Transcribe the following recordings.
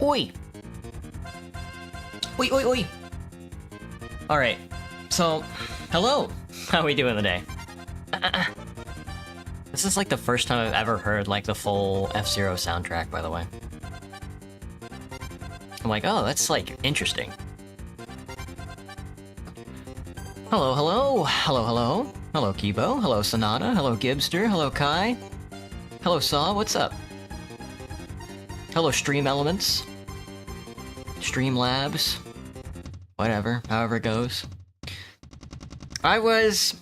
Oi! Oi, oi, oi! Alright, so, hello! How are we doing today? This is like the first time I've ever heard like the full F-Zero soundtrack, by the way. I'm like, oh, that's like interesting. Hello, hello! Hello, hello! Hello, Kibo. Hello, Sonata. Hello, Gibster. Hello, Kai. Hello, Saw. What's up? Hello, Stream Elements. Stream Labs. Whatever, however it goes. I was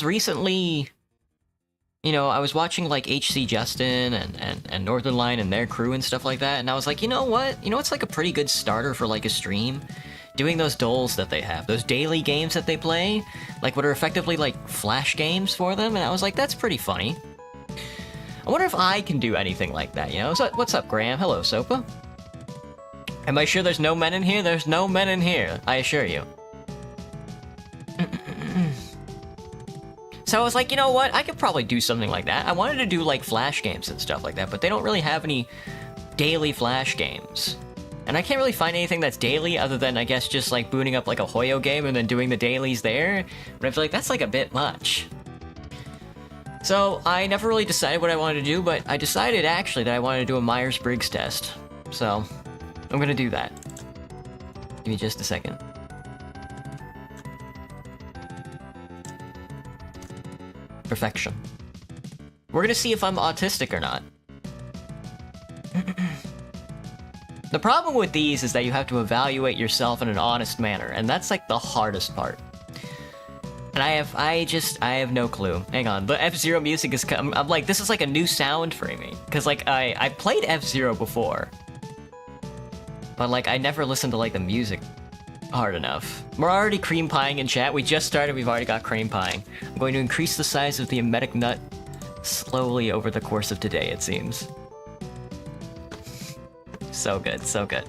recently, you know, I was watching like HC Justin and Northernline and their crew and stuff like that, and I was like, you know what? You know what's like a pretty good starter for like a stream? Doing those doles that they have, those daily games that they play, like what are effectively like flash games for them, and I was like, that's pretty funny. I wonder if I can do anything like that, you know? So, what's up, Graham? Hello, Sopa. Am I sure there's no men in here? There's no men in here, I assure you. So I was like, you know what? I could probably do something like that. I wanted to do like flash games and stuff like that, but they don't really have any daily flash games. And I can't really find anything that's daily other than, I guess, just like booting up like a Hoyo game and then doing the dailies there. But I feel like that's like a bit much. So I never really decided what I wanted to do, but I decided actually that I wanted to do a Myers-Briggs test. So I'm gonna do that. Give me just a second. Perfection. We're gonna see if I'm autistic or not. The problem with these is that you have to evaluate yourself in an honest manner, and that's like the hardest part. And I have no clue. Hang on, the F-Zero music is I'm like, this is like a new sound for me. Cause like, I played F-Zero before. But like, I never listened to like the music hard enough. We're already cream pieing in chat. We just started, we've already got cream pieing. I'm going to increase the size of the emetic nut slowly over the course of today, it seems. So good, so good.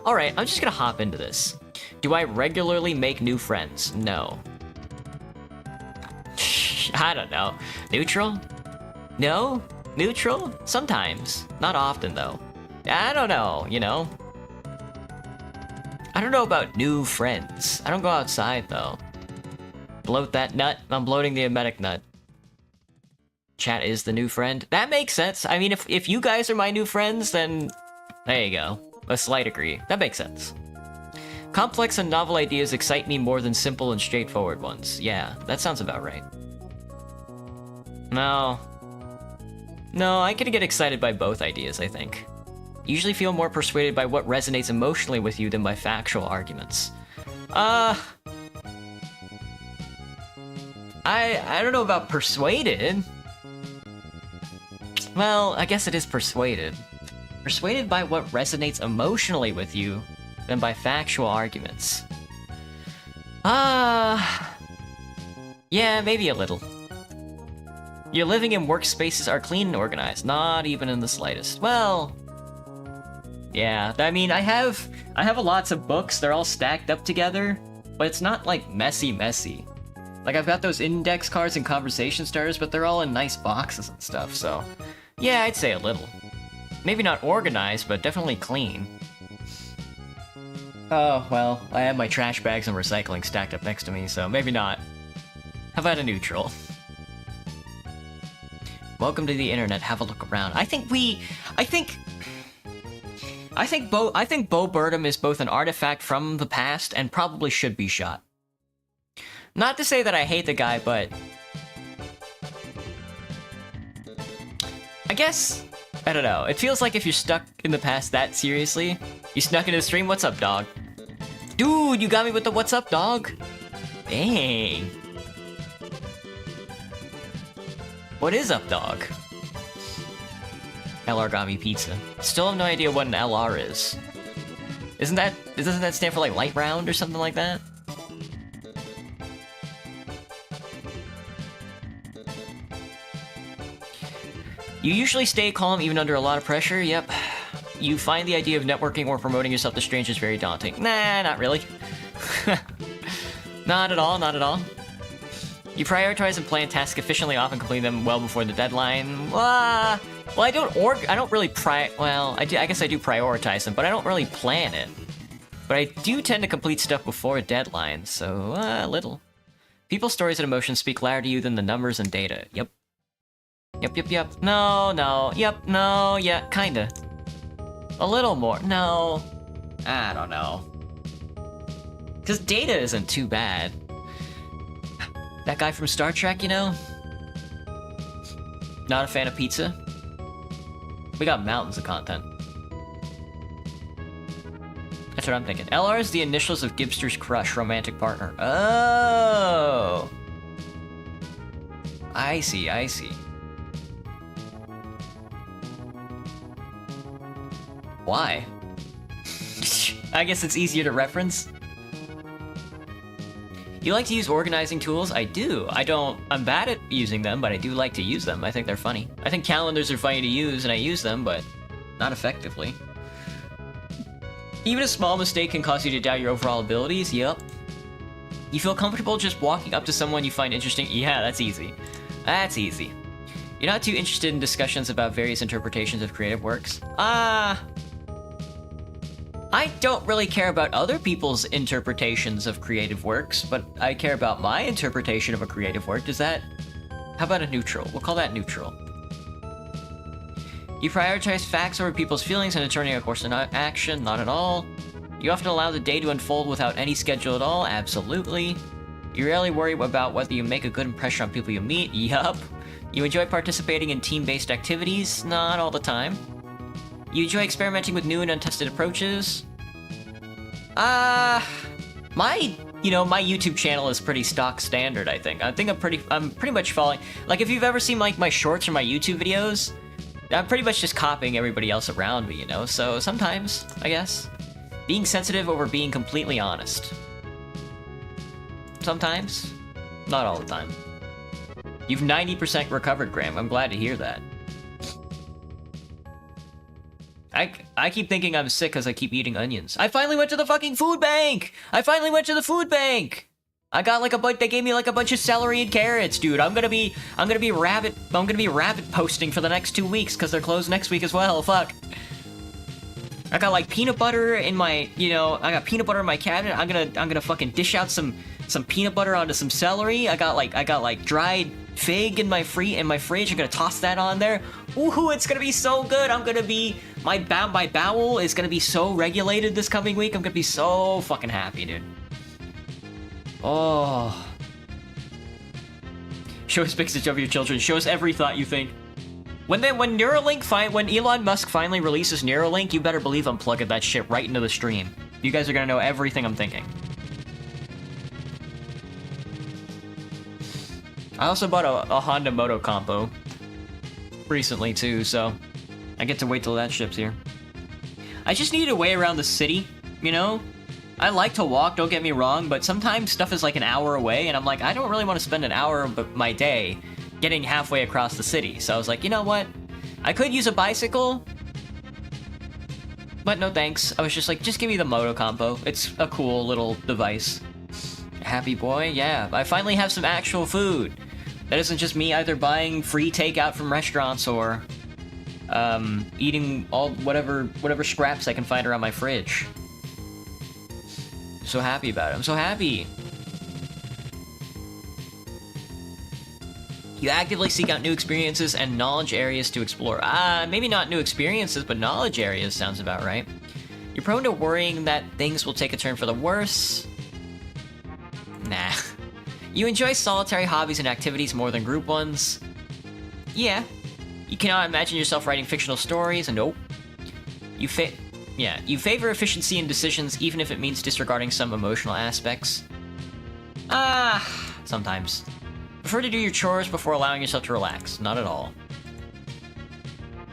Alright, I'm just gonna hop into this. Do I regularly make new friends? No. I don't know. Neutral? No? Neutral? Sometimes. Not often, though. I don't know, you know? I don't know about new friends. I don't go outside, though. Bloat that nut? I'm bloating the emetic nut. Chat is the new friend? That makes sense. I mean, if you guys are my new friends, then... there you go. A slight agree. That makes sense. Complex and novel ideas excite me more than simple and straightforward ones. Yeah, that sounds about right. No. No, I could get excited by both ideas, I think. Usually feel more persuaded by what resonates emotionally with you than by factual arguments. I don't know about persuaded. Well, I guess it is persuaded. Persuaded by what resonates emotionally with you than by factual arguments. Yeah, maybe a little. Your living and workspaces are clean and organized, not even in the slightest. Well, yeah, I mean, I have lots of books, they're all stacked up together, but it's not like messy. Like, I've got those index cards and conversation starters, but they're all in nice boxes and stuff, so yeah, I'd say a little. Maybe not organized, but definitely clean. Oh, well, I have my trash bags and recycling stacked up next to me, so maybe not. How about a neutral? Welcome to the internet, have a look around. I think Bo Burnham is both an artifact from the past and probably should be shot. Not to say that I hate the guy, but... I guess... I don't know. It feels like if you're stuck in the past that seriously, you snuck into the stream. What's up, dog? Dude, you got me with the what's up, dog? Dang. What is up, dog? LR pizza. Still have no idea what an LR is. Doesn't that stand for like light round or something like that? You usually stay calm even under a lot of pressure, yep. You find the idea of networking or promoting yourself to strangers very daunting. Nah, not really. Not at all, not at all. You prioritize and plan tasks efficiently, often completing them well before the deadline. Well, I don't really well, I guess I do prioritize them, but I don't really plan it. But I do tend to complete stuff before deadlines, so a little. People's stories and emotions speak louder to you than the numbers and data. Yep. Yep. No. Yep, no, yeah, kinda. A little more. No. I don't know. Because data isn't too bad. That guy from Star Trek, you know? Not a fan of pizza? We got mountains of content. That's what I'm thinking. LR is the initials of Gibster's crush, romantic partner. Oh! I see. Why? I guess it's easier to reference. You like to use organizing tools? I do. I'm bad at using them, but I do like to use them. I think they're funny. I think calendars are funny to use, and I use them, but not effectively. Even a small mistake can cause you to doubt your overall abilities. Yep. You feel comfortable just walking up to someone you find interesting? Yeah, that's easy. That's easy. You're not too interested in discussions about various interpretations of creative works? I don't really care about other people's interpretations of creative works, but I care about my interpretation of a creative work. How about a neutral? We'll call that neutral. You prioritize facts over people's feelings and determining a course of action? Not at all. You often allow the day to unfold without any schedule at all? Absolutely. You rarely worry about whether you make a good impression on people you meet? Yup. You enjoy participating in team-based activities? Not all the time. You enjoy experimenting with new and untested approaches? My YouTube channel is pretty stock standard, I think. I'm pretty much following... Like, if you've ever seen, like, my shorts or my YouTube videos, I'm pretty much just copying everybody else around me, you know? So, sometimes, I guess. Being sensitive over being completely honest. Sometimes. Not all the time. You've 90% recovered, Graham. I'm glad to hear that. I keep thinking I'm sick because I keep eating onions. I finally went to the fucking food bank! I got like they gave me like a bunch of celery and carrots, dude. I'm gonna be rabbit posting for the next 2 weeks because they're closed next week as well. Fuck. I got like peanut butter in my, I got peanut butter in my cabinet. I'm gonna fucking dish out some peanut butter onto some celery. I got like dried fig in my fridge. I'm gonna toss that on there. Ooh, it's gonna be so good. My bowel is gonna be so regulated this coming week. I'm gonna be so fucking happy, dude. Oh. Show us pictures of your children. Show us every thought you think. When Elon Musk finally releases Neuralink, you better believe I'm plugging that shit right into the stream. You guys are gonna know everything I'm thinking. I also bought a Honda Moto Compo recently too, so I get to wait till that ships here. I just need a way around the city, you know? I like to walk, don't get me wrong, but sometimes stuff is like an hour away, and I'm like, I don't really want to spend an hour of my day getting halfway across the city. So I was like, you know what? I could use a bicycle, but no thanks. I was just like, just give me the Moto Compo. It's a cool little device. Happy boy, yeah. I finally have some actual food. That isn't just me either buying free takeout from restaurants or eating all whatever scraps I can find around my fridge. So happy about it. I'm so happy. You actively seek out new experiences and knowledge areas to explore. Maybe not new experiences, but knowledge areas sounds about right. You're prone to worrying that things will take a turn for the worse. Nah. You enjoy solitary hobbies and activities more than group ones. Yeah. You cannot imagine yourself writing fictional stories. Nope. You favor efficiency in decisions, even if it means disregarding some emotional aspects. Sometimes. Prefer to do your chores before allowing yourself to relax. Not at all.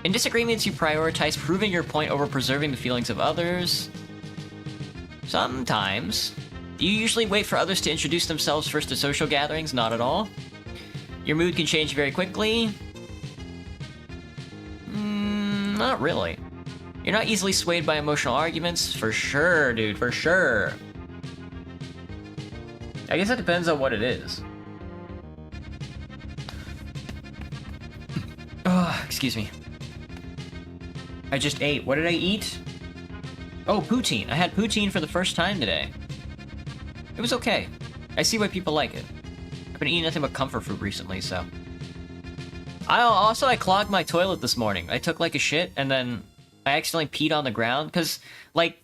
In disagreements, you prioritize proving your point over preserving the feelings of others. Sometimes. Do you usually wait for others to introduce themselves first to social gatherings? Not at all. Your mood can change very quickly. Not really. You're not easily swayed by emotional arguments? For sure, dude, for sure. I guess it depends on what it is. Excuse me. I just ate. What did I eat? Oh, poutine. I had poutine for the first time today. It was okay. I see why people like it. I've been eating nothing but comfort food recently, so... I clogged my toilet this morning. I took, like, a shit, and then I accidentally peed on the ground, because, like,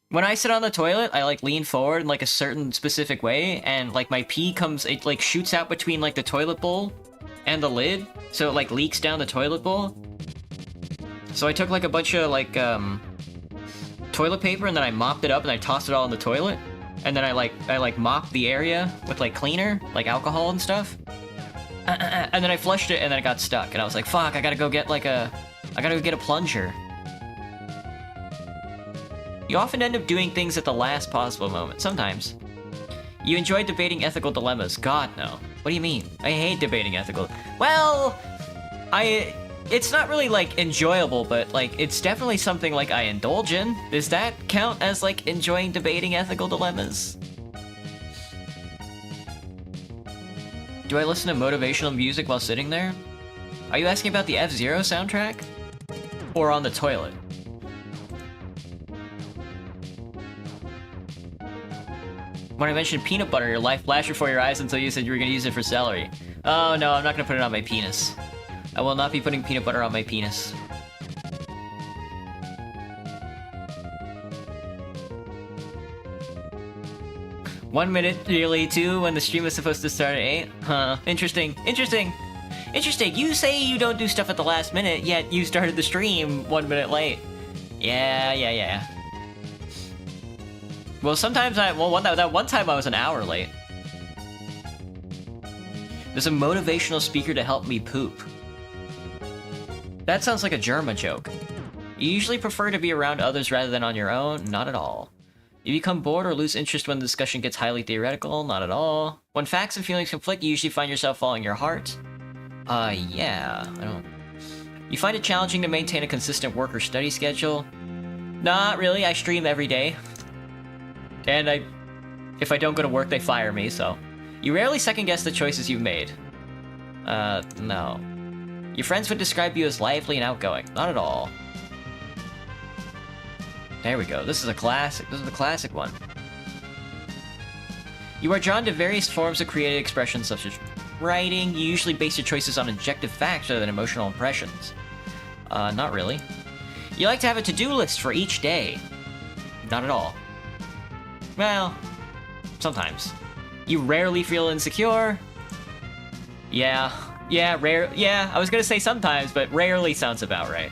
when I sit on the toilet, I, like, lean forward in, like, a certain specific way, and, like, my pee comes... It, like, shoots out between, like, the toilet bowl and the lid, so it, like, leaks down the toilet bowl. So I took, like, a bunch of, like, toilet paper, and then I mopped it up, and I tossed it all in the toilet. And then I mopped the area with, like, cleaner, like alcohol and stuff. And then I flushed it, and then it got stuck. And I was like, fuck, I gotta go get, like, I gotta go get a plunger. You often end up doing things at the last possible moment. Sometimes. You enjoy debating ethical dilemmas. God, no. What do you mean? I hate debating ethical... Well... It's not really, like, enjoyable, but, like, it's definitely something, like, I indulge in. Does that count as, like, enjoying debating ethical dilemmas? Do I listen to motivational music while sitting there? Are you asking about the F-Zero soundtrack? Or on the toilet? When I mentioned peanut butter, your life flashed before your eyes until you said you were gonna use it for celery. Oh no, I'm not gonna put it on my penis. I will not be putting peanut butter on my penis. One minute, really, too, when the stream was supposed to start at 8? Huh, interesting, interesting. Interesting, you say you don't do stuff at the last minute, yet you started the stream 1 minute late. Yeah. Well, sometimes that one time I was an hour late. There's a motivational speaker to help me poop. That sounds like a German joke. You usually prefer to be around others rather than on your own? Not at all. You become bored or lose interest when the discussion gets highly theoretical? Not at all. When facts and feelings conflict, you usually find yourself following your heart? Yeah, I don't... You find it challenging to maintain a consistent work or study schedule? Not really, I stream every day. And if I don't go to work, they fire me, so... You rarely second-guess the choices you've made. No. Your friends would describe you as lively and outgoing. Not at all. There we go. This is a classic. This is the classic one. You are drawn to various forms of creative expression, such as writing. You usually base your choices on objective facts rather than emotional impressions. Not really. You like to have a to-do list for each day. Not at all. Well, sometimes. You rarely feel insecure. Yeah, rare. Yeah, I was gonna say sometimes, but rarely sounds about right.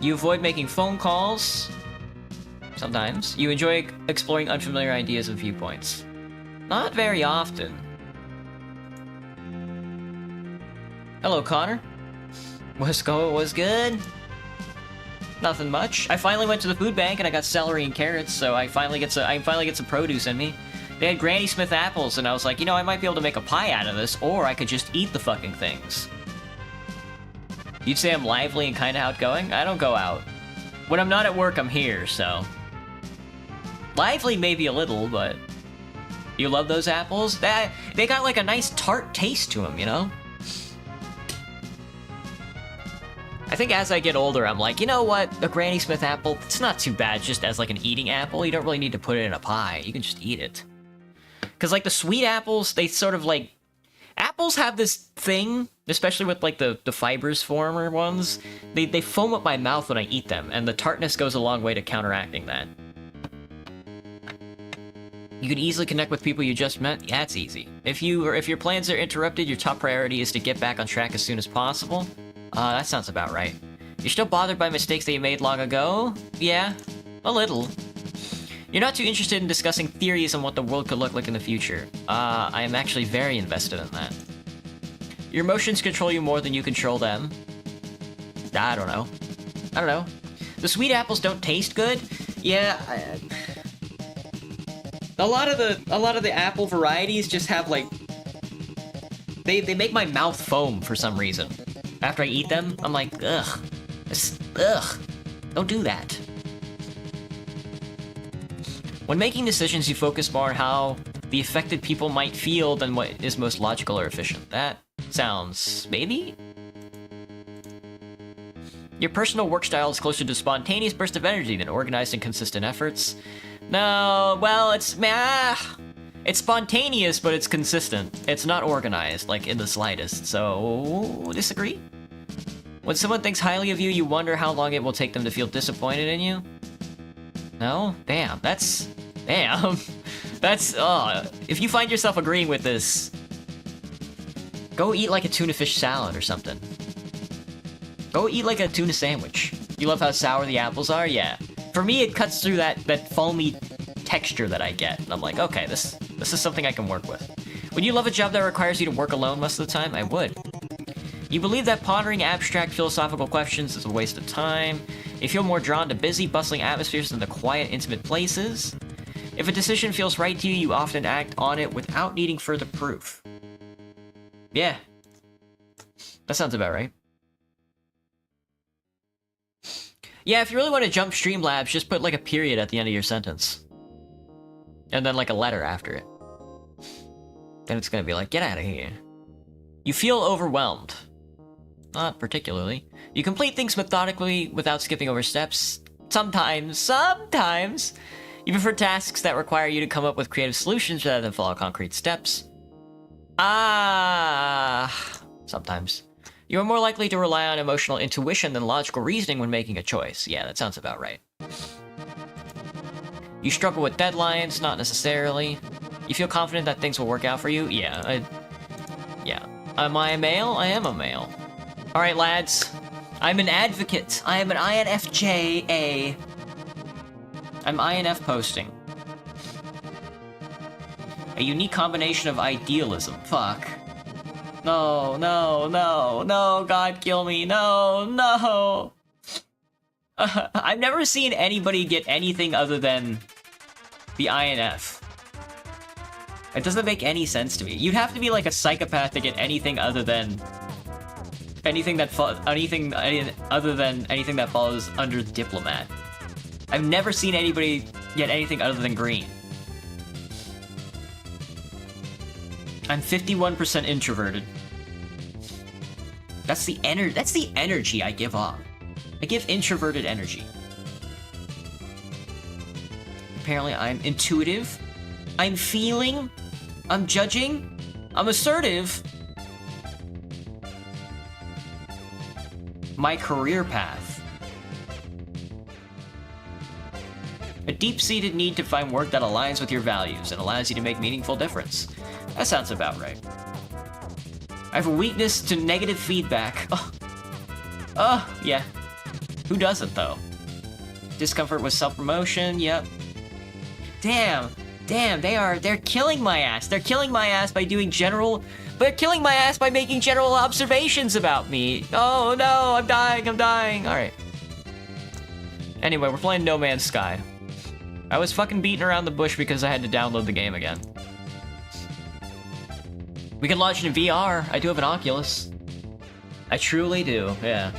You avoid making phone calls. Sometimes. You enjoy exploring unfamiliar ideas and viewpoints. Not very often. Hello, Connor. Was good? Nothing much. I finally went to the food bank and I got celery and carrots, so I finally get some produce in me. They had Granny Smith apples, and I was like, you know, I might be able to make a pie out of this, or I could just eat the fucking things. You'd say I'm lively and kinda outgoing? I don't go out. When I'm not at work, I'm here, so... Lively maybe a little, but... You love those apples? They got like a nice tart taste to them, you know? I think as I get older, I'm like, you know what? A Granny Smith apple, it's not too bad just as like an eating apple. You don't really need to put it in a pie. You can just eat it. Because like the sweet apples, they sort of like... Apples have this thing, especially with like the fibers former ones. They foam up my mouth when I eat them, and the tartness goes a long way to counteracting that. You can easily connect with people you just met? Yeah, it's easy. If your plans are interrupted, your top priority is to get back on track as soon as possible. That sounds about right. You're still bothered by mistakes that you made long ago? Yeah, a little. You're not too interested in discussing theories on what the world could look like in the future. I am actually very invested in that. Your emotions control you more than you control them. I don't know. The sweet apples don't taste good? Yeah, a lot of the apple varieties just have like... They make my mouth foam for some reason. After I eat them, I'm like, ugh. Ugh. Don't do that. When making decisions, you focus more on how the affected people might feel than what is most logical or efficient. That sounds... maybe? Your personal work style is closer to spontaneous burst of energy than organized and consistent efforts. No, well, it's spontaneous, but it's consistent. It's not organized, like, in the slightest, so... disagree? When someone thinks highly of you, you wonder how long it will take them to feel disappointed in you? No? Damn, that's... Damn. That's, if you find yourself agreeing with this, go eat like a tuna fish salad or something. Go eat like a tuna sandwich. You love how sour the apples are? Yeah. For me, it cuts through that foamy texture that I get. And I'm like, okay, this is something I can work with. Would you love a job that requires you to work alone most of the time? I would. You believe that pondering abstract philosophical questions is a waste of time. You feel more drawn to busy, bustling atmospheres than the quiet, intimate places. If a decision feels right to you, you often act on it without needing further proof. Yeah. That sounds about right. Yeah, if you really want to jump Streamlabs, just put like a period at the end of your sentence. And then like a letter after it. Then it's gonna be like, get out of here. You feel overwhelmed. Not particularly. You complete things methodically without skipping over steps. Sometimes. You prefer tasks that require you to come up with creative solutions rather than follow concrete steps. Sometimes. You are more likely to rely on emotional intuition than logical reasoning when making a choice. Yeah, that sounds about right. You struggle with deadlines, not necessarily. You feel confident that things will work out for you? Yeah, yeah. Am I a male? I am a male. Alright, lads. I'm an advocate. I am an INFJA. I'm INF posting. A unique combination of idealism. Fuck. No, God kill me. No. I've never seen anybody get anything other than the INF. It doesn't make any sense to me. You'd have to be like a psychopath to get anything other than anything that falls under diplomat. I've never seen anybody get anything other than green. I'm 51% introverted. That's the energy I give off. I give introverted energy. Apparently I'm intuitive. I'm feeling. I'm judging. I'm assertive. My career path. A deep-seated need to find work that aligns with your values and allows you to make meaningful difference. That sounds about right. I have a weakness to negative feedback. Yeah. Who doesn't, though? Discomfort with self-promotion, yep. Damn, they're killing my ass. They're killing my ass by doing they're killing my ass by making general observations about me. Oh no, I'm dying. Alright. Anyway, we're playing No Man's Sky. I was fucking beating around the bush because I had to download the game again. We can launch it in VR. I do have an Oculus. I truly do, yeah.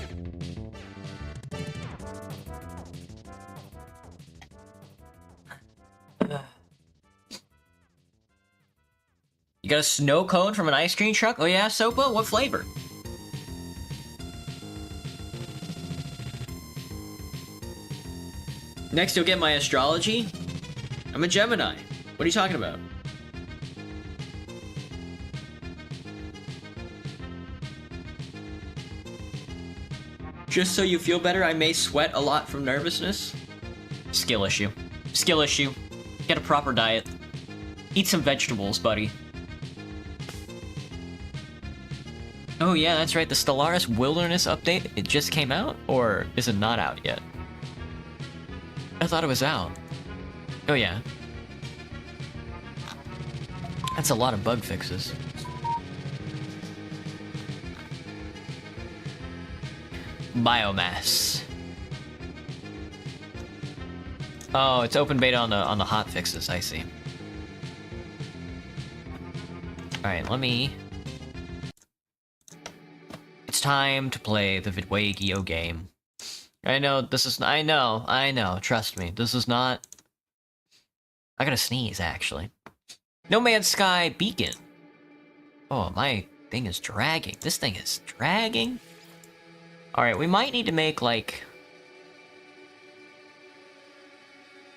You got a snow cone from an ice cream truck? Oh yeah, Sopa? What flavor? Next, you'll get my astrology. I'm a Gemini. What are you talking about? Just so you feel better, I may sweat a lot from nervousness. Skill issue. Skill issue. Get a proper diet. Eat some vegetables, buddy. Oh yeah, that's right, the Stellaris Wilderness update, it just came out? Or is it not out yet? I thought it was out. Oh yeah. That's a lot of bug fixes. Biomass. Oh, it's open beta on the hot fixes, I see. Alright, let me... It's time to play the Vidwagio game. I know, this is... I know, trust me. This is not... I gotta sneeze, actually. No Man's Sky Beacon. Oh, my thing is dragging. This thing is dragging? Alright, we might need to make, like...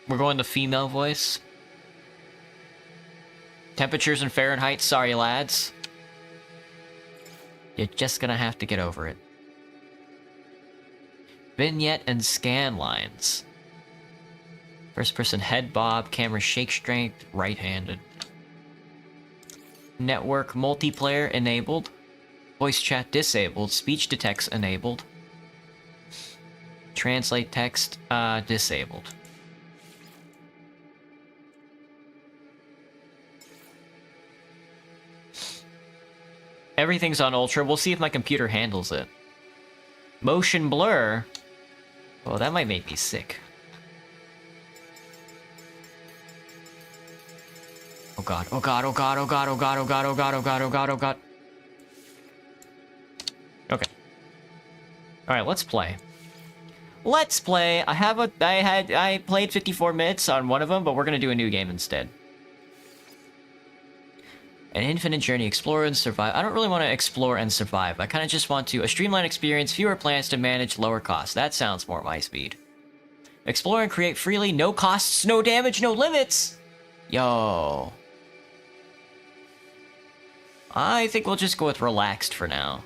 We're going the female voice. Temperatures in Fahrenheit, sorry lads. You're just gonna have to get over it. Vignette and scan lines. First person head bob, camera shake strength, right-handed. Network multiplayer enabled. Voice chat disabled. Speech detects enabled. Translate text disabled. Everything's on ultra. We'll see if my computer handles it. Motion blur. Well, that might make me sick. Oh god, oh god, oh god, oh god, oh god, oh god, oh god, oh god, oh god, oh god. Okay. Alright, let's play. Let's play. I played 54 minutes on one of them, but we're gonna do a new game instead. An infinite journey, explore and survive. I don't really want to explore and survive. I kind of just want to a streamlined experience, fewer plans to manage, lower costs. That sounds more my speed. Explore and create freely, no costs, no damage, no limits. Yo. I think we'll just go with relaxed for now.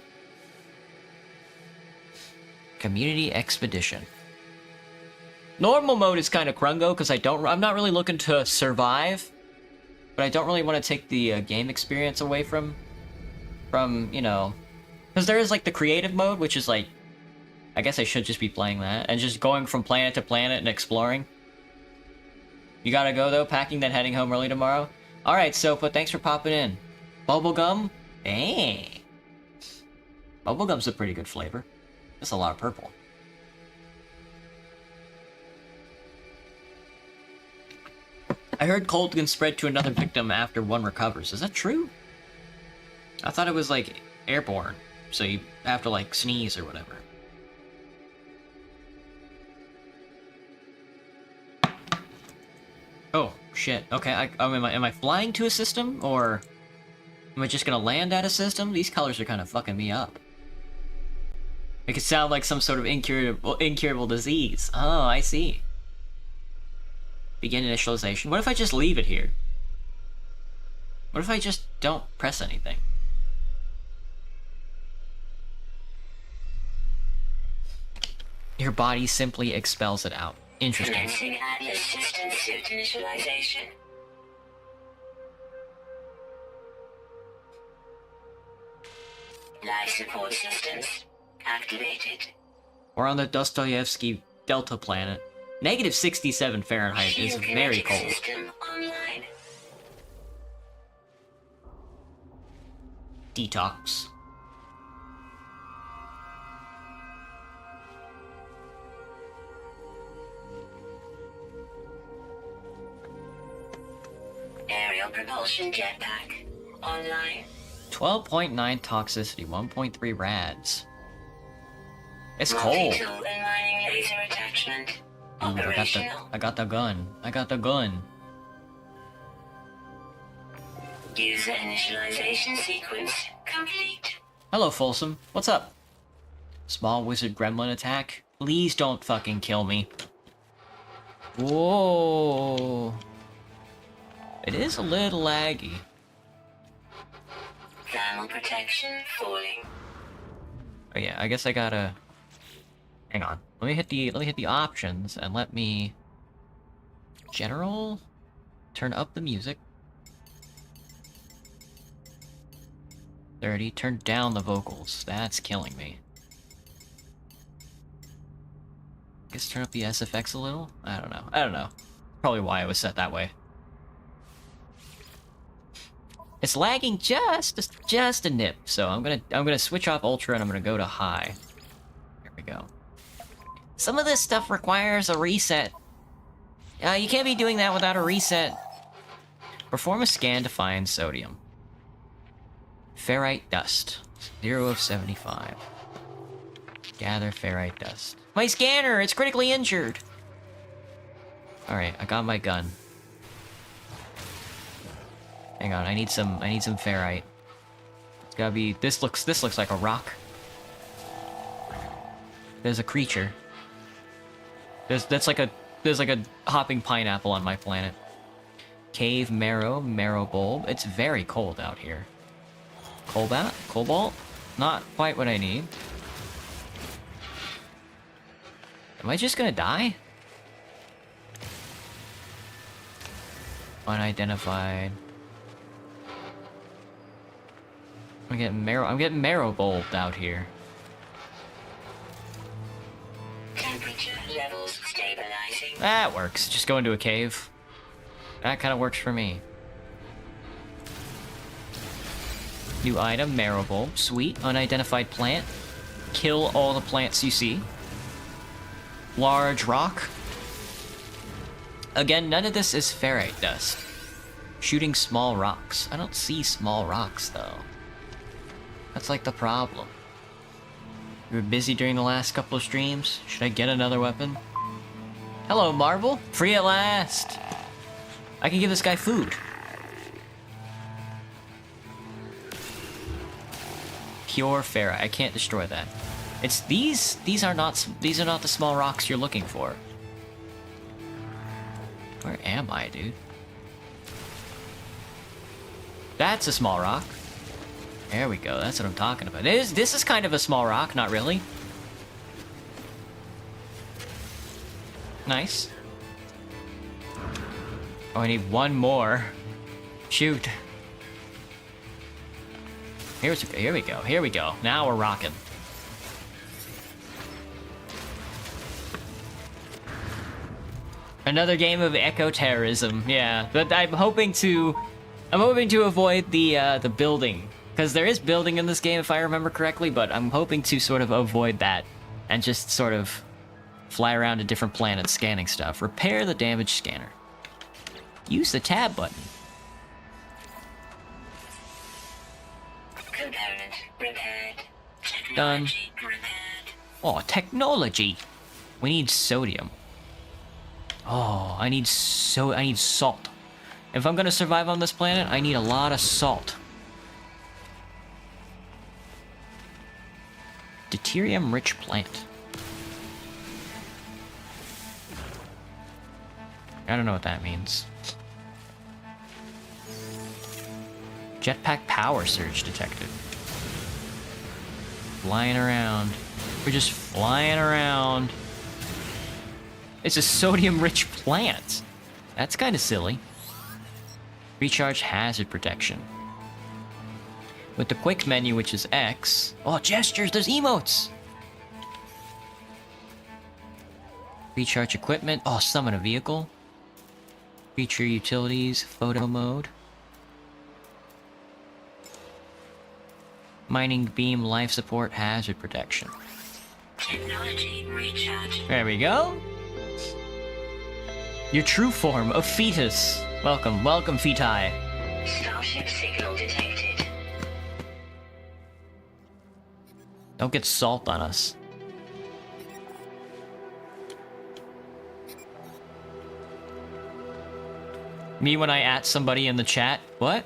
Community expedition. Normal mode is kind of crungo because I'm not really looking to survive. But I don't really want to take the game experience away from, you know... Because there is, like, the creative mode, which is, like... I guess I should just be playing that. And just going from planet to planet and exploring. You gotta go, though? Packing, then heading home early tomorrow? Alright, Sopa, thanks for popping in. Bubblegum? Hey! Bubblegum's a pretty good flavor. That's a lot of purple. I heard cold can spread to another victim after one recovers. Is that true? I thought it was, like, airborne. So you have to, like, sneeze or whatever. Oh, shit. Okay, am I flying to a system? Or am I just gonna land at a system? These colors are kind of fucking me up. Make it sound like some sort of incurable disease. Oh, I see. Begin initialization. What if I just leave it here? What if I just don't press anything? Your body simply expels it out. Interesting. Commencing Atlas system suit initialization. Life support systems activated. We're on the Dostoevsky Delta planet. Negative 67 Fahrenheit is very cold. System online. Detox. Aerial propulsion jetpack online. 12.9 toxicity, 1.3 rads. It's cold. Multi-tool and mining laser attachment. Ooh, Operational. I got the gun. I got the gun. User initialization sequence complete. Hello, Folsom. What's up? Small wizard gremlin attack? Please don't fucking kill me. Whoa. It is a little laggy. Thermal protection falling. Oh yeah, I guess I gotta... Hang on. Let me hit the options and let me... General? Turn up the music. 30. Turn down the vocals. That's killing me. Guess turn up the SFX a little? I don't know. Probably why it was set that way. It's lagging just a nip, so I'm gonna switch off ultra and I'm gonna go to high. There we go. Some of this stuff requires a reset. You can't be doing that without a reset. Perform a scan to find sodium. Ferrite dust. 0 of 75. Gather ferrite dust. My scanner! It's critically injured! Alright, I got my gun. Hang on, I need some ferrite. It's gotta be... This looks like a rock. There's a creature. There's like a hopping pineapple on my planet. Cave marrow bulb. It's very cold out here. Cobalt? Not quite what I need. Am I just gonna die? Unidentified. I'm getting marrow bulbed out here. Temperature levels stabilizing. That works. Just go into a cave. That kind of works for me. New item, marrow bulb. Sweet. Unidentified plant. Kill all the plants you see. Large rock. Again, none of this is ferrite dust. Shooting small rocks. I don't see small rocks, though. That's like the problem. You were busy during the last couple of streams. Should I get another weapon? Hello, Marble. Free at last. I can give this guy food. Pure ferrite. I can't destroy that. It's these. These are not the small rocks you're looking for. Where am I, dude? That's a small rock. There we go. That's what I'm talking about. This is kind of a small rock, not really. Nice. Oh, I need one more. Shoot. Here we go. Here we go. Now we're rocking. Another game of eco terrorism. Yeah, but I'm hoping to avoid the building, because there is building in this game if I remember correctly. But I'm hoping to sort of avoid that and just sort of fly around to different planets scanning stuff. Repair the damaged scanner. Use the tab button. Component repaired. Done. Technology repaired. Oh, technology. We need sodium. Oh, I need salt. If I'm gonna survive on this planet, I need a lot of salt. Deuterium-rich plant. I don't know what that means. Jetpack power surge detected. Flying around. We're just flying around. It's a sodium-rich plant. That's kind of silly. Recharge hazard protection. With the quick menu, which is X. Oh, gestures, there's emotes! Recharge equipment. Oh, summon a vehicle. Feature utilities, photo mode. Mining beam, life support, hazard protection. Technology recharge. There we go. Your true form of fetus. Welcome, welcome, feti. Starship signal detected. Don't get salt on us. Me when I at somebody in the chat. What?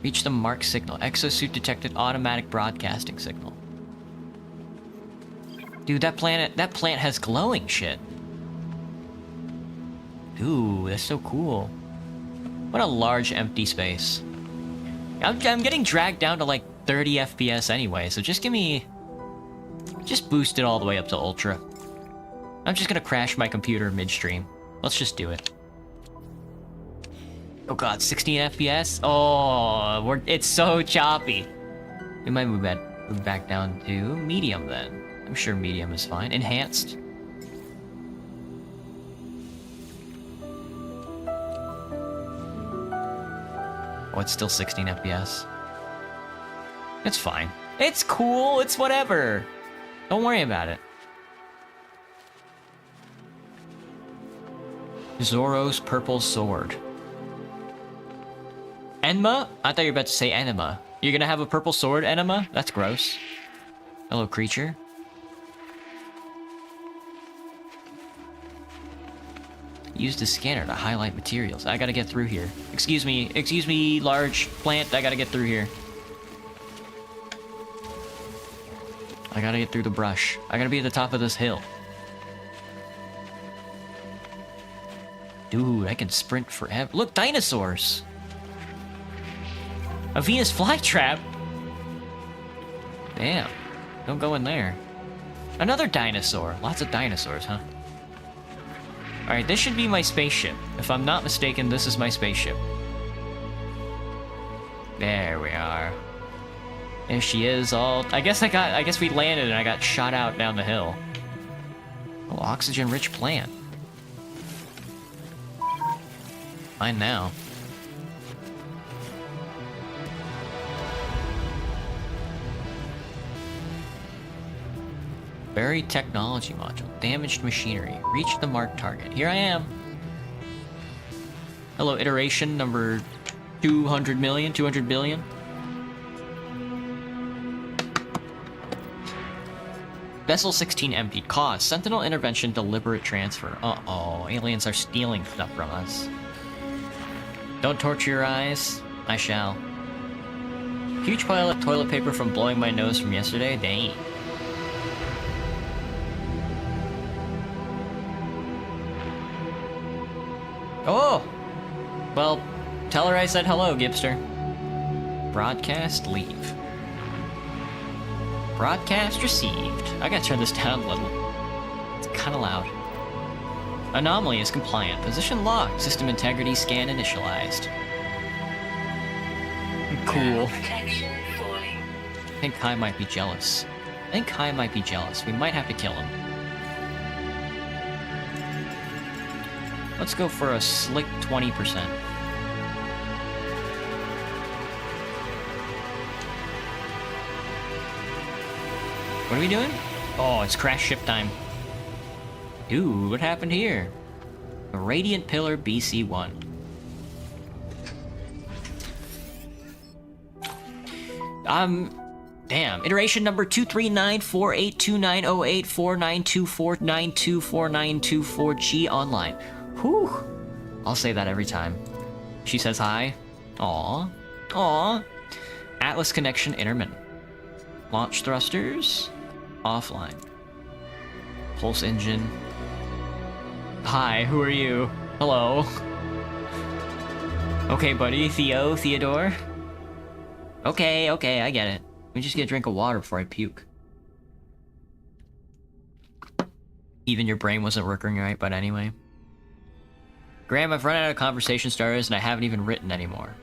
Reach the mark signal. Exosuit detected automatic broadcasting signal. Dude, that plant has glowing shit. Ooh, that's so cool. What a large empty space. I'm getting dragged down to like 30 FPS anyway, so just boost it all the way up to ultra. I'm just gonna crash my computer midstream. Let's just do it. Oh god, 16 FPS? Oh, it's so choppy. We might move back down to medium then. I'm sure medium is fine. Enhanced. Oh, it's still 16 FPS. It's fine. It's cool, it's whatever. Don't worry about it. Zoro's purple sword. Enma? I thought you were about to say enema. You're gonna have a purple sword, enema? That's gross. Hello, creature. Use the scanner to highlight materials. I gotta get through here. Excuse me, large plant. I gotta get through here. I gotta get through the brush. I gotta be at the top of this hill. Dude, I can sprint forever. Look, dinosaurs! A Venus flytrap? Damn. Don't go in there. Another dinosaur. Lots of dinosaurs, huh? Alright, this should be my spaceship. If I'm not mistaken, this is my spaceship. There we are. There she is, all... I guess we landed and I got shot out down the hill. Oh, oxygen-rich plant. Mine now. Buried technology module. Damaged machinery. Reach the marked target. Here I am. Hello, iteration number 200 million, 200 billion. Vessel 16 emptied. Cause. Sentinel intervention, deliberate transfer. Uh-oh. Aliens are stealing stuff from us. Don't torture your eyes. I shall. Huge pile of toilet paper from blowing my nose from yesterday. Dang. Oh! Well, tell her I said hello, Gipster. Broadcast, leave. Broadcast received. I gotta turn this down a little. It's kinda loud. Anomaly is compliant. Position locked. System integrity scan initialized. Cool. Protection falling. I think Kai might be jealous. We might have to kill him. Let's go for a slick 20%. What are we doing? Oh, it's crash ship time. Dude, what happened here? A Radiant Pillar BC-1. Damn. Iteration number 2394829084924924924G online. Whew. I'll say that every time. She says hi. Aw. Aw. Atlas connection intermittent. Launch thrusters. Offline. Pulse engine. Hi, who are you? Hello. Okay, buddy. Theodore. Okay, I get it. Let me just get a drink of water before I puke. Even your brain wasn't working right, but anyway. Graham, I've run out of conversation starters and I haven't even written anymore.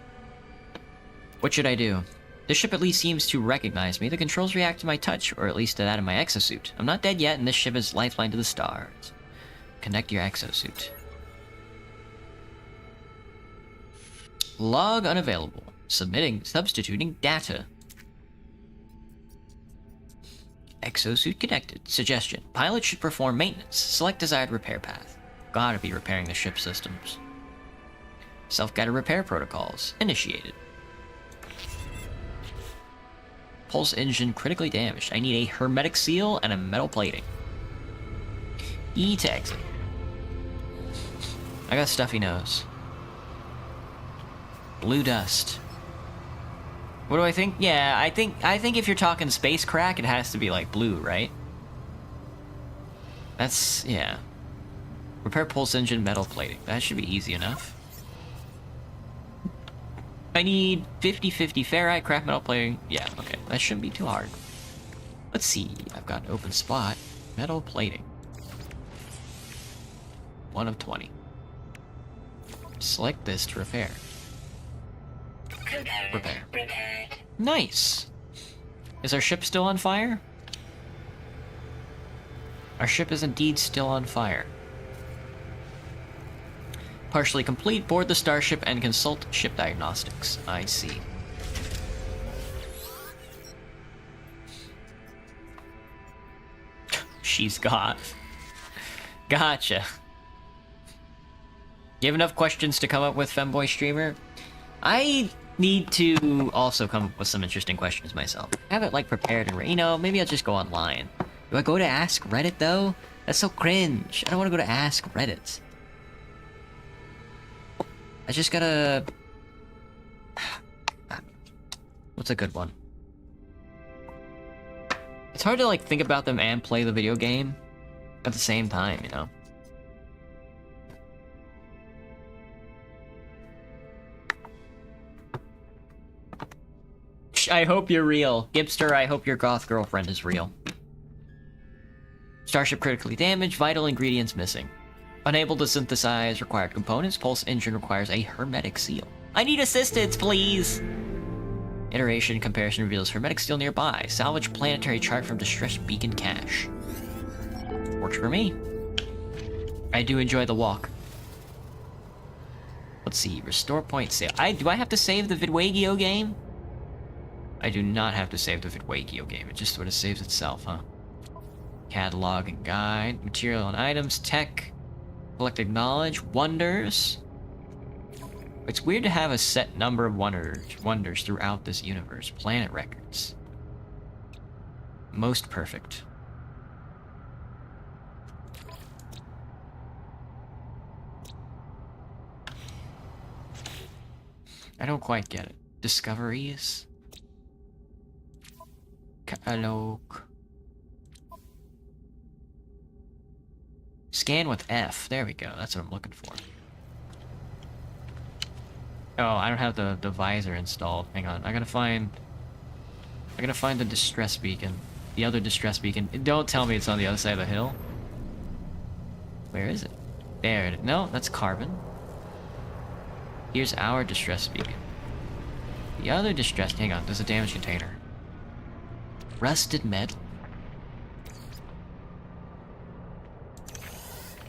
What should I do? This ship at least seems to recognize me. The controls react to my touch, or at least to that of my exosuit. I'm not dead yet, and this ship is lifeline to the stars. Connect your exosuit. Log unavailable. Substituting data. Exosuit connected. Suggestion. Pilot should perform maintenance. Select desired repair path. Gotta be repairing the ship systems. Self-guided repair protocols. Initiated. Pulse engine critically damaged. I need a hermetic seal and a metal plating. E to exit. I got a stuffy nose. Blue dust. What do I think? Yeah, I think if you're talking space crack, it has to be like blue, right? That's, yeah. Repair pulse engine metal plating. That should be easy enough. I need 50-50 ferrite, craft metal plating. Yeah, okay. That shouldn't be too hard. Let's see. I've got an open spot. Metal plating. 1 of 20. Select this to repair. Repair. Repaired. Nice! Is our ship still on fire? Our ship is indeed still on fire. Partially complete. Board the starship and consult ship diagnostics. I see. She's got. Gotcha. You have enough questions to come up with, Femboy Streamer? I need to also come up with some interesting questions myself. I have it like prepared and, you know, maybe I'll just go online. Do I go to Ask Reddit though? That's so cringe. I don't want to go to Ask Reddit. I just gotta... What's a good one? It's hard to like think about them and play the video game at the same time, you know? I hope you're real. Gibster, I hope your goth girlfriend is real. Starship critically damaged, vital ingredients missing. Unable to synthesize required components, pulse engine requires a hermetic seal. I need assistance, please! Iteration comparison reveals hermetic seal nearby. Salvage planetary chart from distressed beacon cache. Works for me. I do enjoy the walk. Let's see, restore point save. Do I have to save the Vidwagio game? I do not have to save the Vidwagio game. It just sort of saves itself, huh? Catalog and guide, material and items, tech, collected knowledge, wonders. It's weird to have a set number of wonders throughout this universe. Planet records. Most perfect. I don't quite get it. Discoveries? Catalog. Scan with F. There we go. That's what I'm looking for. Oh, I don't have the visor installed. Hang on. I gotta find the distress beacon. The other distress beacon. Don't tell me it's on the other side of the hill. Where is it? There it is. No, that's carbon. Here's our distress beacon. The other distress... Hang on. There's a damaged container. Rusted metal.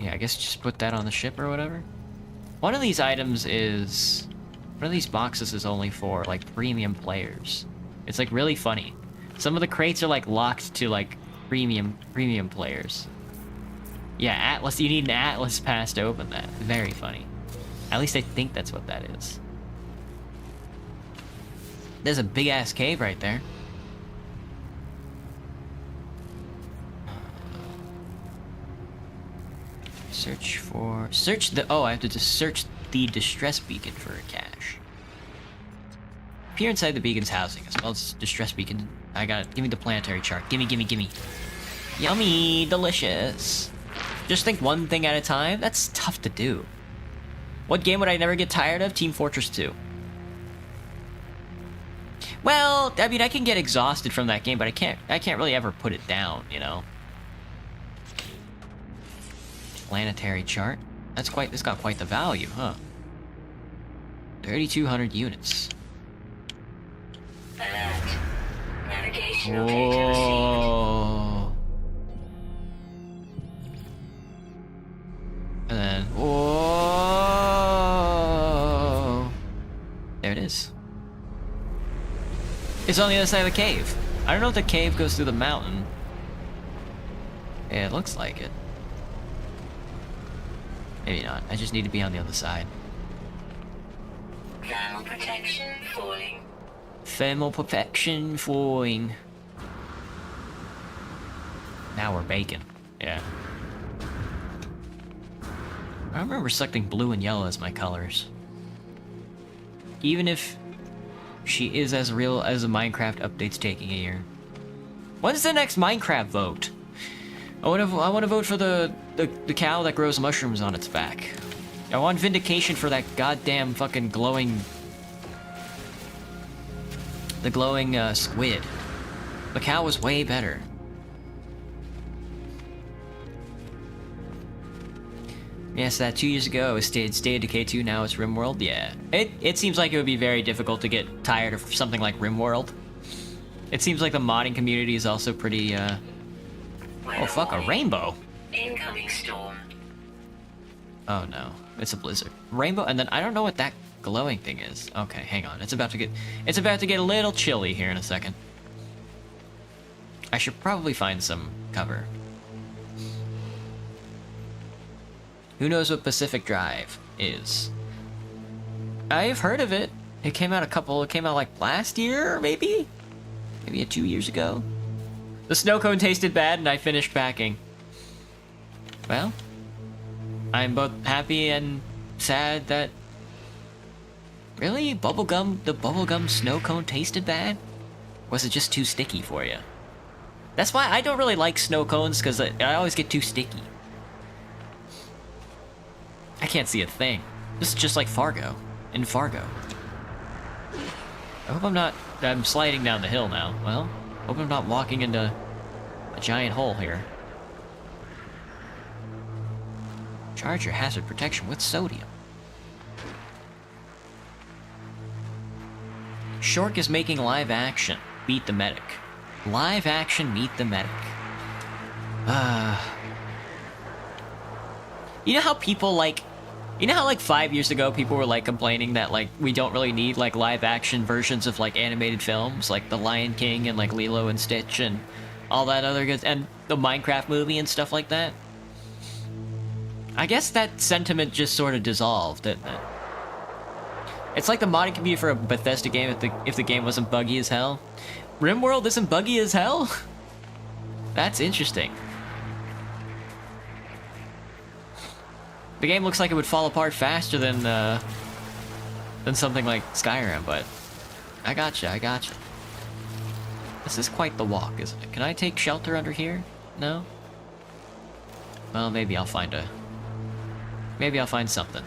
Yeah, I guess just put that on the ship or whatever. One of these items is... One of these boxes is only for, like, premium players. It's, like, really funny. Some of the crates are, like, locked to, like, premium players. Yeah, Atlas. You need an Atlas pass to open that. Very funny. At least I think that's what that is. There's a big-ass cave right there. Search the... Oh, I have to just search the distress beacon for a cache. Appear inside the beacon's housing as well as distress beacon. I got it. Give me the planetary chart. Gimme. Yummy. Delicious. Just think one thing at a time? That's tough to do. What game would I never get tired of? Team Fortress 2. Well, I mean, I can get exhausted from that game, but I can't really ever put it down, you know? Planetary chart. This got quite the value, huh? 3,200 units. Alert. Navigational data received. Whoa. And then, whoa. There it is. It's on the other side of the cave. I don't know if the cave goes through the mountain. Yeah, it looks like it. Maybe not. I just need to be on the other side. Thermal protection falling. Thermal protection falling. Now we're baking. Yeah. I remember selecting blue and yellow as my colors. Even if she is as real as the Minecraft update's taking a year. When's the next Minecraft vote? I want to vote for the cow that grows mushrooms on its back. I want vindication for that goddamn fucking glowing squid. The cow was way better. Yes, that 2 years ago it stayed Decay 2, now it's RimWorld. Yeah, it seems like it would be very difficult to get tired of something like RimWorld. It seems like the modding community is also pretty Oh fuck, a rainbow. Incoming storm. Oh no, it's a blizzard. Rainbow, and then I don't know what that glowing thing is. Okay, hang on. It's about to get a little chilly here in a second. I should probably find some cover. Who knows what Pacific Drive is? I've heard of it. It came out like last year, maybe 2 years ago. The snow cone tasted bad and I finished packing. Well, I'm both happy and sad that... Really? The bubblegum snow cone tasted bad? Was it just too sticky for you? That's why I don't really like snow cones, because I always get too sticky. I can't see a thing. This is just like Fargo. In Fargo. I hope I'm not... I'm sliding down the hill now. Well, hope I'm not walking into a giant hole here. Charge your hazard protection with sodium. Shork is making live action. Beat the medic. Live action, meet the medic. You know how people like... You know how like 5 years ago people were like complaining that like we don't really need like live action versions of like animated films like The Lion King and like Lilo and Stitch and all that other good, and the Minecraft movie and stuff like that? I guess that sentiment just sort of dissolved, didn't it? It's like the modding community for a Bethesda game if the game wasn't buggy as hell. RimWorld isn't buggy as hell? That's interesting. The game looks like it would fall apart faster than something like Skyrim, but I gotcha. This is quite the walk, isn't it? Can I take shelter under here? No? Well, maybe I'll find something.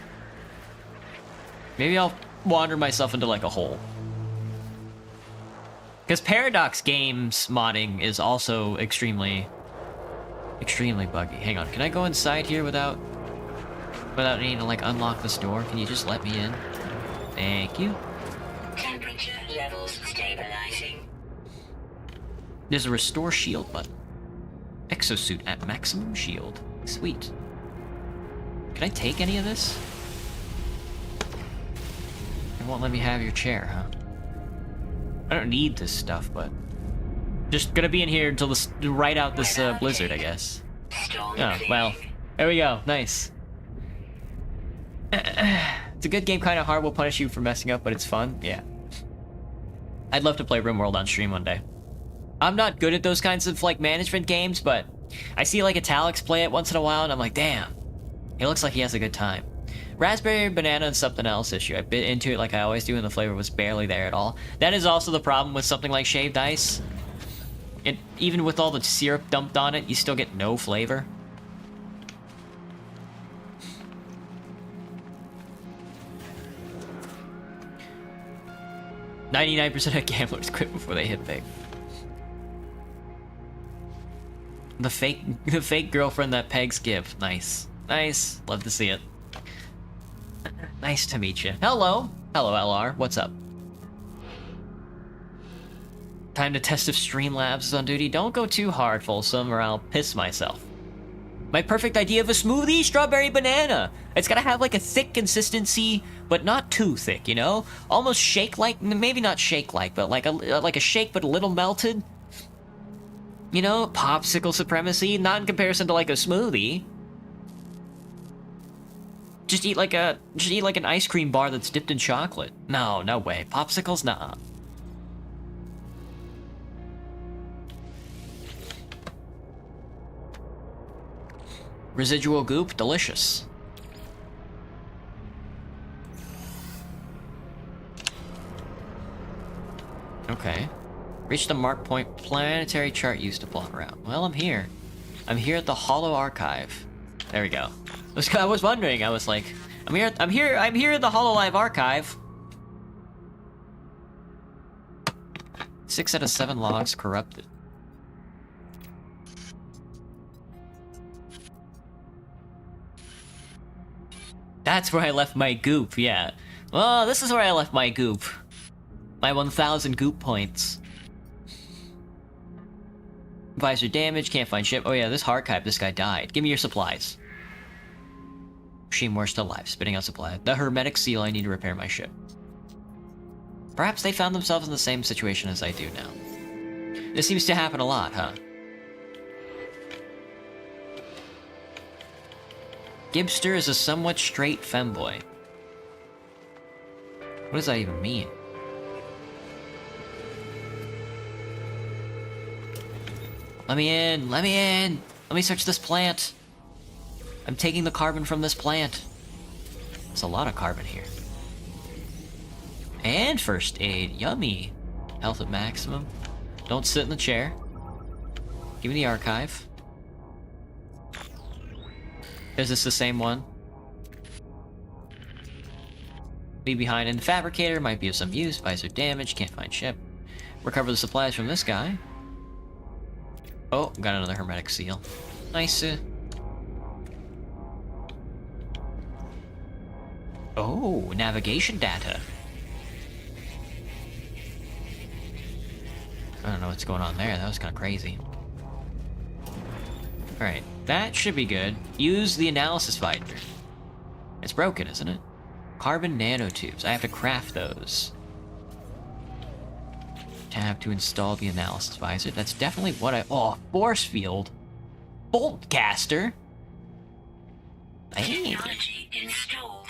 Maybe I'll wander myself into like a hole. Because Paradox Games modding is also extremely buggy. Hang on, can I go inside here without needing to like unlock this door? Can you just let me in? Thank you. Temperature levels stabilizing. There's a restore shield button. Exosuit at maximum shield. Sweet. Can I take any of this? It won't let me have your chair, huh? I don't need this stuff, but just gonna be in here until this ride out this blizzard, I guess. Oh, well, there we go. Nice. It's a good game, kind of hard. Will punish you for messing up, but it's fun. Yeah. I'd love to play RimWorld on stream one day. I'm not good at those kinds of like management games, but I see like Italic's play it once in a while, and I'm like, damn, he looks like he has a good time. Raspberry banana and something else issue. I bit into it like I always do, and the flavor was barely there at all. That is also the problem with something like shaved ice. Even with all the syrup dumped on it, you still get no flavor. 99% of gamblers quit before they hit big. The fake girlfriend that pegs give. Nice. Nice. Love to see it. Nice to meet you. Hello. Hello, LR. What's up? Time to test if Streamlabs is on duty. Don't go too hard, Folsom, or I'll piss myself. My perfect idea of a smoothie, strawberry banana. It's gotta have like a thick consistency, but not too thick, you know? Almost shake-like, maybe not shake-like, but like a shake, but a little melted. You know, popsicle supremacy, not in comparison to like a smoothie. Just eat like an ice cream bar that's dipped in chocolate. No, no way. Popsicles, nah. Residual goop, delicious. Okay. Reach the mark point planetary chart used to plot around. Well, I'm here. I'm here at the Hollow Archive. There we go. I was wondering. I was like, I'm here at the Hololive Archive. 6 out of 7 logs corrupted. That's where I left my goop, yeah. Well, this is where I left my goop. My 1,000 goop points. Visor damage, can't find ship. Oh yeah, this archive, this guy died. Give me your supplies. Shimor's still alive, spitting out supply. The hermetic seal, I need to repair my ship. Perhaps they found themselves in the same situation as I do now. This seems to happen a lot, huh? Gibster is a somewhat straight femboy. What does that even mean? Let me in! Let me in! Let me search this plant! I'm taking the carbon from this plant. There's a lot of carbon here. And first aid. Yummy! Health at maximum. Don't sit in the chair. Give me the archive. Is this the same one? Leave behind in the fabricator, might be of some use. Visor damage, can't find ship. Recover the supplies from this guy. Oh, got another hermetic seal. Nice. Oh, navigation data. I don't know what's going on there. That was kind of crazy. Alright, that should be good. Use the analysis finder. It's broken, isn't it? Carbon nanotubes. I have to craft those. Tab to install the analysis visor. That's definitely what I... Oh, force field. Bolt caster. Hey. Technology installed.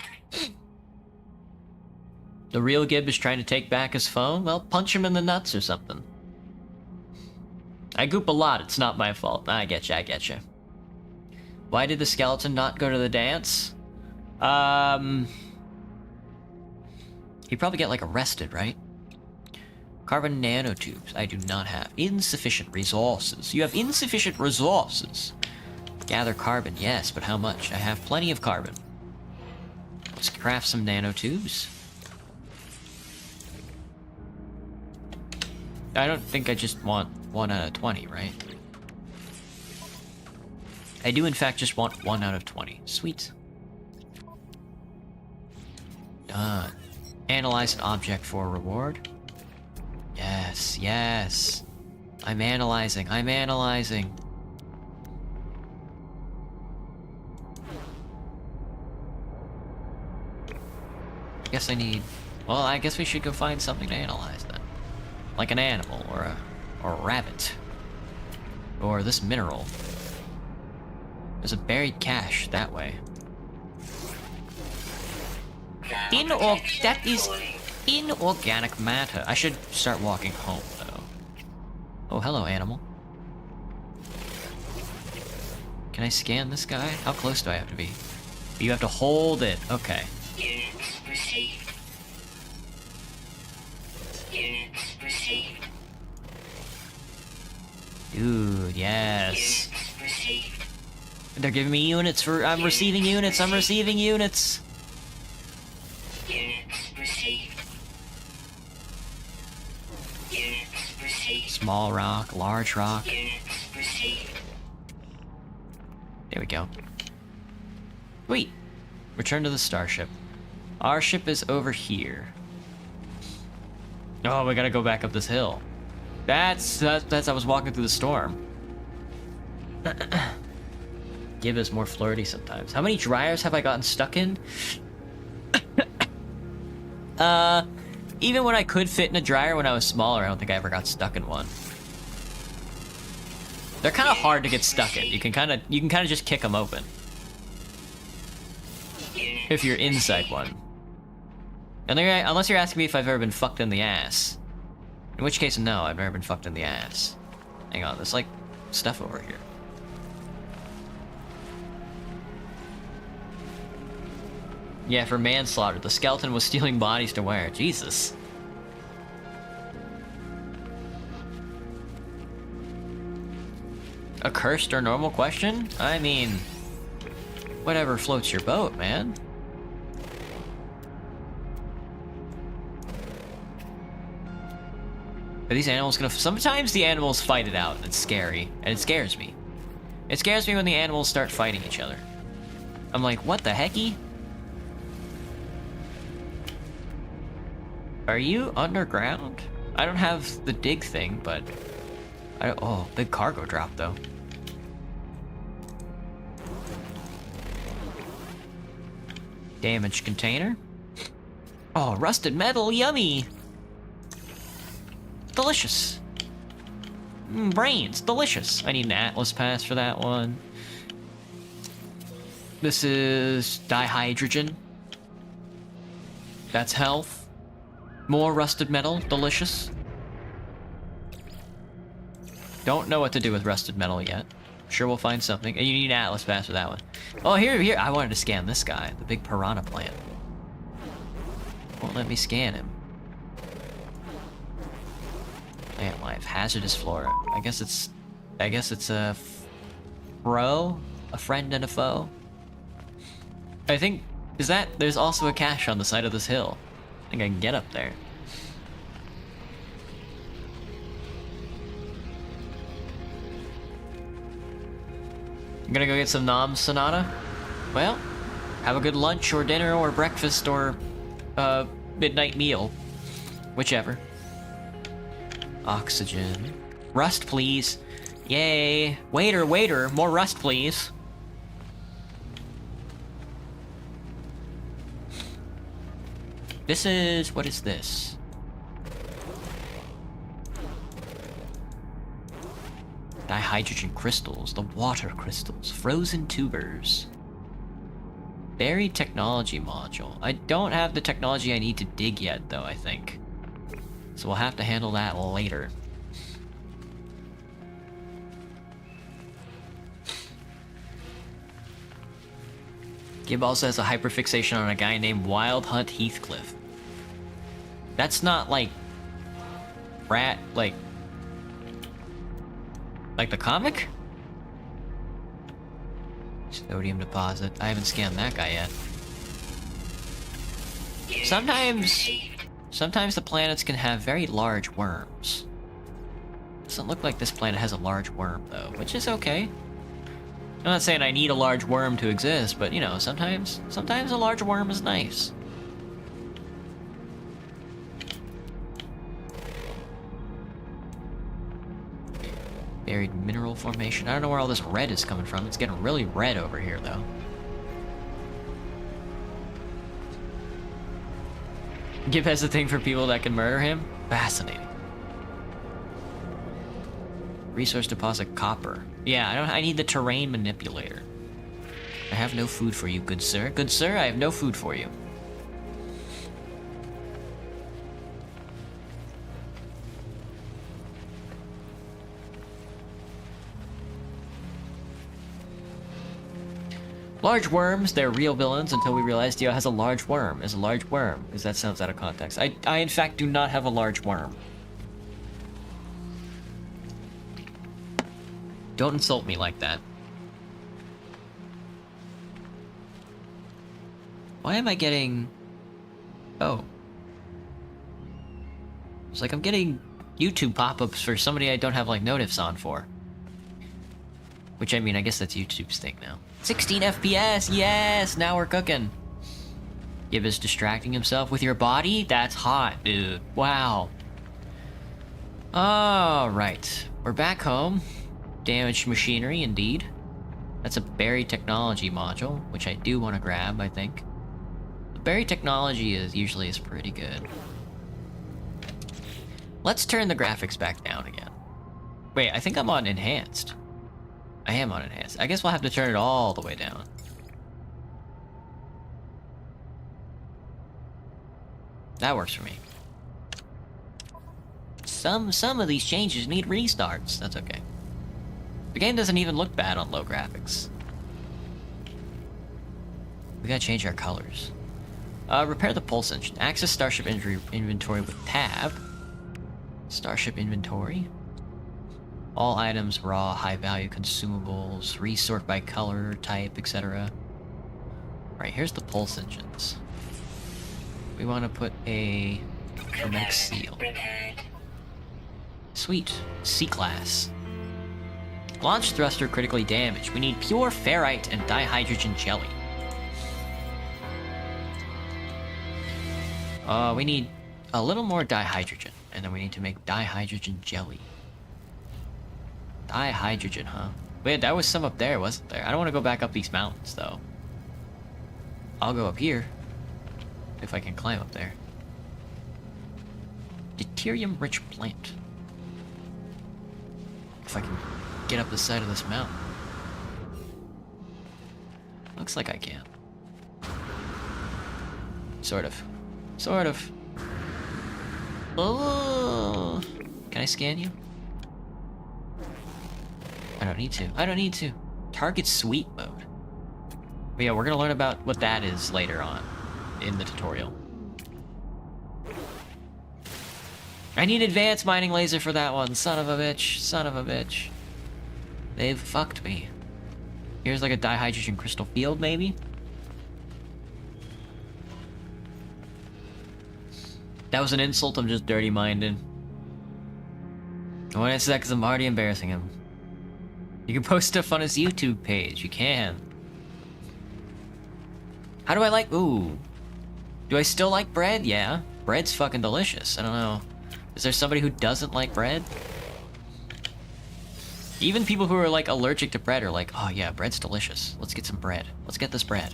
The real Gib is trying to take back his phone? Well, punch him in the nuts or something. I goop a lot, it's not my fault. I get you, I get you. Why did the skeleton not go to the dance? He'd probably get, like, arrested, right? Carbon nanotubes, I do not have. Insufficient resources. You have insufficient resources. Gather carbon, yes, but how much? I have plenty of carbon. Let's craft some nanotubes. I don't think I just want 1 out of 20, right? I do in fact just want 1 out of 20. Sweet. Done. Analyze an object for a reward. Yes, yes. I'm analyzing, I'm analyzing. I guess I need... Well, I guess we should go find something to analyze then. Like an animal, or a rabbit. Or this mineral. There's a buried cache that way. That is inorganic matter. I should start walking home, though. Oh, hello, animal. Can I scan this guy? How close do I have to be? You have to hold it. Okay. Units received. Units received. Dude, yes. Units received. They're giving me units for... I'm receiving units. I'm receiving units. Units received. Units received. Small rock, large rock. Units received. There we go. Wait. Return to the starship. Our ship is over here. Oh, we gotta go back up this hill. That's I was walking through the storm. Gib is more flirty sometimes. How many dryers have I gotten stuck in? Even when I could fit in a dryer when I was smaller, I don't think I ever got stuck in one. They're kind of hard to get stuck in. You can kind of just kick them open if you're inside one. And unless you're asking me if I've ever been fucked in the ass, in which case no, I've never been fucked in the ass. Hang on, there's like stuff over here. Yeah, for manslaughter. The skeleton was stealing bodies to wear. Jesus. A cursed or normal question? I mean, whatever floats your boat, man. Are these animals gonna... Sometimes the animals fight it out. It's scary. And it scares me. It scares me when the animals start fighting each other. I'm like, what the hecky? Are you underground? I don't have the dig thing, but... Oh, big cargo drop, though. Damaged container. Oh, rusted metal, yummy! Delicious. Brains, delicious. I need an Atlas pass for that one. This is dihydrogen. That's health. More rusted metal, delicious. Don't know what to do with rusted metal yet. Sure, we'll find something. And you need an Atlas pass for that one. Oh, here. I wanted to scan this guy, the big piranha plant. Won't let me scan him. Plant life, hazardous flora. I guess it's I guess it's a bro, a friend and a foe. I think, there's also a cache on the side of this hill. I think I can get up there. I'm gonna go get some Nom Sonata. Well, have a good lunch or dinner or breakfast or midnight meal. Whichever. Oxygen. Rust, please. Yay. Waiter, more rust, please. What is this? Dihydrogen crystals, the water crystals, frozen tubers. Buried technology module. I don't have the technology I need to dig yet, though, I think. So we'll have to handle that later. Gib also has a hyperfixation on a guy named Wild Hunt Heathcliff. That's not like like the comic? Sodium deposit. I haven't scanned that guy yet. Sometimes the planets can have very large worms. Doesn't look like this planet has a large worm though, which is okay. I'm not saying I need a large worm to exist, but you know, sometimes a large worm is nice. Buried mineral formation. I don't know where all this red is coming from. It's getting really red over here, though. Gib has a thing for people that can murder him? Fascinating. Resource deposit copper. Yeah, I need the terrain manipulator. I have no food for you, good sir. Good sir, I have no food for you. Large worms, they're real villains until we realize Dio has a large worm. Is a large worm, because that sounds out of context. I in fact do not have a large worm. Don't insult me like that. Why am I getting... Oh. It's like I'm getting YouTube pop-ups for somebody I don't have, like, notifs on for. Which, I mean, I guess that's YouTube's thing now. 16 FPS! Yes! Now we're cooking! Gib is distracting himself with your body? That's hot, dude. Wow. Alright. We're back home. Damaged machinery, indeed. That's a buried technology module, which I do want to grab, I think. The buried technology usually is pretty good. Let's turn the graphics back down again. Wait, I think I'm on enhanced. I am on enhanced. I guess we'll have to turn it all the way down. That works for me. Some of these changes need restarts. That's okay. The game doesn't even look bad on low graphics. We gotta change our colors. Repair the pulse engine. Access Starship inventory with tab. Starship inventory. All items, raw, high-value consumables, resort by color, type, etc. Right, here's the pulse engines. We want to put a hermetic seal. Sweet. C-class. Launch thruster critically damaged. We need pure ferrite and dihydrogen jelly. We need a little more dihydrogen, and then we need to make dihydrogen jelly. Dihydrogen, huh? Wait, that was some up there, wasn't there? I don't want to go back up these mountains, though. I'll go up here. If I can climb up there. Deuterium-rich plant. If I can get up the side of this mountain. Looks like I can. Sort of. Sort of. Oh! Can I scan you? I don't need to. I don't need to. Target sweep mode. But yeah, we're gonna learn about what that is later on in the tutorial. I need advanced mining laser for that one. Son of a bitch. Son of a bitch. They've fucked me. Here's like a dihydrogen crystal field, maybe? That was an insult, I'm just dirty-minded. I want to say that because I'm already embarrassing him. You can post stuff on his YouTube page, you can. How do I like... Ooh. Do I still like bread? Yeah. Bread's fucking delicious. I don't know. Is there somebody who doesn't like bread? Even people who are like allergic to bread are like, oh yeah, bread's delicious. Let's get some bread. Let's get this bread.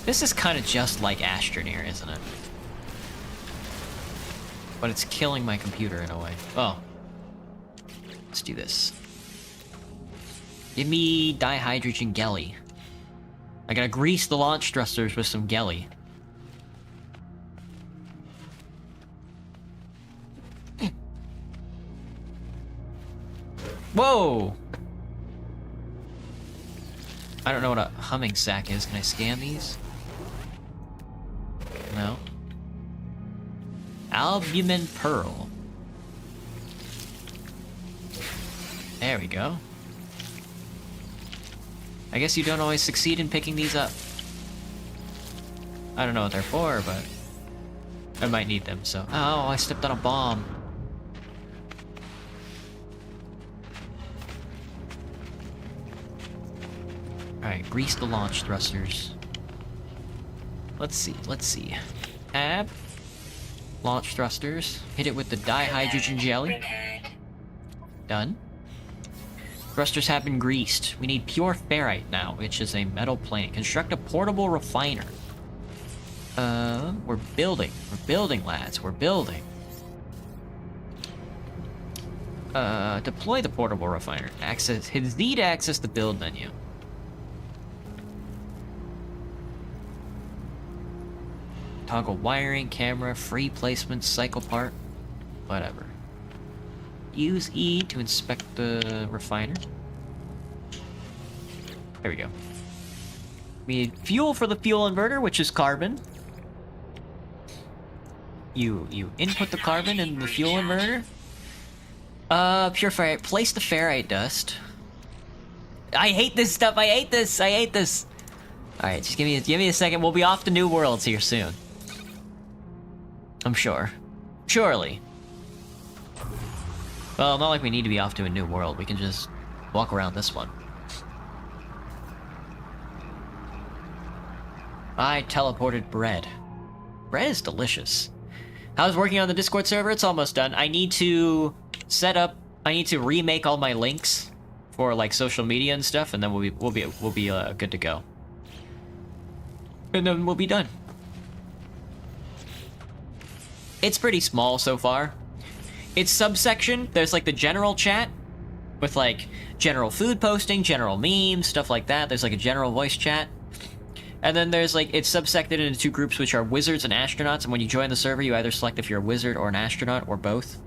This is kind of just like Astroneer, isn't it? But it's killing my computer in a way. Oh. Let's do this. Give me dihydrogen gelly. I gotta grease the launch thrusters with some gelly. Whoa! I don't know what a humming sack is. Can I scan these? No. Albumin pearl. There we go. I guess you don't always succeed in picking these up. I don't know what they're for, but I might need them, so... Oh, I stepped on a bomb. Alright, grease the launch thrusters. Let's see. Tab. Launch thrusters. Hit it with the dihydrogen jelly. Done. Thrusters have been greased. We need pure ferrite now, which is a metal plane. Construct a portable refiner. We're building. We're building, lads. We're building. Deploy the portable refiner. Hit Z to access the build menu. Toggle wiring, camera, free placement, cycle part. Whatever. Use E to inspect the refiner. There we go. We need fuel for the fuel inverter, which is carbon. You input the carbon in the fuel inverter. Pure ferrite. Place the ferrite dust. I hate this stuff. I hate this. All right, just give me a second. We'll be off to New Worlds here soon. I'm sure. Surely. Well, not like we need to be off to a new world. We can just walk around this one. I teleported bread. Bread is delicious. How's working on the Discord server? It's almost done. I need to remake all my links for like social media and stuff, and then we'll be good to go. And then we'll be done. It's pretty small so far. It's subsection. There's like the general chat with like general food posting, general memes, stuff like that. There's like a general voice chat. And then there's like, it's subsected into two groups, which are wizards and astronauts. And when you join the server, you either select if you're a wizard or an astronaut or both.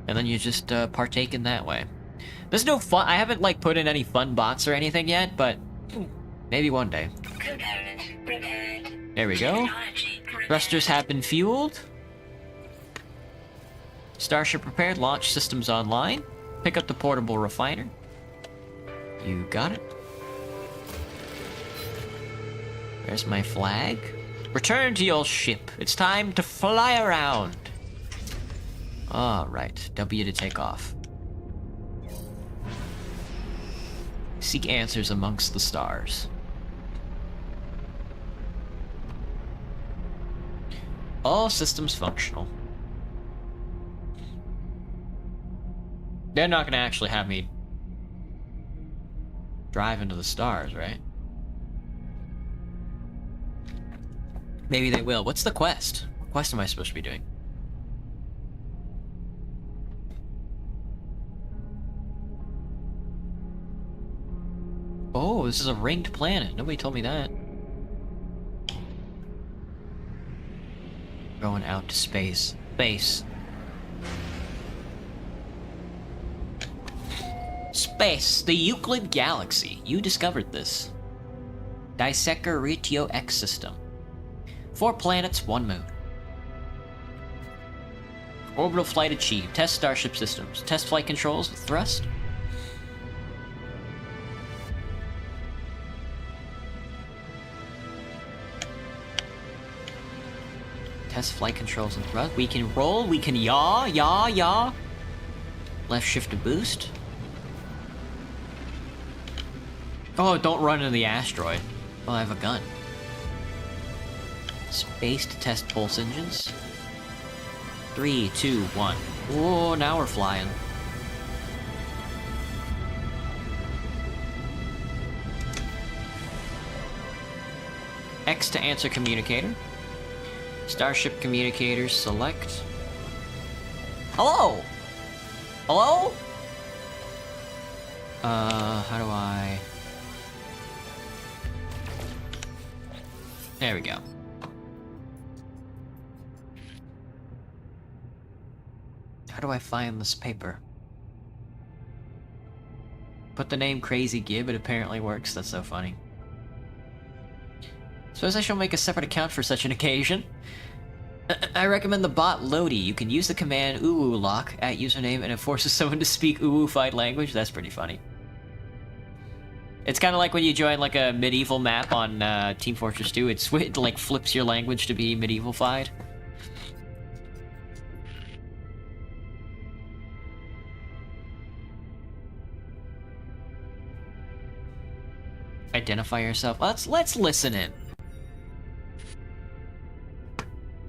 And then you just partake in that way. There's no fun. I haven't like put in any fun bots or anything yet, but maybe one day. There we go. Thrusters have been fueled. Starship prepared, launch systems online. Pick up the portable refiner. You got it. There's my flag. Return to your ship. It's time to fly around. Alright, W to take off. Seek answers amongst the stars. All systems functional. They're not gonna actually have me drive into the stars, right? Maybe they will. What's the quest? What quest am I supposed to be doing? Oh, this is a ringed planet. Nobody told me that. Going out to space. Space, the Euclid Galaxy. You discovered this. Disecker Retio X system. 4 planets, 1 moon. Orbital flight achieved. Test starship systems. Test flight controls with thrust. Test flight controls and thrust. We can roll. We can yaw. Left shift to boost. Oh, don't run into the asteroid. Well, I have a gun. Space to test pulse engines. 3, 2, 1. Whoa, now we're flying. X to answer communicator. Starship communicators select. Hello? Hello? How do I... There we go. How do I find this paper? Put the name Crazy Gib, it apparently works, that's so funny. Suppose I shall make a separate account for such an occasion. I recommend the bot Lodi. You can use the command lock at username and it forces someone to speak fied language. That's pretty funny. It's kind of like when you join like a medieval map on Team Fortress 2. It like flips your language to be medieval-fied. Identify yourself. Let's listen in.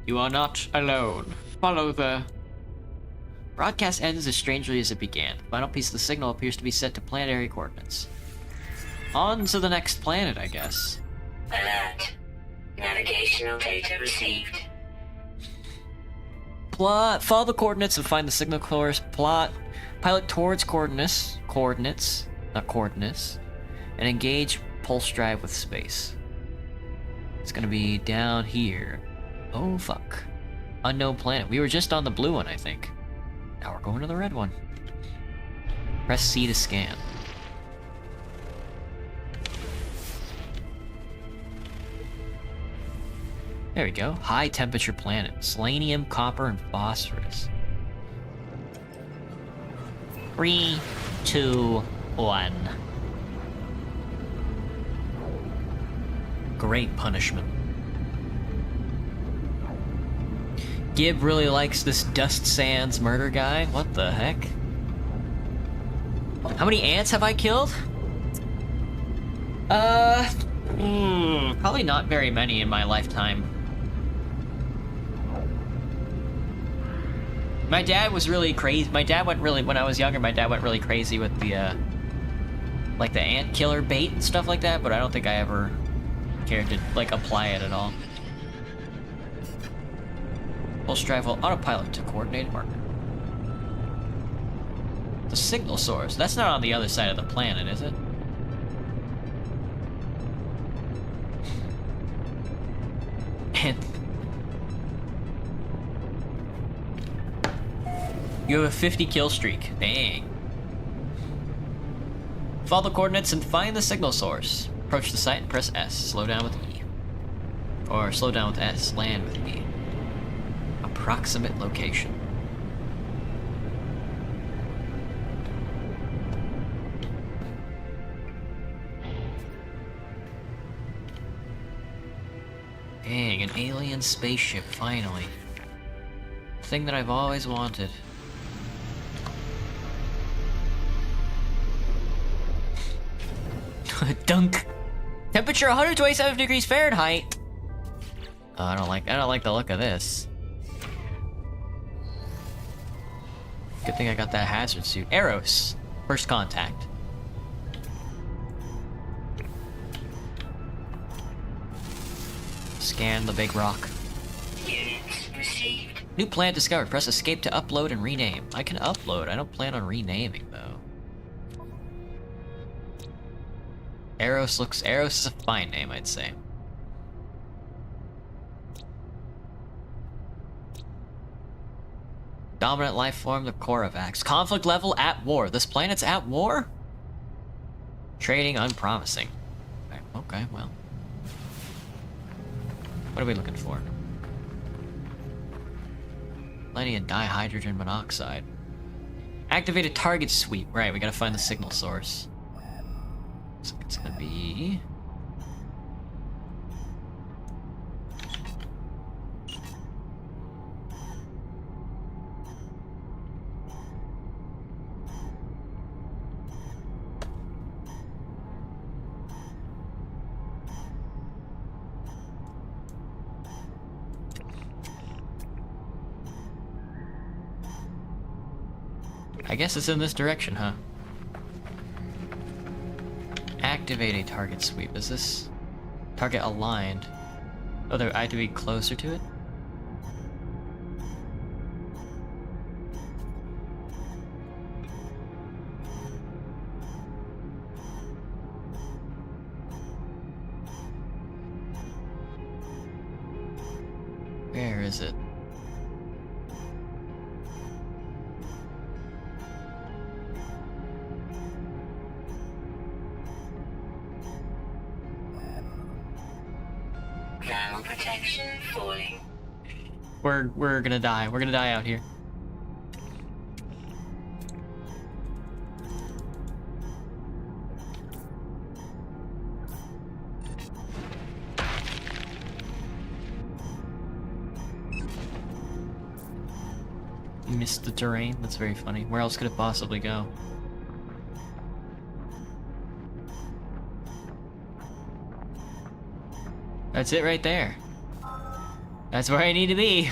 You are not alone. Follow the... Broadcast ends as strangely as it began. The final piece of the signal appears to be set to planetary coordinates. On to the next planet, I guess. Alert. Navigational data received. Plot. Follow the coordinates and find the signal course. Plot. Pilot towards coordinates, not coordinates, and engage pulse drive with space. It's gonna be down here. Oh fuck. Unknown planet. We were just on the blue one, I think. Now we're going to the red one. Press C to scan. There we go. High temperature planet. Selenium, copper, and phosphorus. 3, 2, 1. Great punishment. Gib really likes this Dust Sands murder guy. What the heck? How many ants have I killed? Probably not very many in my lifetime. My dad was really crazy. My dad went really, when I was younger, my dad went really crazy with the, like the ant killer bait and stuff like that, but I don't think I ever cared to, like, apply it at all. Pulse drive will autopilot to coordinated marker. The signal source. That's not on the other side of the planet, is it? And you have a 50 kill streak. Dang. Follow the coordinates and find the signal source. Approach the site and press S. Slow down with E. Or slow down with S. Land with E. Approximate location. Dang, an alien spaceship, finally. Thing that I've always wanted. Dunk! Temperature 127 degrees Fahrenheit! Oh, I don't like the look of this. Good thing I got that hazard suit. Eros. First contact. Scan the big rock. Units received. New planet discovered. Press escape to upload and rename. I can upload. I don't plan on renaming though. Eros is a fine name, I'd say. Dominant life form, the Koravax. Conflict level at war. This planet's at war? Trading unpromising. Okay, well. What are we looking for? Plenty of dihydrogen monoxide. Activate a target sweep. Right, we gotta find the signal source. So it's gonna be... I guess it's in this direction, huh? Activate a target sweep. Is this target aligned? Oh, I have to be closer to it? Where is it? Thermal protection falling. We're gonna die. We're gonna die out here. You missed the terrain? That's very funny. Where else could it possibly go? That's it right there. That's where I need to be.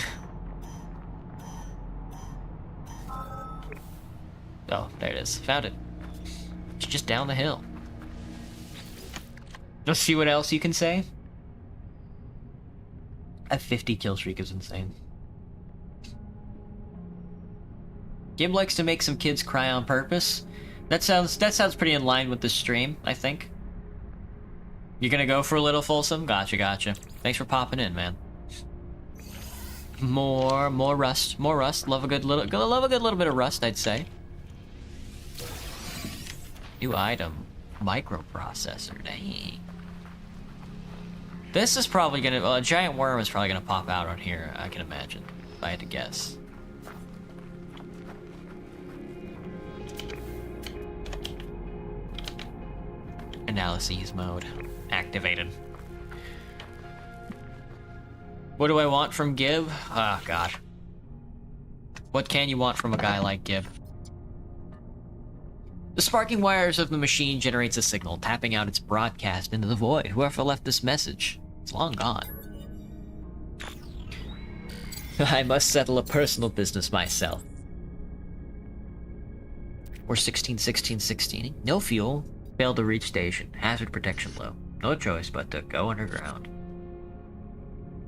Oh, there it is. Found it. It's just down the hill. Let's see what else you can say. A 50 kill streak is insane. Gib likes to make some kids cry on purpose. That sounds pretty in line with the stream, I think. You're gonna go for a little Folsom? Gotcha. Thanks for popping in, man. More rust. Love a good little bit of rust, I'd say. New item. Microprocessor. Dang. This is probably gonna... Well, a giant worm is probably gonna pop out on here, I can imagine. If I had to guess. Analyses mode. Activated. What do I want from Gib? Ah, God. What can you want from a guy like Gib? The sparking wires of the machine generates a signal, tapping out its broadcast into the void. Whoever left this message, it's long gone. I must settle a personal business myself. We're 16. No fuel. Failed to reach station. Hazard protection low. No choice but to go underground.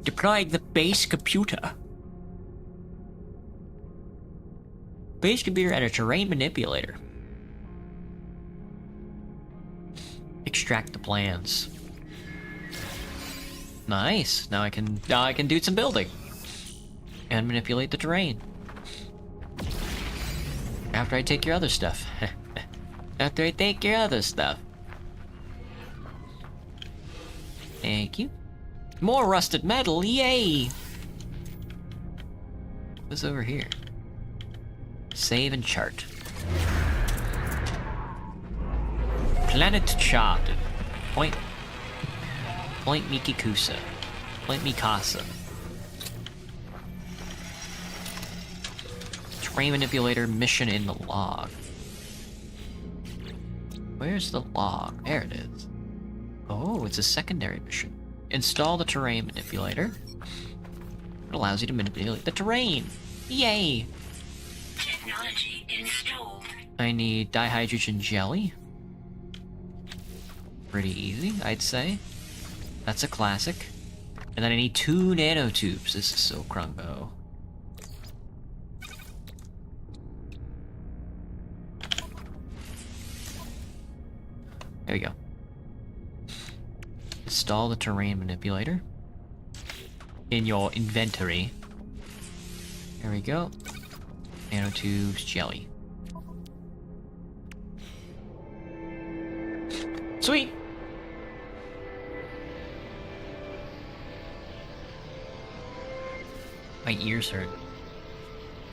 Deploying the base computer. Base computer and a terrain manipulator. Extract the plans. Nice. Now I can do some building. And manipulate the terrain. After I take your other stuff. After I take your other stuff. Thank you. More rusted metal, yay! What's over here? Save and chart. Planet charted. Point Mikikusa. Point Mikasa. Terrain manipulator mission in the log. Where's the log? There it is. Oh, it's a secondary mission. Install the terrain manipulator. It allows you to manipulate the terrain. Yay! Technology installed. I need dihydrogen jelly. Pretty easy, I'd say. That's a classic. And then I need 2 nanotubes. This is so crungo. There we go. Install the terrain manipulator in your inventory. There we go. Nanotubes, jelly. Sweet! My ears hurt.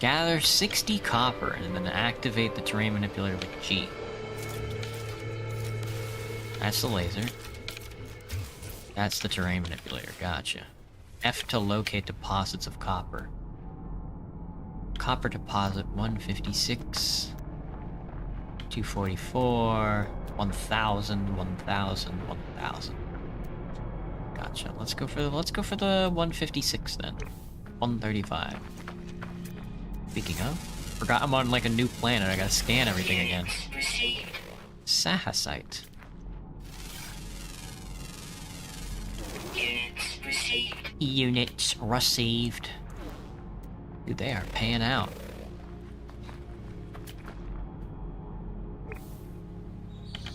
Gather 60 copper and then activate the terrain manipulator with G. That's the laser. That's the terrain manipulator, gotcha. F to locate deposits of copper. Copper deposit 156, 244, 1000, 1000, 1000. Gotcha. Let's go for the 156 then. 135. Speaking of, forgot I'm on like a new planet. I gotta scan everything again. Sahasite. Units received. Units received. Dude, they are paying out.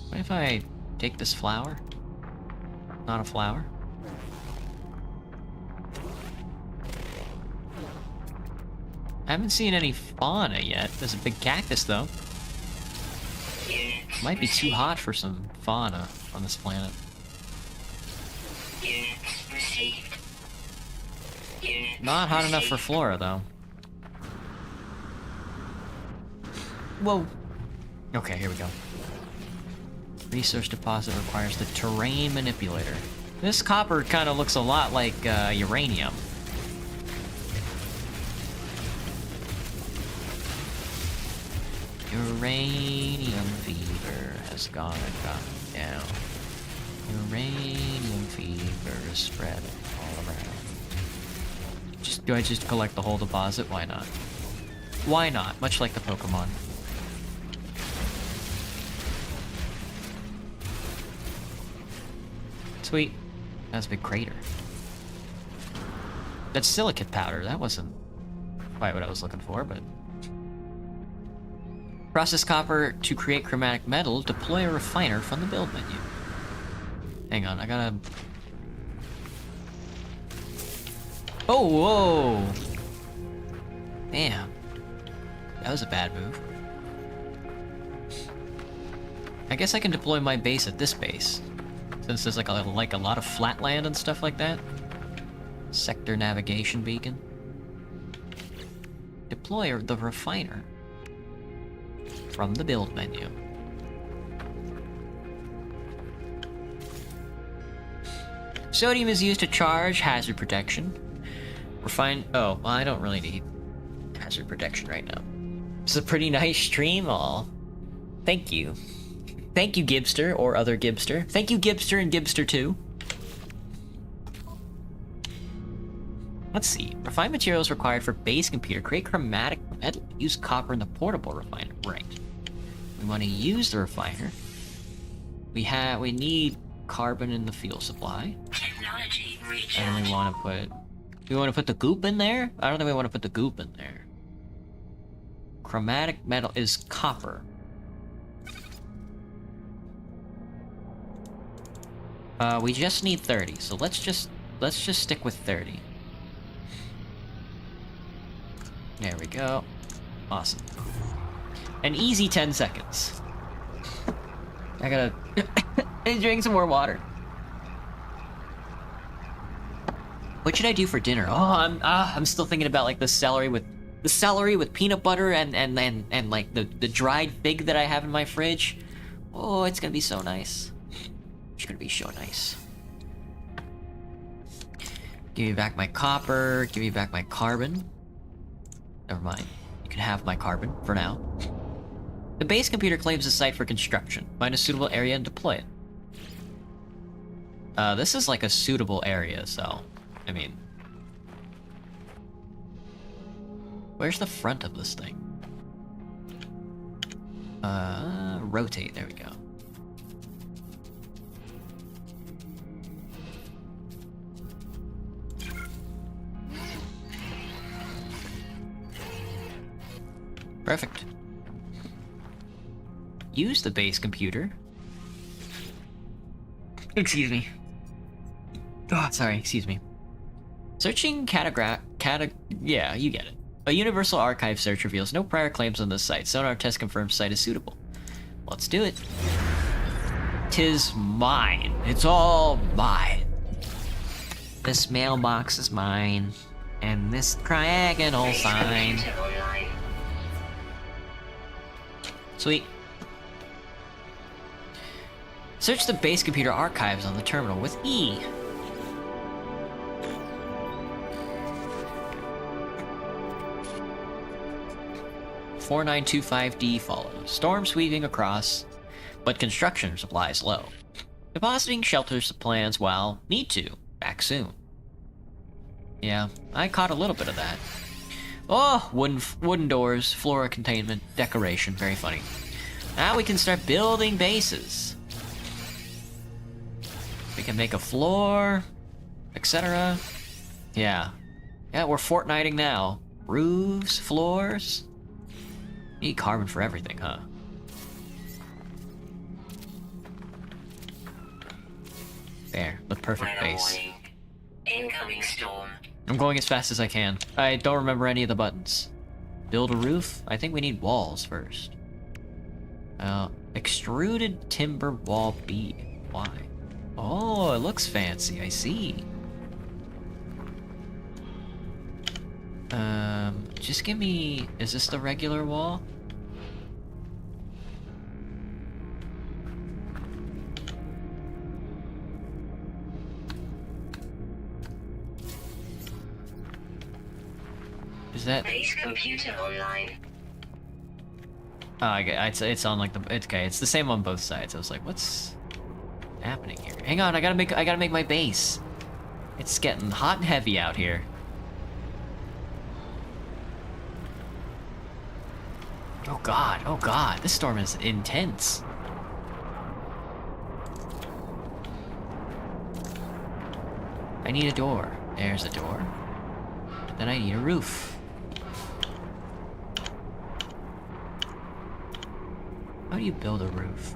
What if I take this flower? Not a flower. I haven't seen any fauna yet. There's a big cactus though. Units Might be too received. hot for some fauna on this planet. Units received. Units Not hot enough for received. flora though. Whoa. Okay, here we go. Resource deposit requires the terrain manipulator. This copper kind of looks a lot like uranium. Uranium fever has gone down. Uranium fever is spread all around. Do I just collect the whole deposit? Why not? Why not? Much like the Pokemon. Sweet. That's a big crater. That's silicate powder. That wasn't quite what I was looking for, but... Process copper to create chromatic metal. Deploy a refiner from the build menu. Hang on, I gotta... Oh, whoa! Damn. That was a bad move. I guess I can deploy my base at this base. Since there's like a lot of flat land and stuff like that. Sector navigation beacon. Deploy the refiner from the build menu. Sodium is used to charge hazard protection. Refine. Oh, well, I don't really need hazard protection right now. It's a pretty nice stream, all. Thank you. Thank you, Gibster, or other Gibster. Thank you, Gibster and Gibster 2. Let's see. Refined materials required for base computer. Create chromatic metal. Use copper in the portable refiner. Right. We want to use the refiner. We need carbon in the fuel supply. Technology And recharge. we want to put... Do we want to put the goop in there? I don't think we want to put the goop in there. Chromatic metal is copper. We just need 30, so let's just stick with 30. There we go. Awesome. An easy 10 seconds. I gotta drink some more water. What should I do for dinner? Oh, I'm still thinking about like the celery with peanut butter and like the dried fig that I have in my fridge. Oh, it's gonna be so nice. It's gonna be so nice. Give me back my copper. Give me back my carbon. Never mind. You can have my carbon for now. The base computer claims the site for construction. Find a suitable area and deploy it. This is like a suitable area, so... I mean... Where's the front of this thing? Rotate. There we go. Perfect. Use the base computer. Excuse me. Oh, sorry, excuse me. Searching yeah, you get it. A universal archive search reveals no prior claims on this site. Sonar test confirms site is suitable. Let's do it. 'Tis mine. It's all mine. This mailbox is mine. And this triagonal Base sign. computer online. Sweet. Search the base computer archives on the terminal with E. "4925D follows. Storm sweeping across, but construction supplies low. Depositing shelter plans while need to. Back soon." Yeah, I caught a little bit of that. Oh, wooden doors, flora containment, decoration, very funny. Now we can start building bases. We can make a floor, etc. Yeah, we're Fortniting now. Roofs, floors. Need carbon for everything, huh? There, the perfect Weather base. warning. Incoming storm. I'm going as fast as I can. I don't remember any of the buttons. Build a roof? I think we need walls first. Extruded timber wall B. Why? Oh, it looks fancy, I see. Just give me... Is this the regular wall? Is that... Base computer online. Oh, I get it's on like the... It's okay, it's the same on both sides. I was like, what's happening here? Hang on, I gotta make my base. It's getting hot and heavy out here. Oh god, this storm is intense. I need a door. There's a door. Then I need a roof. How do you build a roof?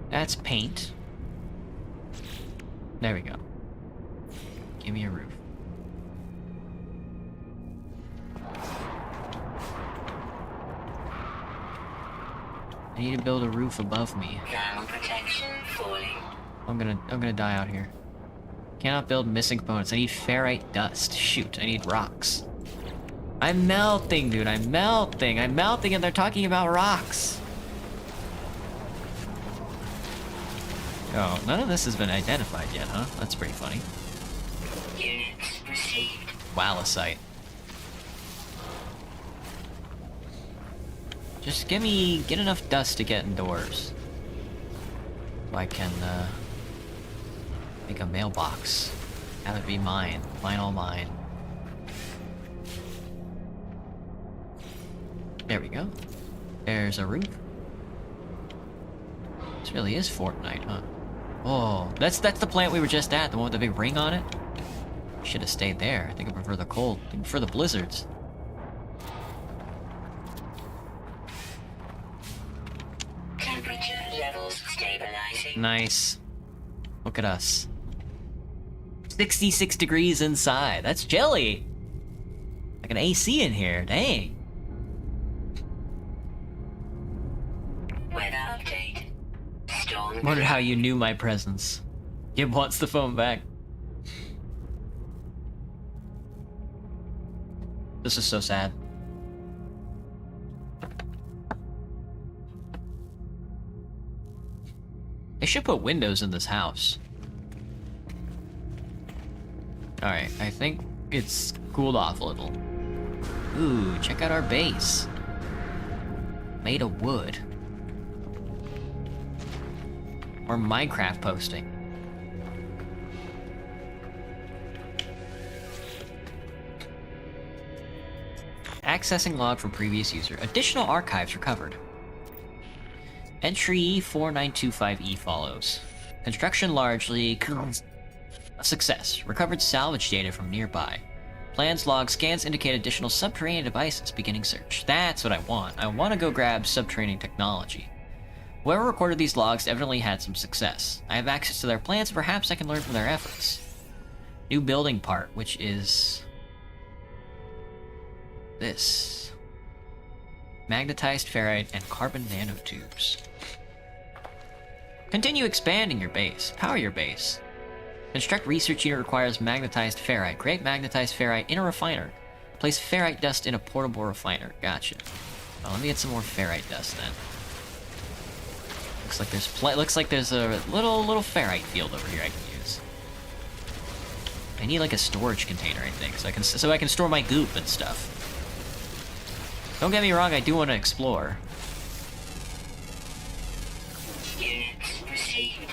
That's paint. There we go. Give me a roof. I need to build a roof above me. Thermal protection falling. I'm gonna die out here. Cannot build missing components. I need ferrite dust. Shoot, I need rocks. I'm melting, dude. I'm melting, and they're talking about rocks. Oh, none of this has been identified yet, huh? That's pretty funny. Units received. Wallasite. Just get enough dust to get indoors. So I can, make a mailbox. Have it be mine. Mine, all mine. There we go. There's a roof. This really is Fortnite, huh? Oh, that's the plant we were just at, the one with the big ring on it. Should have stayed there. I think I prefer the cold. I prefer the blizzards. Temperature levels stabilizing. Nice. Look at us. 66 degrees inside. That's jelly. Like an AC in here. Dang. Weather update. Storm. Wondered how you knew my presence. Gib wants the phone back. This is so sad. They should put windows in this house. Alright, I think it's cooled off a little. Ooh, check out our base. Made of wood. Or Minecraft posting. Accessing log from previous user. Additional archives recovered. Entry 4925E follows. Construction largely a success. Recovered salvage data from nearby. Plans log scans indicate additional subterranean devices beginning search. That's what I want. I want to go grab subterranean technology. Whoever recorded these logs evidently had some success. I have access to their plans, and perhaps I can learn from their efforts. New building part, which is... this. Magnetized ferrite and carbon nanotubes. Continue expanding your base. Power your base. Construct research unit requires magnetized ferrite. Create magnetized ferrite in a refiner. Place ferrite dust in a portable refiner. Gotcha. Well, let me get some more ferrite dust then. Looks like there's a little ferrite field over here I can use. I need like a storage container, I think, so I can store my goop and stuff. Don't get me wrong, I do want to explore. Units received.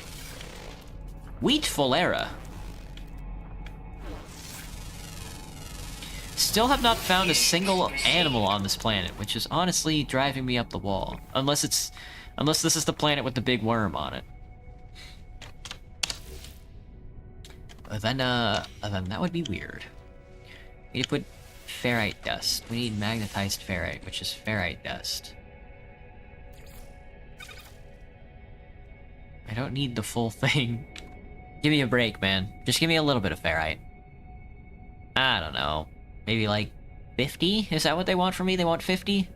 Wheat Fulera. Still have not found a single animal on this planet, which is honestly driving me up the wall. Unless this is the planet with the big worm on it. Then that would be weird. We need to put ferrite dust. We need magnetized ferrite, which is ferrite dust. I don't need the full thing. Give me a break, man. Just give me a little bit of ferrite. I don't know. Maybe like 50? Is that what they want from me? They want 50?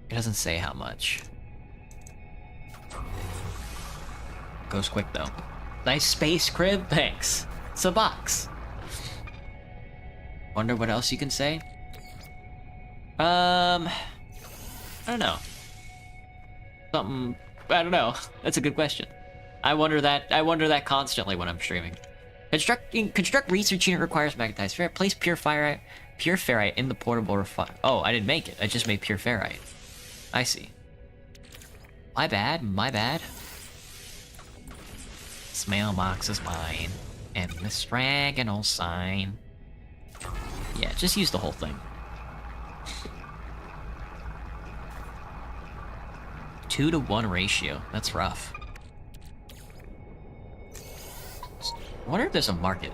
It doesn't say how much. Goes quick though. Nice space crib, thanks. It's a box. Wonder what else you can say? I don't know. Something, I don't know. That's a good question. I wonder that constantly when I'm streaming. Construct research unit requires magnetized ferrite. Place pure ferrite in the portable refiner. Oh, I didn't make it. I just made pure ferrite. I see. My bad. This mailbox is mine. And this dragonal sign. Yeah, just use the whole thing. 2-to-1 ratio. That's rough. I wonder if there's a market.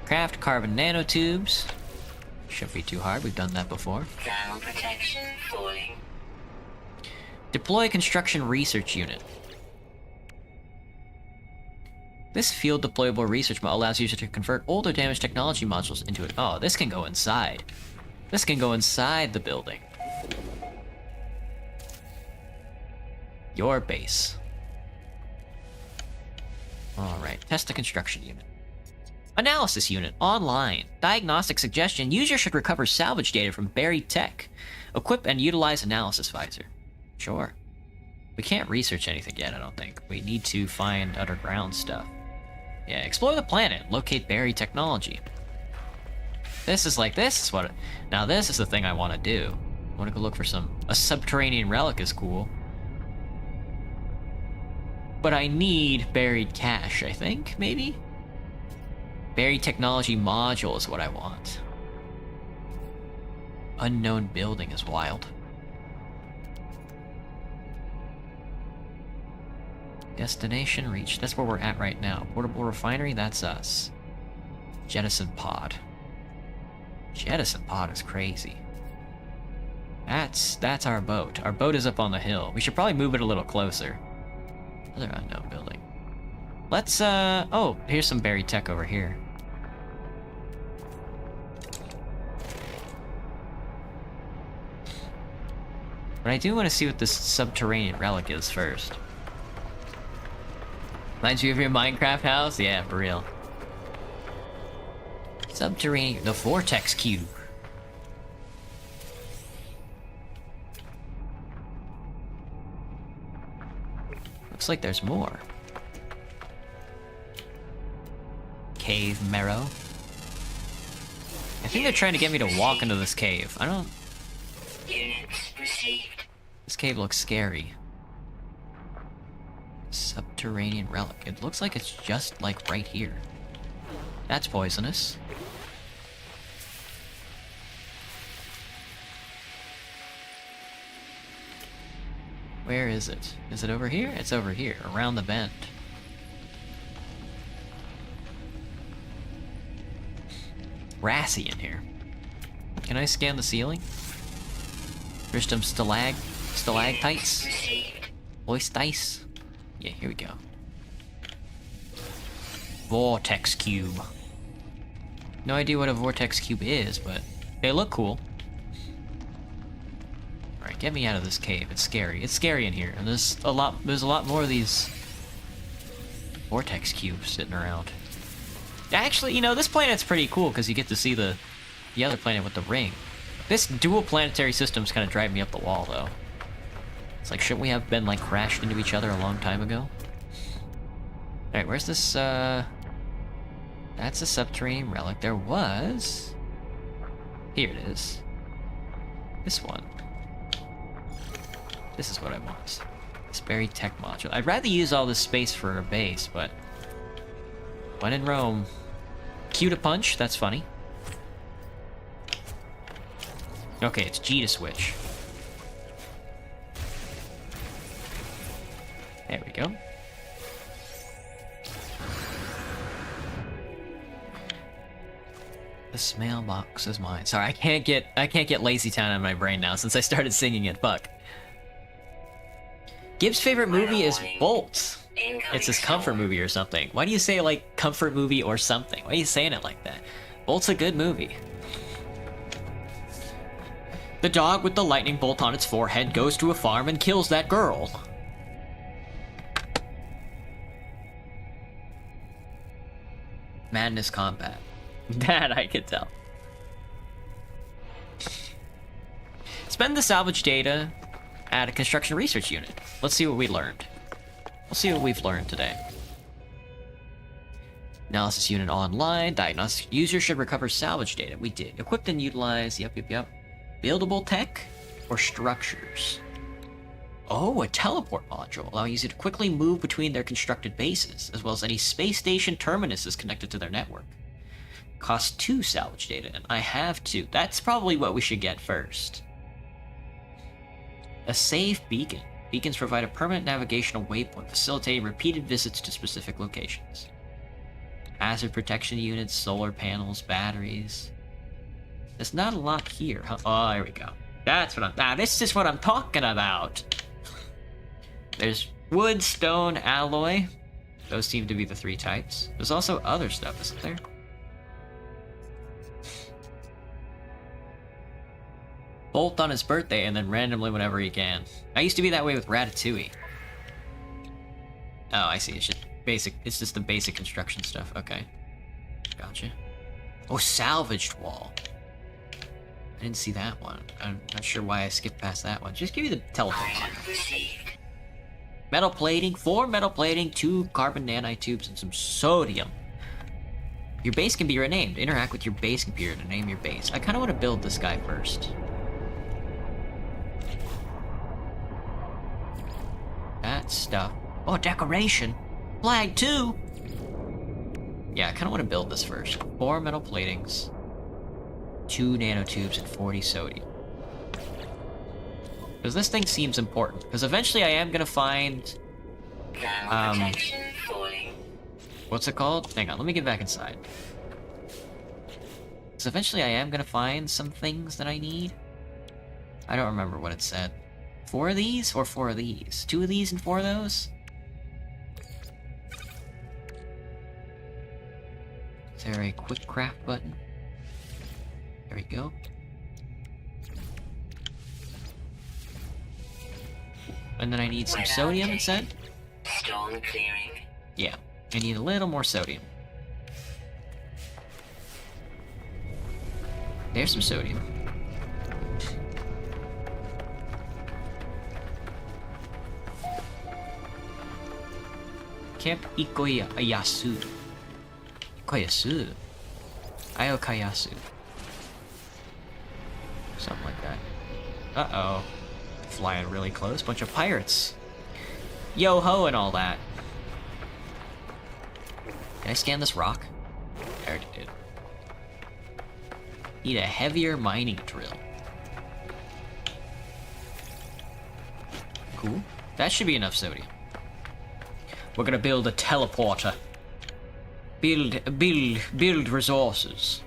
Craft carbon nanotubes. Shouldn't be too hard, we've done that before. Thermal protection falling. Deploy construction research unit. This field deployable research module allows users to convert old or damaged technology modules into it. Oh, this can go inside. This can go inside the building. Your base. Alright, test the construction unit. Analysis unit, online. Diagnostic suggestion, user should recover salvage data from buried tech. Equip and utilize analysis visor. Sure. We can't research anything yet, I don't think. We need to find underground stuff. Yeah, explore the planet, locate buried technology. This is what... Now this is the thing I want to do. I want to go look for a subterranean relic is cool. But I need buried cache, I think, maybe? Buried technology module is what I want. Unknown building is wild. Destination reached. That's where we're at right now. Portable refinery, that's us. Jettison pod. Jettison pod is crazy. That's our boat. Our boat is up on the hill. We should probably move it a little closer. Other unknown building. Let's, oh, here's some buried tech over here. But I do want to see what this subterranean relic is first. Reminds you of your Minecraft house? Yeah, for real. Subterranean, the vortex cube. Looks like there's more. Cave marrow. I think they're trying to get me to walk into this cave. I don't... Units received. This cave looks scary. Subterranean relic. It looks like it's just like right here. That's poisonous. Where is it? Is it over here? It's over here, around the bend. Rassy in here. Can I scan the ceiling? There's some stalactites? Oistice? Yeah, here we go. Vortex cube. No idea what a vortex cube is, but they look cool. Alright, Get me out of this cave. It's scary. It's scary in here. And there's a lot more of these vortex cubes sitting around. Actually, you know, this planet's pretty cool because you get to see the other planet with the ring. This dual planetary system's kind of driving me up the wall, though. It's like, shouldn't we have been, like, crashed into each other a long time ago? Alright, where's this, That's a subterranean relic. There was... Here it is. This one. This is what I want. This buried tech module. I'd rather use all this space for a base, but... when in Rome... Q to punch, that's funny. Okay, it's G to switch. There we go. This mailbox is mine. Sorry, I can't get Lazy Town out of my brain now since I started singing it. Fuck. Gibbs' favorite movie is Bolt. It's his comfort movie or something. Why do you say like comfort movie or something? Why are you saying it like that? Bolt's a good movie. The dog with the lightning bolt on its forehead goes to a farm and kills that girl. Madness Combat. That I could tell. Spend the salvage data at a construction research unit. Let's see what we learned. We'll see what we've learned today. Analysis unit online. Diagnostic user should recover salvage data. We did. Equipped and utilize. Yep. Buildable tech or structures. Oh, a teleport module. Allow user to quickly move between their constructed bases, as well as any space station terminuses connected to their network. Costs 2 salvage data, and I have 2. That's probably what we should get first. A safe beacon. Beacons provide a permanent navigational waypoint, facilitating repeated visits to specific locations. Hazard protection units, solar panels, batteries. There's not a lot here, huh? Oh, there we go. That's what this is what I'm talking about. There's wood, stone, alloy. Those seem to be the 3 types. There's also other stuff, isn't there? Bolt on his birthday and then randomly whenever he can. I used to be that way with Ratatouille. Oh, I see. It's just basic. It's just the basic construction stuff. Okay. Gotcha. Oh, salvaged wall. I didn't see that one. I'm not sure why I skipped past that one. Just give me the teleport. Metal plating, 4 metal plating, 2 carbon nanotubes, and some sodium. Your base can be renamed. Interact with your base computer to name your base. I kind of want to build this guy first. That stuff. Oh, decoration. Flag 2. Yeah, I kind of want to build this first. 4 metal platings, 2 nanotubes, and 40 sodium. Because this thing seems important. Because eventually I am going to find... what's it called? Hang on, let me get back inside. Because eventually I am going to find some things that I need. I don't remember what it said. 4 of these or 4 of these? 2 of these and 4 of those? Is there a quick craft button? There we go. And then I need some sodium, it said? Storm clearing. Yeah, I need a little more sodium. There's some sodium. Camp Ikoyasu. Ikoyasu. Ayokayasu. Something like that. Uh-oh. Flying really close. Bunch of pirates. Yo-ho and all that. Can I scan this rock? I already did. Need a heavier mining drill. Cool. That should be enough sodium. We're gonna build a teleporter. Build resources.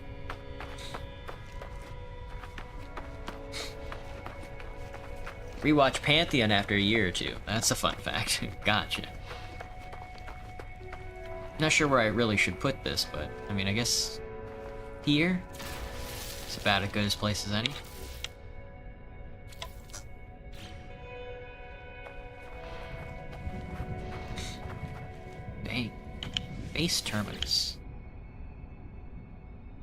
Rewatch Pantheon after a year or 2. That's a fun fact. Gotcha. Not sure where I really should put this, but I mean, I guess here. It's about as good a place as any. Dang. Base terminus.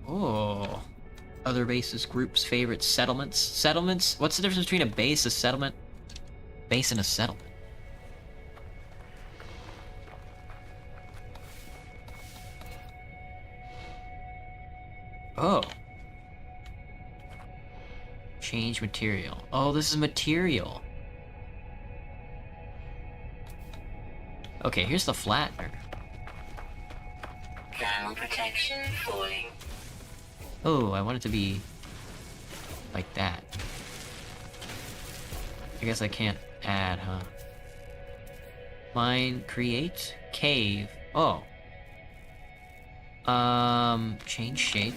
Oh. Other bases, groups, favorites, settlements. Settlements? What's the difference between a base, a settlement? Base and a settlement. Oh. Change material. Oh, this is material. Okay, here's the flattener. Thermal protection falling. Oh, I want it to be like that. I guess I can't add, huh? Mine, create, cave. Oh. Change shape.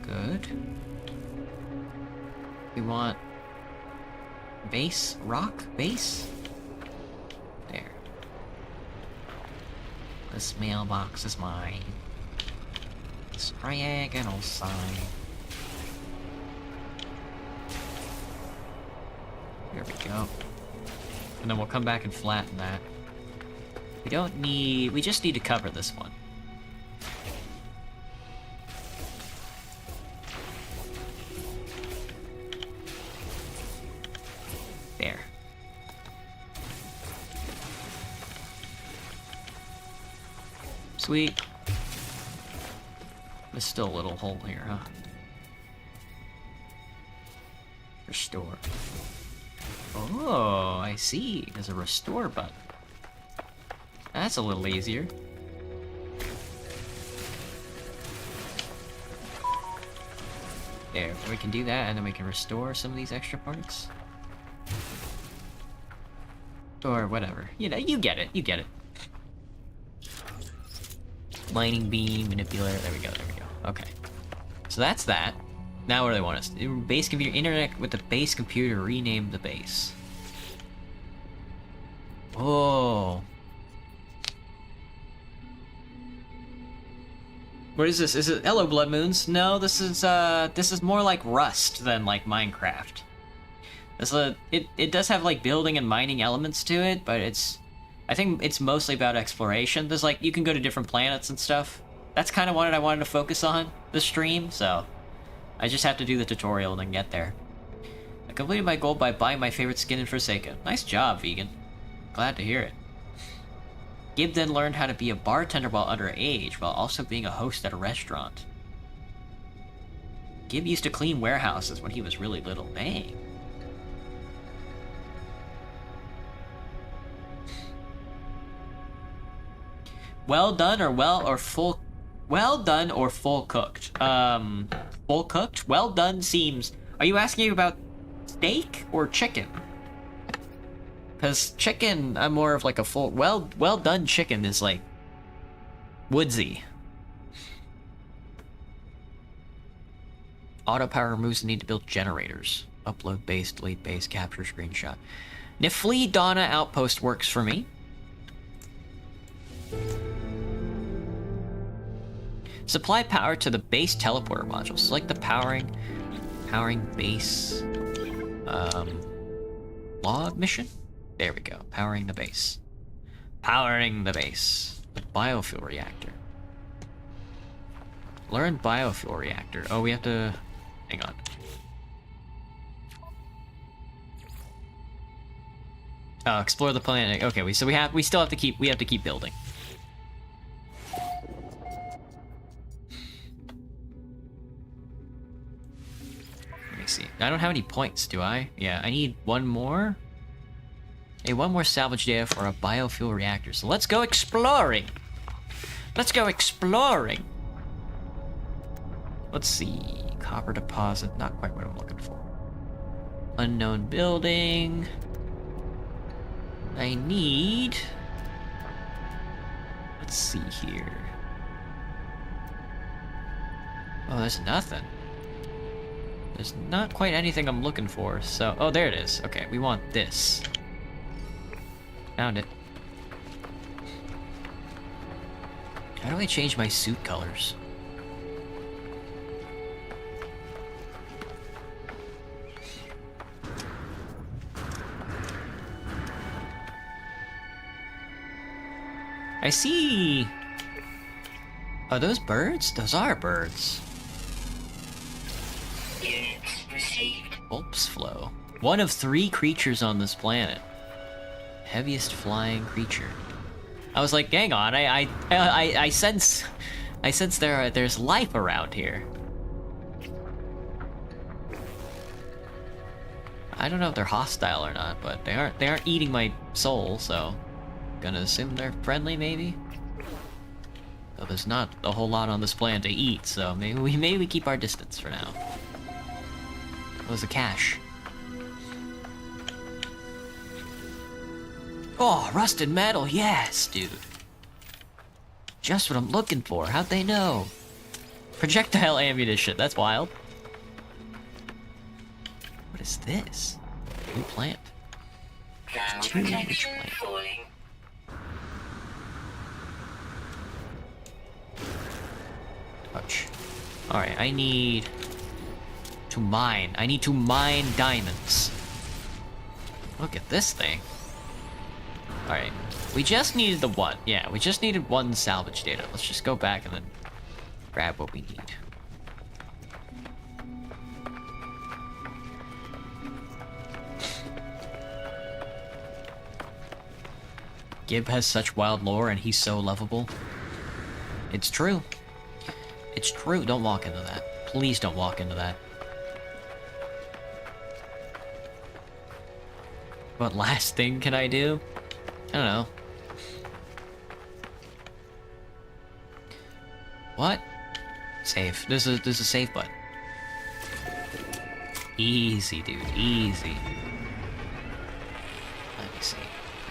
Good. We want base, rock, base. There. This mailbox is mine. This diagonal sign. There we go. And then we'll come back and flatten that. We just need to cover this one. There. Sweet. There's still a little hole here, huh? Restore. Oh, I see. There's a restore button. That's a little easier. There, we can do that, and then we can restore some of these extra parts. Or whatever. You know, you get it, you get it. Mining beam, manipulator, there we go. Okay. So that's that. Now what do they want us to do? Base computer, internet with the base computer, rename the base. Oh. What is this? Is it Hello Blood Moons? No, this is more like Rust than like Minecraft. It does have like building and mining elements to it, but I think it's mostly about exploration. There's like, you can go to different planets and stuff. That's kind of what I wanted to focus on this stream, so I just have to do the tutorial and then get there. I completed my goal by buying my favorite skin in Forsaken. Nice job, vegan. Glad to hear it. Gib then learned how to be a bartender while underage, while also being a host at a restaurant. Gib used to clean warehouses when he was really little. Dang. Well done or full cooked? Full cooked? Well done seems... Are you asking about steak or chicken? Because chicken, I'm more of like a full... Well done chicken is like... woodsy. Auto power removes the need to build generators. Upload base, delete base, capture screenshot. Nifli Donna Outpost works for me. Supply power to the base teleporter module. Select the powering base log mission. There we go. Powering the base. Powering the base. The biofuel reactor. Learn biofuel reactor. Oh, we have to... Hang on. Oh, explore the planet. Okay, we still have to keep building. Let me see. I don't have any points, do I? Yeah, I need one more. Hey, one more salvage data for a biofuel reactor. So let's go exploring. Let's go exploring. Let's see. Copper deposit. Not quite what I'm looking for. Unknown building. I need... Let's see here. Oh, there's nothing. There's not quite anything I'm looking for, so... Oh, there it is. Okay, we want this. Found it. How do I change my suit colors? I see... Are those birds? Those are birds. Units received. Pulps flow. One of 3 creatures on this planet. Heaviest flying creature. I was like, hang on, I sense there's life around here. I don't know if they're hostile or not, but they aren't eating my soul, so gonna assume they're friendly, maybe. Though there's not a whole lot on this planet to eat, so maybe we keep our distance for now. What was the cache? Oh, rusted metal, yes, dude. Just what I'm looking for. How'd they know? Projectile ammunition, that's wild. What is this? New plant. Thermal Two rich protection plant. falling. Ouch. Alright, I need to mine. I need to mine diamonds. Look at this thing. Alright. We just needed the one. Yeah, we just needed 1 salvage data. Let's just go back and then grab what we need. Gib has such wild lore and he's so lovable. It's true. It's true. Don't walk into that. Please don't walk into that. What last thing can I do? I don't know. What? Save. There's a save button. Easy, dude. Easy. Let me see.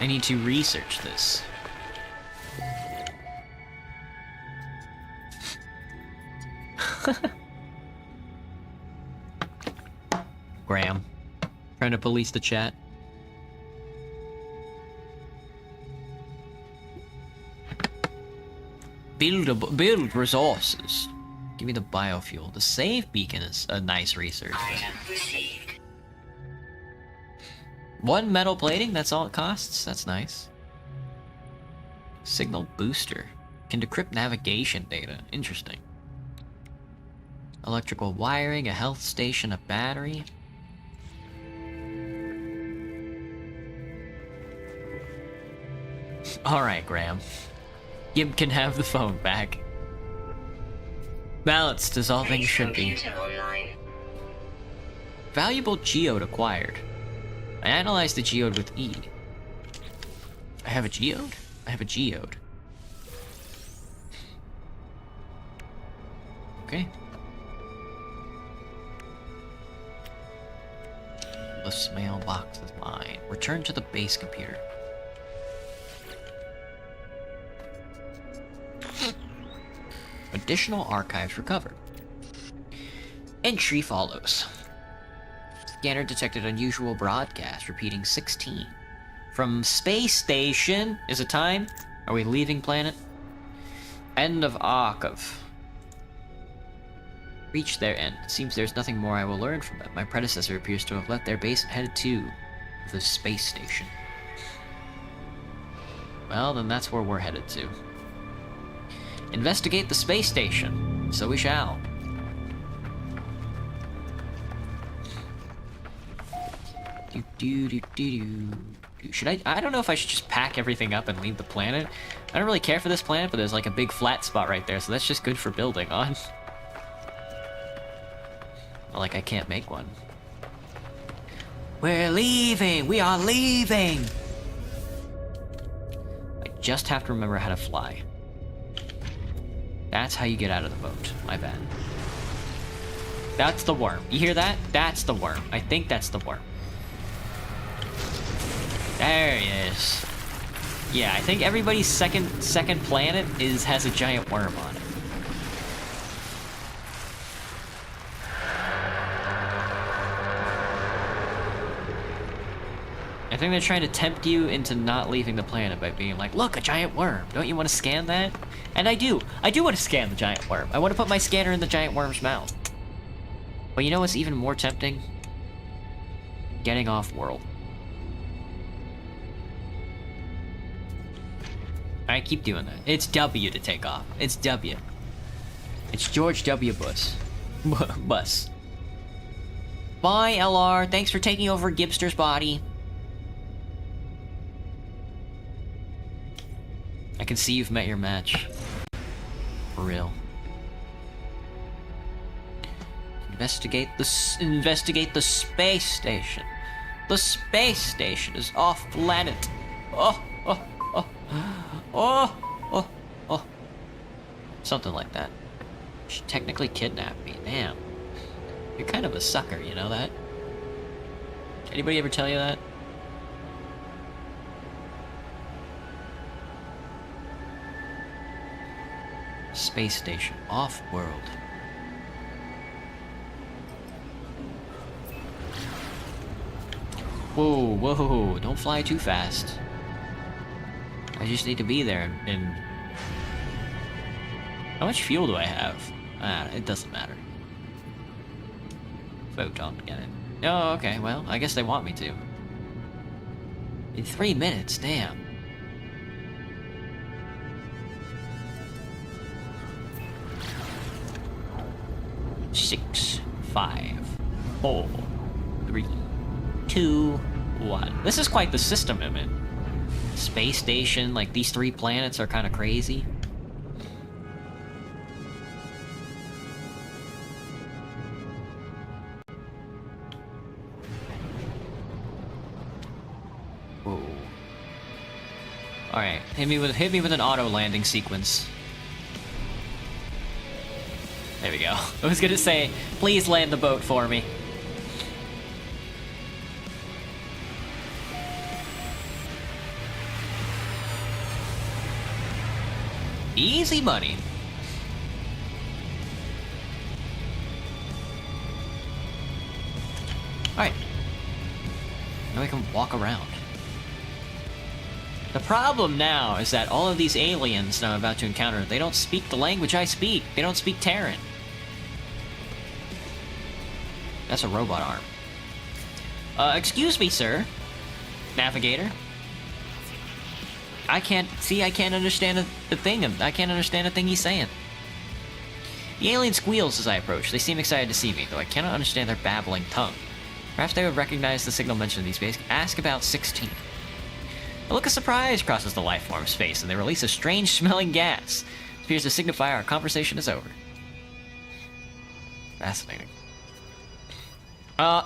I need to research this. Graham. Trying to police the chat. Build resources. Give me the biofuel. The save beacon is a nice research. Item received. 1 metal plating, that's all it costs? That's nice. Signal booster. Can decrypt navigation data. Interesting. Electrical wiring, a health station, a battery. Alright, Graham. Gib can have the phone back. Balanced as all things Base should be. computer online. Valuable geode acquired. I analyzed the geode with E. I have a geode? I have a geode. Okay. The mailbox is mine. Return to the base computer. Additional archives recovered. Entry follows. Scanner detected unusual broadcast, repeating 16. From space station. Is it time? Are we leaving planet? End of archive. Reached their end. Seems there's nothing more I will learn from them. My predecessor appears to have left their base and headed to the space station. Well, then that's where we're headed to. Investigate the space station. So we shall. Should I don't know if I should just pack everything up and leave the planet. I don't really care for this planet, but there's like a big flat spot right there, so that's just good for building on. Like I can't make one. We're leaving! We are leaving! I just have to remember how to fly. That's how you get out of the boat. My bad. That's the worm. You hear that? That's the worm. I think that's the worm. There he is. Yeah, I think everybody's second planet has a giant worm on it. I think they're trying to tempt you into not leaving the planet by being like, look, a giant worm. Don't you want to scan that? And I do. I do want to scan the giant worm. I want to put my scanner in the giant worm's mouth. But you know what's even more tempting? Getting off world. I keep doing that. It's W to take off. It's W. It's George W. Bush. Bus. Bye, LR. Thanks for taking over Gibster's body. I can see you've met your match. For real. Investigate the space station. The space station is off planet. Oh. Something like that. She technically kidnapped me. Damn. You're kind of a sucker, you know that? Anybody ever tell you that? Space station. Off-world. Whoa. Don't fly too fast. I just need to be there and... How much fuel do I have? It doesn't matter. Photon, get it. Oh, okay, well, I guess they want me to. In 3 minutes, damn. Six, 5, 4, 3, 2, 1. This is quite the system I'm in. Space station, like these 3 planets are kind of crazy. Whoa. Alright, hit me with an auto landing sequence. There we go. I was gonna say, please land the boat for me. Easy money. Alright. Now we can walk around. The problem now is that all of these aliens that I'm about to encounter, they don't speak the language I speak. They don't speak Terran. That's a robot arm. Excuse me, sir. Navigator. I can't understand the thing. I can't understand a thing he's saying. The alien squeals as I approach. They seem excited to see me, though I cannot understand their babbling tongue. Perhaps they would recognize the signal mentioned in these space. Ask about 16. A look of surprise crosses the life form's face, and they release a strange-smelling gas. It appears to signify our conversation is over. Fascinating.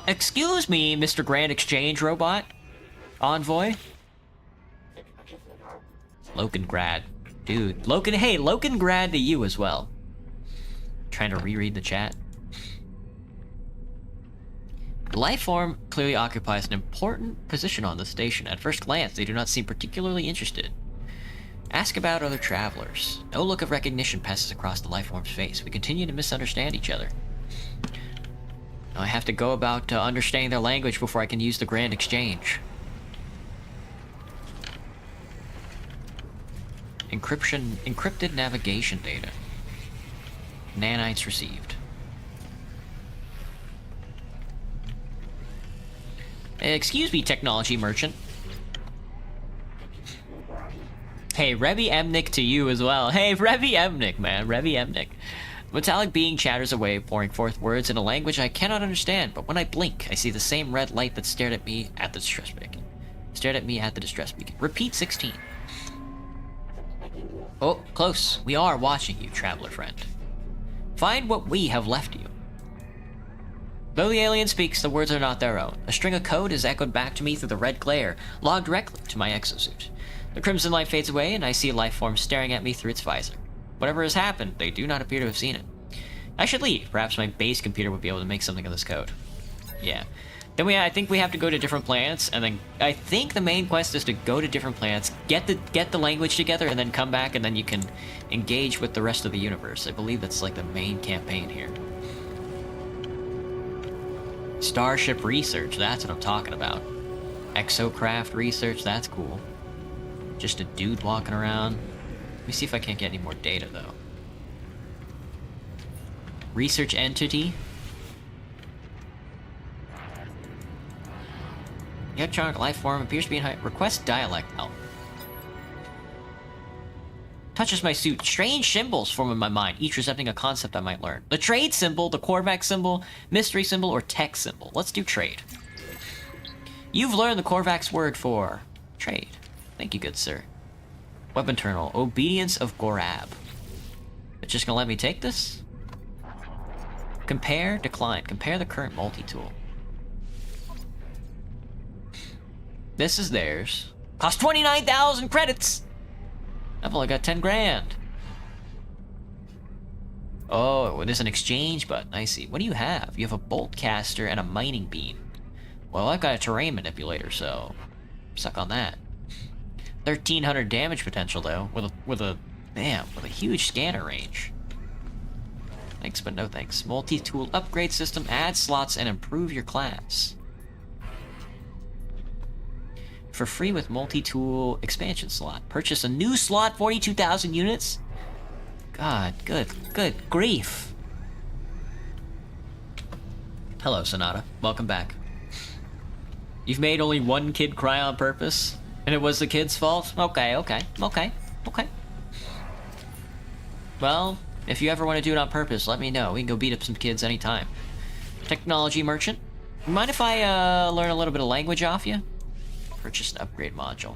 Excuse me, Mr. Grand Exchange Robot? Envoy? Lokengrad. Dude, Lokengrad to you as well. Trying to reread the chat. The life form clearly occupies an important position on the station. At first glance, they do not seem particularly interested. Ask about other travelers. No look of recognition passes across the life form's face. We continue to misunderstand each other. I have to go about understanding their language before I can use the Grand Exchange. Encrypted navigation data. Nanites received. Excuse me, technology merchant. Hey, Revi Emnick to you as well. Hey, Revi Emnick, man. Revi Emnick. Metallic being chatters away, pouring forth words in a language I cannot understand, but when I blink, I see the same red light that stared at me at the distress beacon. Repeat 16. Oh, close. We are watching you, traveler friend. Find what we have left you. Though the alien speaks, the words are not their own. A string of code is echoed back to me through the red glare, logged directly to my exosuit. The crimson light fades away, and I see a life form staring at me through its visor. Whatever has happened, they do not appear to have seen it. I should leave. Perhaps my base computer would be able to make something of this code. Yeah. Then I think we have to go to different planets, and then I think the main quest is to go to different planets, get the language together, and then come back, and then you can engage with the rest of the universe. I believe that's like the main campaign here. Starship research, that's what I'm talking about. Exocraft research, that's cool. Just a dude walking around. Let me see if I can't get any more data, though. Research entity. The electronic life form appears to be in high... Request dialect help. Touches my suit. Strange symbols form in my mind, each representing a concept I might learn. The trade symbol, the Korvax symbol, mystery symbol, or tech symbol. Let's do trade. You've learned the Korvax word for trade. Thank you, good sir. Weapon terminal. Obedience of Gorab. It's just gonna let me take this? Compare, decline. Compare the current multi-tool. This is theirs. Cost 29,000 credits! I've only got 10 grand. Oh, there's an exchange button. I see. What do you have? You have a bolt caster and a mining beam. Well, I've got a terrain manipulator, so suck on that. 1,300 damage potential though, with a huge scanner range. Thanks, but no thanks. Multi-tool upgrade system, add slots and improve your class. For free with multi-tool expansion slot. Purchase a new slot, 42,000 units? God, good grief. Hello, Sonata. Welcome back. You've made only one kid cry on purpose? And it was the kid's fault? Okay. Well, if you ever want to do it on purpose, let me know. We can go beat up some kids anytime. Technology merchant. Mind if I learn a little bit of language off you? Purchase an upgrade module.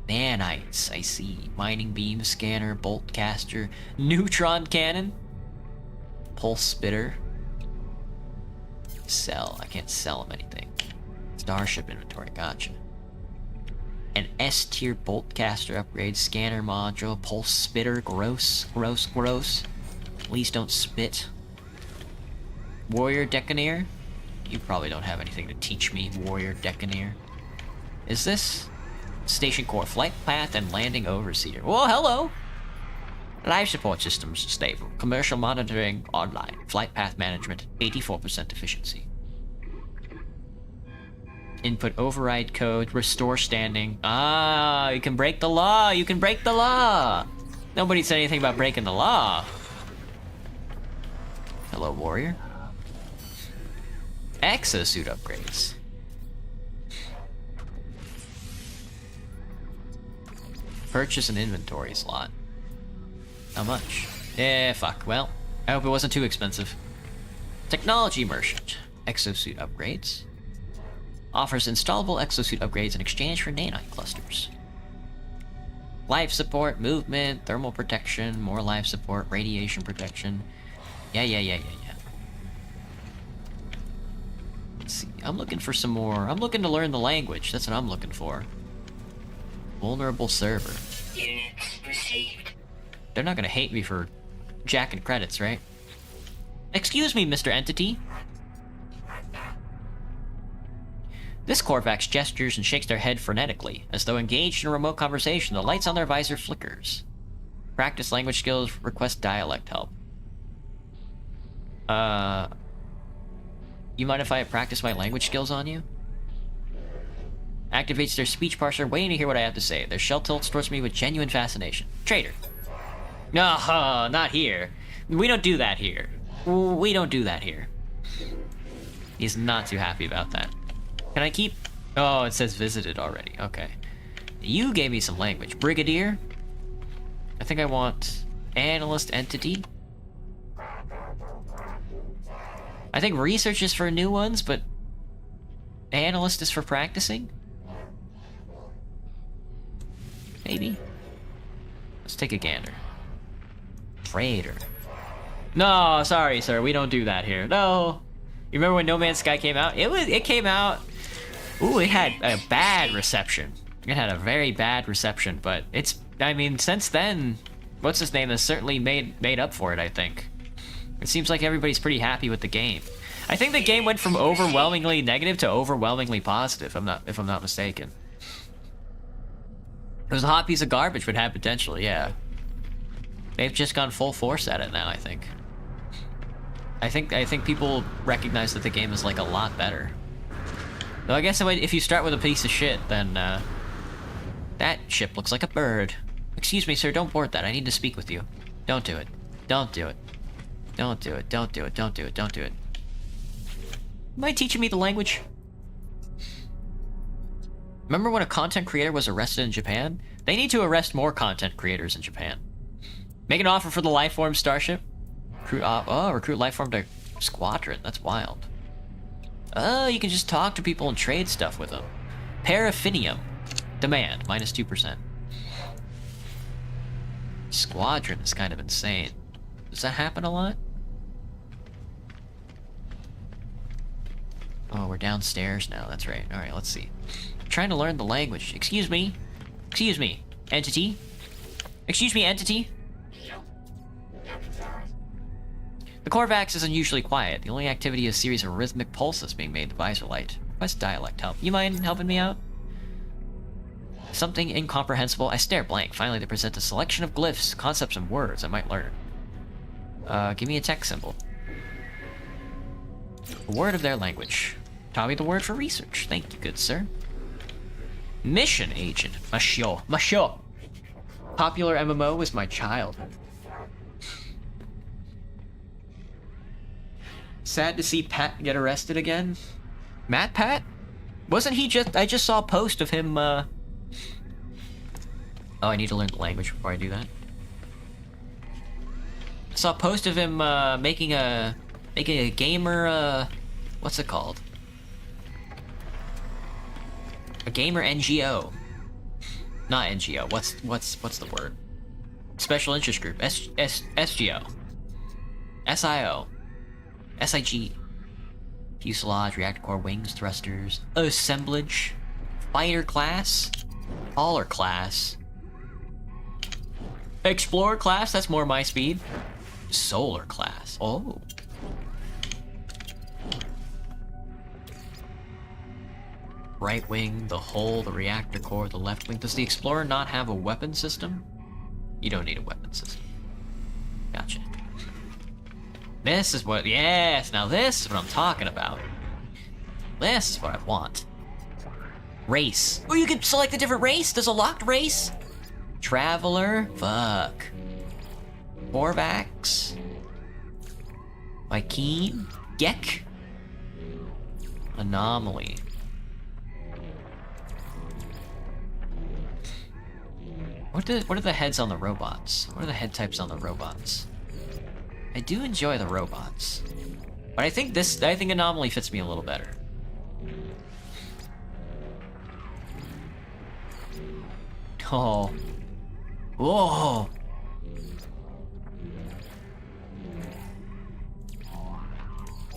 Nanites, I see. Mining beam, scanner, bolt caster, neutron cannon, pulse spitter. Sell. I can't sell them anything. Starship inventory, gotcha. An S tier bolt caster upgrade, scanner module, pulse spitter, gross. Please don't spit. Warrior Decanier? You probably don't have anything to teach me, Warrior Decanier. Is this? Station core, flight path, and landing overseer. Well, hello! Life support systems stable. Commercial monitoring online. Flight path management, 84% efficiency. Input override code, restore standing. Ah, you can break the law! You can break the law! Nobody said anything about breaking the law. Hello, warrior. Exosuit upgrades. Purchase an inventory slot. How much? Fuck. Well, I hope it wasn't too expensive. Technology merchant. Exosuit upgrades. Offers installable exosuit upgrades in exchange for nanite clusters. Life support, movement, thermal protection, more life support, radiation protection. Yeah. Let's see. I'm looking for some more. I'm looking to learn the language. That's what I'm looking for. Vulnerable server. Units received. They're not gonna hate me for jacking credits, right? Excuse me, Mr. Entity. This Korvax gestures and shakes their head frenetically, as though engaged in a remote conversation. The lights on their visor flickers. Practice language skills, request dialect help. You mind if I practice my language skills on you? Activates their speech parser, waiting to hear what I have to say. Their shell tilts towards me with genuine fascination. Traitor. No, not here. We don't do that here. We don't do that here. He's not too happy about that. Can I keep... Oh, it says visited already. Okay. You gave me some language. Brigadier? I think I want... Analyst entity? I think research is for new ones, but... Analyst is for practicing? Maybe. Let's take a gander. Trader. No, sorry, sir. We don't do that here. No. You remember when No Man's Sky came out? It came out... Ooh, it had a bad reception. It had a very bad reception, but it's... I mean, since then... What's his name has certainly made up for it, I think. It seems like everybody's pretty happy with the game. I think the game went from overwhelmingly negative to overwhelmingly positive, if I'm not mistaken. It was a hot piece of garbage, but had potential, yeah. They've just gone full force at it now, I think. I think people recognize that the game is like a lot better. Though I guess if you start with a piece of shit, then that ship looks like a bird. Excuse me, sir, don't board that. I need to speak with you. Don't do it. Don't do it. Don't do it. Don't do it. Don't do it. Don't do it. Am I teaching me the language? Remember when a content creator was arrested in Japan? They need to arrest more content creators in Japan. Make an offer for the Lifeform starship. Recruit Lifeform to Squadron. That's wild. Oh, you can just talk to people and trade stuff with them. Paraffinium. Demand, minus 2%. Squadron is kind of insane. Does that happen a lot? Oh, we're downstairs now. That's right. All right, let's see. I'm trying to learn the language. Excuse me. Excuse me. Entity. Excuse me, entity. The Corvax is unusually quiet. The only activity is a series of rhythmic pulses being made the visor light. Request dialect help. You mind helping me out? Something incomprehensible. I stare blank. Finally, they present a selection of glyphs, concepts, and words I might learn. Give me a text symbol. A word of their language. Taught me the word for research. Thank you, good sir. Mission agent. Masho. Masho. Popular MMO was my childhood. Sad to see Pat get arrested again. Matt Pat? Wasn't he just... I just saw a post of him, Oh, I need to learn the language before I do that. I saw a post of him, making a gamer, what's it called? A gamer NGO. Not NGO, what's the word? Special interest group, SGO. SIO. SIG. Fuselage, reactor core, wings, thrusters, assemblage, fighter class, hauler class, explorer class, that's more my speed, solar class, oh. Right wing, the hull, the reactor core, the left wing. Does the explorer not have a weapon system? You don't need a weapon system. Gotcha. This is what, yes, now this is what I'm talking about. This is what I want. Race. Oh, you can select a different race? There's a locked race? Traveler, fuck. Corvax. Vy'keen. Gek. Anomaly. What are the heads on the robots? What are the head types on the robots? I do enjoy the robots, but I think Anomaly fits me a little better. Oh. Whoa.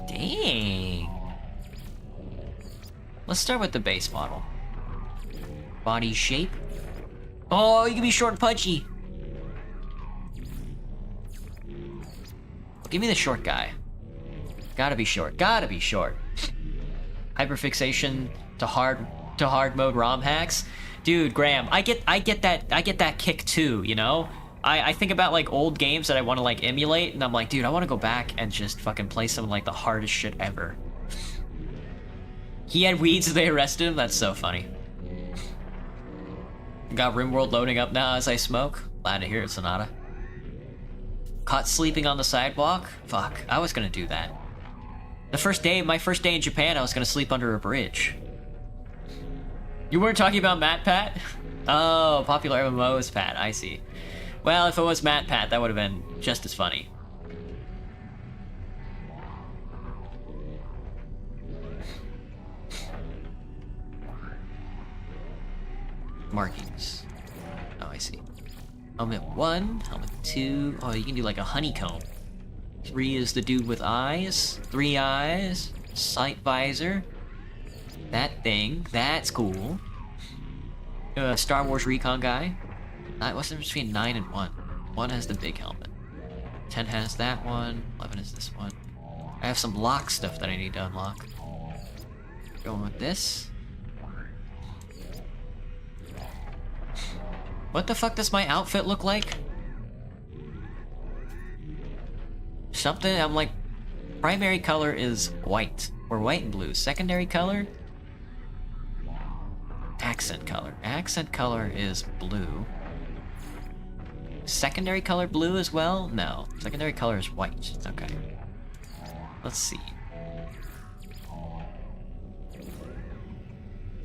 Dang. Let's start with the base model. Body shape. Oh, you can be short and punchy. Give me the short guy. Gotta be short. Gotta be short. Hyperfixation to hard mode ROM hacks. Dude, Graham, I get that kick too, you know? I think about like old games that I want to like emulate, and I'm like, dude, I want to go back and just fucking play some like the hardest shit ever. He had weeds, they arrested him? That's so funny. Got RimWorld loading up now as I smoke. Glad to hear it, Sonata. Caught sleeping on the sidewalk? Fuck, I was gonna do that. My first day in Japan, I was gonna sleep under a bridge. You weren't talking about Matt Pat? Oh, popular MMO is Pat, I see. Well, if it was Matt Pat, that would have been just as funny. Markings. Oh, I see. Helmet 1, helmet 2. Oh, you can do like a honeycomb. 3 is the dude with eyes. 3 eyes. Sight visor. That thing. That's cool. Star Wars recon guy. What's the difference between 9 and 1? 1 has the big helmet. 10 has that one. 11 is this one. I have some lock stuff that I need to unlock. Going with this. What the fuck does my outfit look like? Something, I'm like, primary color is white, or white and blue. Secondary color? Accent color. Accent color is blue. Secondary color blue as well? No. Secondary color is white. Okay. Let's see.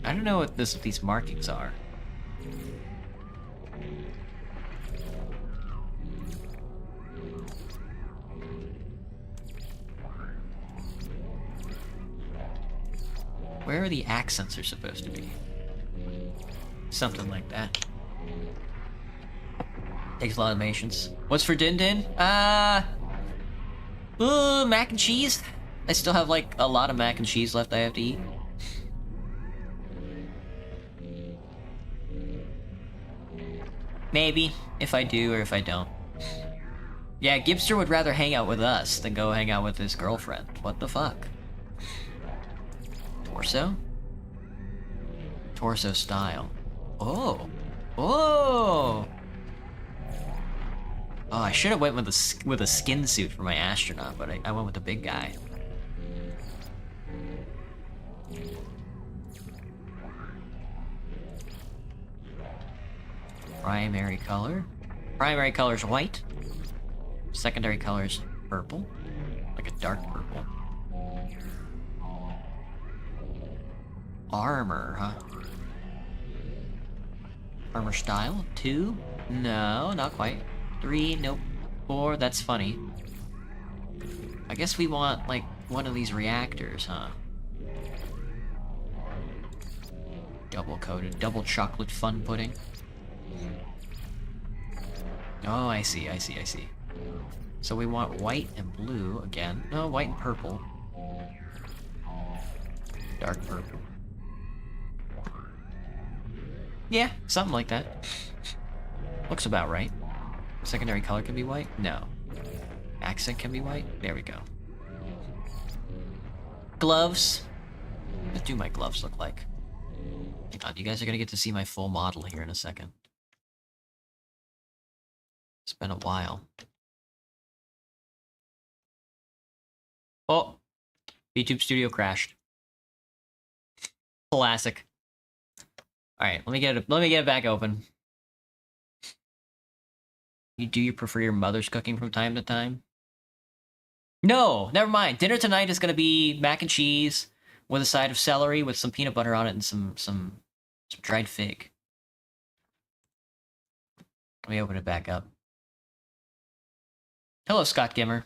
I don't know what these markings are. Where are the accents are supposed to be? Something like that. Takes a lot of patience. What's for Din Din? Mac and cheese. I still have like a lot of mac and cheese left I have to eat. Maybe, if I do or if I don't. Yeah, Gibster would rather hang out with us than go hang out with his girlfriend. What the fuck? Torso? Torso style. Oh. Oh! Oh, I should have went with a skin suit for my astronaut, but I went with the big guy. Primary color. Primary color is white. Secondary color is purple. Like a dark purple. Armor, huh? Armor style? 2? No, not quite. 3? Nope. 4? That's funny. I guess we want, like, one of these reactors, huh? Double coated. Double chocolate fun pudding. Oh, I see. So we want white and blue again. No, white and purple. Dark purple. Yeah, something like that. Looks about right. Secondary color can be white? No. Accent can be white? There we go. Gloves. What do my gloves look like? Hang on, you guys are gonna get to see my full model here in a second. It's been a while. Oh! YouTube Studio crashed. Classic. Alright, let me get it back open. Do you prefer your mother's cooking from time to time? No! Never mind. Dinner tonight is gonna be mac and cheese with a side of celery with some peanut butter on it and some dried fig. Let me open it back up. Hello, Scott Gimmer.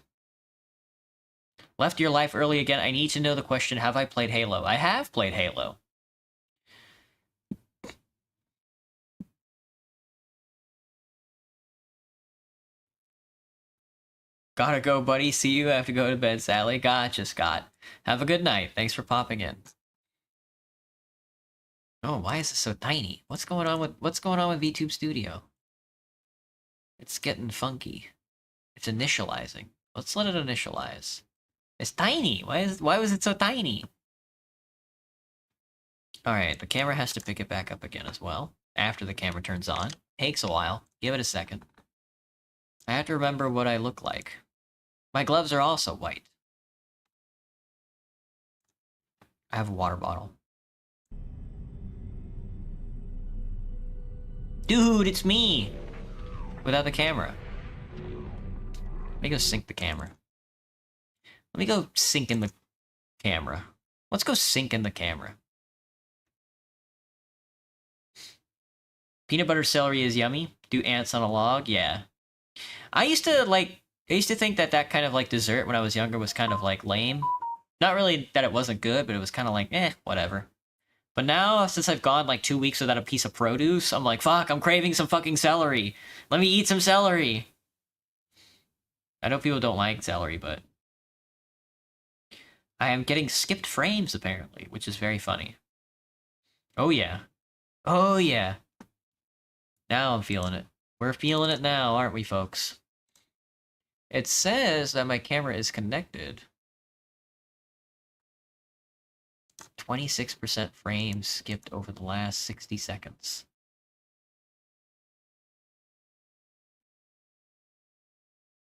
Left your life early again. I need to know the question, have I played Halo? I have played Halo. Gotta go, buddy. See you. I have to go to bed, Sally. Gotcha, Scott. Have a good night. Thanks for popping in. Oh, why is this so tiny? What's going on with VTube Studio? It's getting funky. It's initializing. Let's let it initialize. It's tiny. Why was it so tiny? Alright, the camera has to pick it back up again as well. After the camera turns on. Takes a while. Give it a second. I have to remember what I look like. My gloves are also white. I have a water bottle. Dude, it's me! Without the camera. Let me go sync the camera. Let me go sync in the camera. Let's go sync in the camera. Peanut butter celery is yummy. Do ants on a log? Yeah. I used to think that kind of like dessert when I was younger was kind of like lame. Not really that it wasn't good, but it was kind of like, whatever. But now, since I've gone like 2 weeks without a piece of produce, I'm like, fuck, I'm craving some fucking celery. Let me eat some celery. I know people don't like celery, but I am getting skipped frames, apparently, which is very funny. Oh, yeah. Oh, yeah. Now I'm feeling it. We're feeling it now, aren't we, folks? It says that my camera is connected. 26% frames skipped over the last 60 seconds.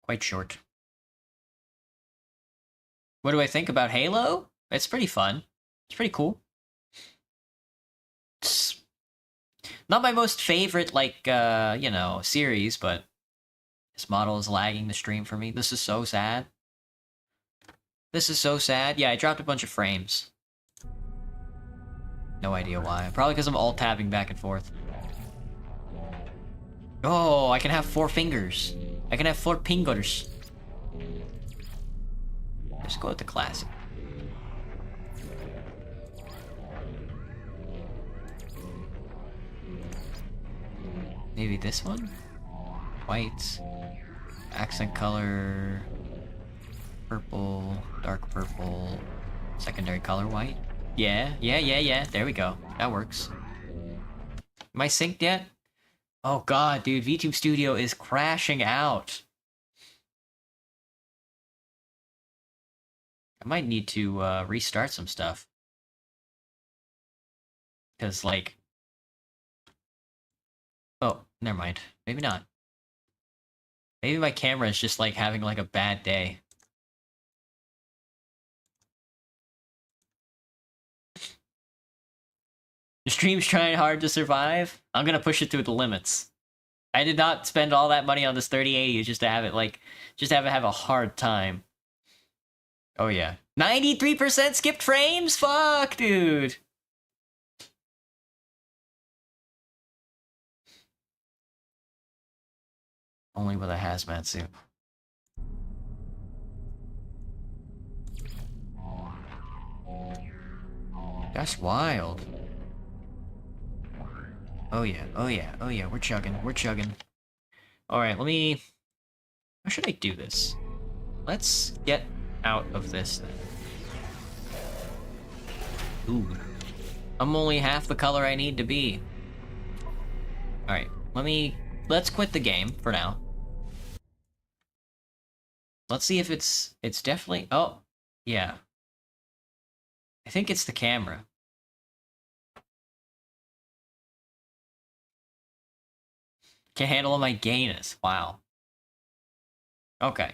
Quite short. What do I think about Halo? It's pretty fun. It's pretty cool. It's not my most favorite, like, series, but this model is lagging the stream for me. This is so sad. This is so sad. Yeah, I dropped a bunch of frames. No idea why. Probably because I'm alt-tabbing back and forth. Oh, I can have 4 fingers. I can have 4 fingers. Just go with the classic. Maybe this one? White. Accent color. Purple. Dark purple. Secondary color white. Yeah. There we go. That works. Am I synced yet? Oh god, dude. VTube Studio is crashing out. I might need to restart some stuff. Because, like... Oh, never mind. Maybe not. Maybe my camera is just, like, having, like, a bad day. The stream's trying hard to survive. I'm gonna push it to the limits. I did not spend all that money on this 3080 just to have it, like... Just have it have a hard time. Oh, yeah. 93% skipped frames? Fuck, dude! Only with a hazmat suit. That's wild. Oh yeah, we're chugging. Alright, let me... How should I do this? Let's get out of this then. Ooh. I'm only half the color I need to be. Alright, let's quit the game for now. Let's see if it's definitely... Oh, yeah. I think it's the camera. Can't handle my gayness. Wow. Okay.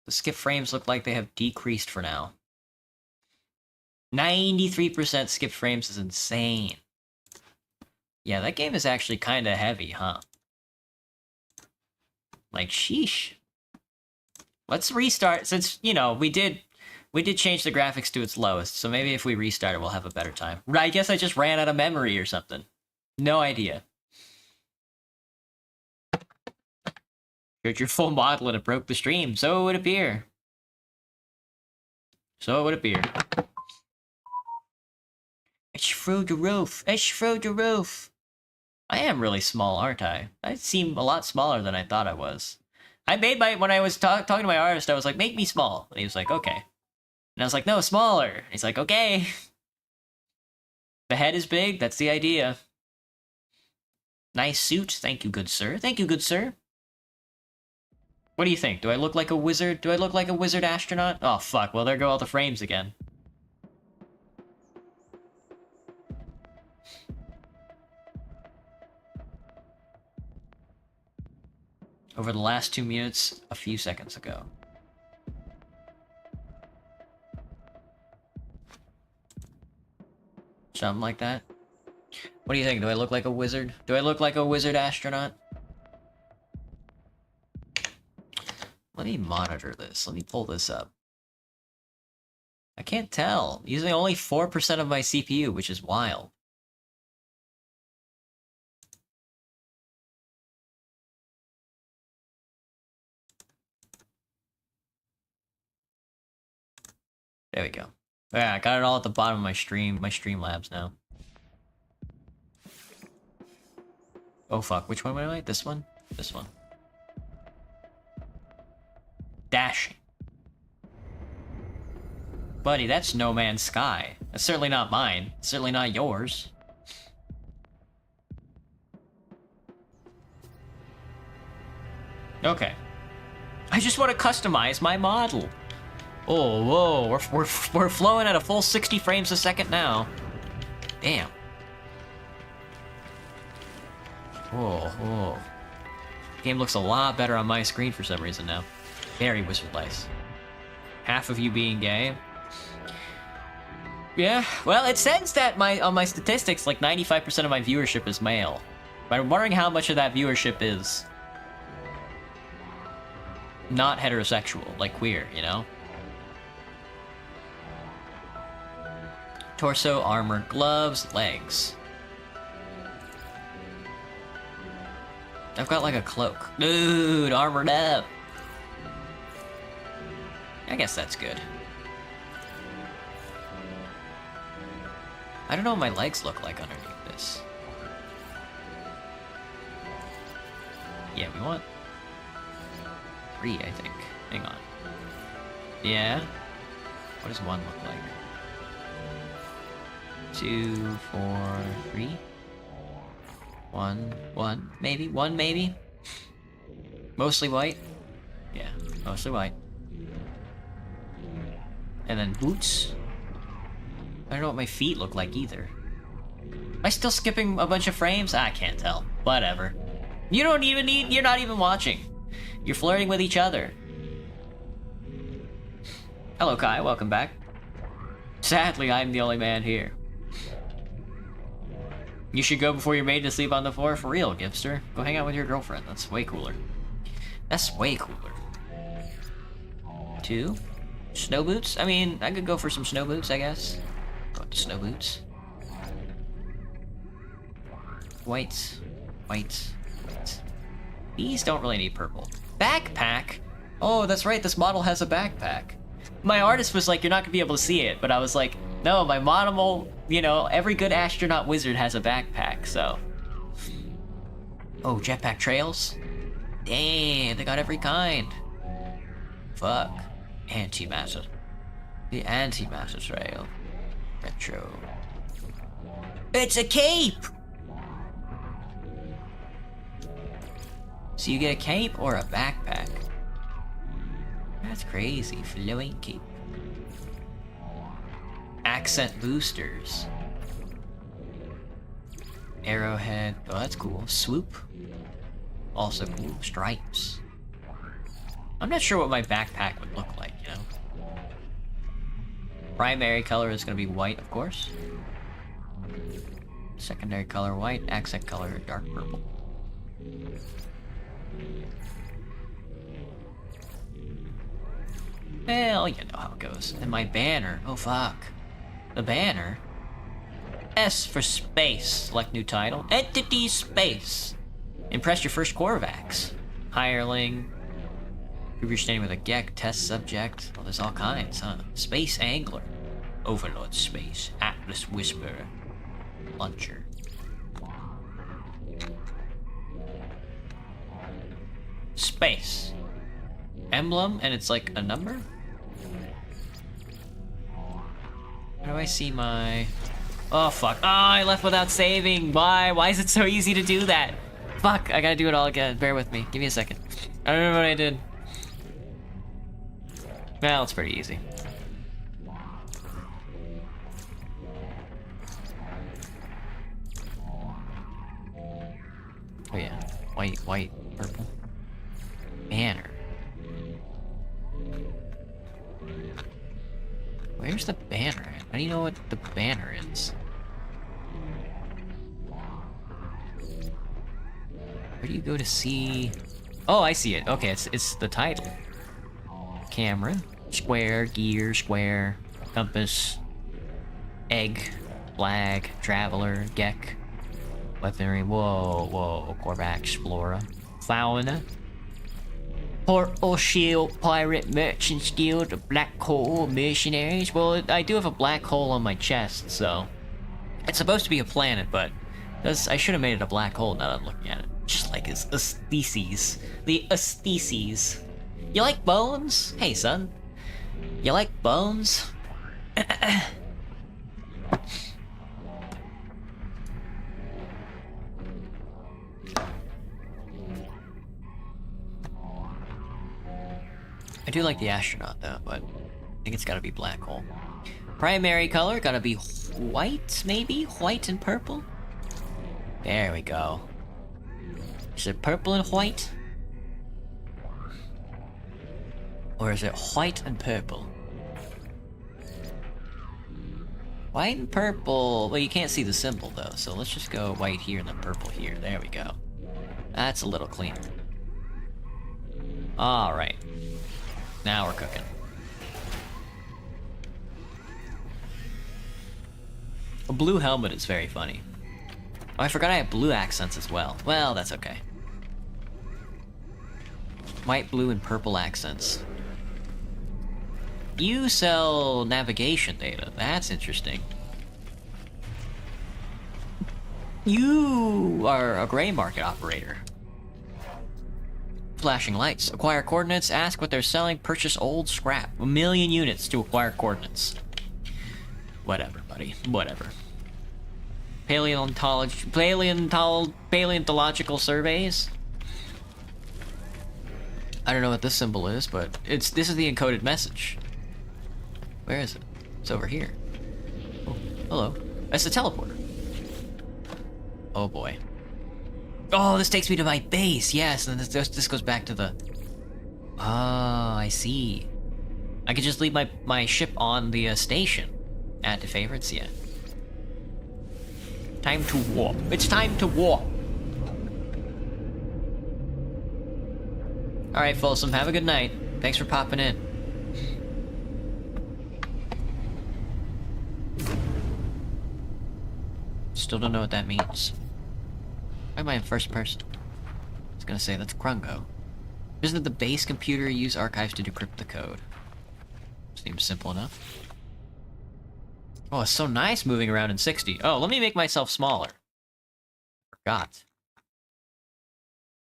The skip frames look like they have decreased for now. 93% skip frames is insane. Yeah, that game is actually kind of heavy, huh? Like, sheesh. Let's restart, since, you know, we did change the graphics to its lowest, so maybe if we restart it, we'll have a better time. I guess I just ran out of memory or something. No idea. Heard your full model and it broke the stream, so it would appear. It's through the roof. I am really small, aren't I? I seem a lot smaller than I thought I was. When I was talking to my artist, I was like, make me small. And he was like, okay. And I was like, no, smaller. And he's like, okay. The head is big, that's the idea. Nice suit, thank you, good sir. What do you think? Do I look like a wizard? Do I look like a wizard astronaut? Oh, fuck. Well, there go all the frames again. Over the last 2 minutes, a few seconds ago. Something like that. What do you think? Do I look like a wizard? Do I look like a wizard astronaut? Let me monitor this. Let me pull this up. I can't tell. Using only 4% of my CPU, which is wild. There we go. Yeah, I got it all at the bottom of my Streamlabs now. Oh fuck, which one am I? This one? This one. Dashing. Buddy, that's No Man's Sky. That's certainly not mine. It's certainly not yours. Okay. I just want to customize my model. Oh, whoa, we're flowing at a full 60 frames a second now. Damn. Whoa. Game looks a lot better on my screen for some reason now. Very wizard-like. Half of you being gay. Yeah, well, it says that on my statistics, like 95% of my viewership is male. But I'm wondering how much of that viewership is not heterosexual, like queer, you know? Torso, armor, gloves, legs. I've got like a cloak. Dude, armored up. I guess that's good. I don't know what my legs look like underneath this. Yeah, we want 3, I think. Hang on. Yeah. What does 1 look like? 2, 4, 3. 1, maybe. 1, maybe. Mostly white. Yeah, mostly white. And then boots. I don't know what my feet look like either. Am I still skipping a bunch of frames? I can't tell. Whatever. You don't even need. You're not even watching. You're flirting with each other. Hello, Kai. Welcome back. Sadly, I'm the only man here. You should go before you're made to sleep on the floor for real, Gipster. Go hang out with your girlfriend. That's way cooler. That's way cooler. 2. Snow boots? I mean, I could go for some snow boots, I guess. Go with the snow boots. White. White. White. These don't really need purple. Backpack? Oh, that's right, this model has a backpack. My artist was like, you're not gonna be able to see it, but I was like, no, my model, you know, every good astronaut wizard has a backpack, so. Oh, jetpack trails? Damn, they got every kind. Fuck. Antimatter. The antimatter trail. Retro. It's a cape! So you get a cape or a backpack? That's crazy. Flowing cape. Accent boosters. Arrowhead. Oh, that's cool. Swoop. Also cool. Stripes. I'm not sure what my backpack would look like, you know? Primary color is going to be white, of course. Secondary color white. Accent color dark purple. Well, you know how it goes. And my banner. Oh, fuck. The banner? S for space. Select new title. Entity space. Impress your first Korvax. Hireling. Prove you're standing with a Gek. Test subject. Well, there's all kinds, huh? Space Angler. Overlord Space. Atlas Whisperer. Launcher. Space. Emblem, and it's like a number? Where do I see my... Oh, fuck. Oh, I left without saving. Why? Why is it so easy to do that? Fuck, I gotta do it all again. Bear with me. Give me a second. I don't remember what I did. Well, it's pretty easy. Oh yeah. White, white, purple. Banner. Where's the banner? How do you know what the banner is? Where do you go to see... Oh, I see it. Okay, it's the title. Camera. Square, gear, square, compass, egg, flag, traveler, Gek, weaponry, whoa, Korvax, Explorer, fauna, Portal Shield, Pirate Merchants Guild, the Black Hole, Mercenaries. Well, I do have a black hole on my chest, so it's supposed to be a planet, but I should have made it a black hole now that I'm looking at it. Just like his aestheses. The aestheses. You like bones? Hey, son. You like bones? I do like the astronaut though, but I think it's gotta be black hole. Primary color gotta be white, maybe? White and purple? There we go. Is it purple and white? Or is it white and purple? White and purple... Well, you can't see the symbol, though, so let's just go white here and then purple here. There we go. That's a little cleaner. Alright. Now we're cooking. A blue helmet is very funny. Oh, I forgot I have blue accents as well. Well, that's okay. White, blue, and purple accents. You sell navigation data. That's interesting. You are a gray market operator. Flashing lights. Acquire coordinates. Ask what they're selling. Purchase old scrap. 1,000,000 units to acquire coordinates. Whatever, buddy. Whatever. Paleontological surveys? I don't know what this symbol is, but this is the encoded message. Where is it? It's over here. Oh, hello. That's the teleporter. Oh boy. Oh, this takes me to my base. Yes, and this goes back to the... Oh, I see. I could just leave my ship on the station. Add to favorites, yeah. Time to warp. It's time to warp. Alright, Folsom, have a good night. Thanks for popping in. Still don't know what that means. Why am I in first person? I was gonna say, that's Krungo. Isn't it the base computer use archives to decrypt the code? Seems simple enough. Oh, it's so nice moving around in 60. Oh, let me make myself smaller. Forgot.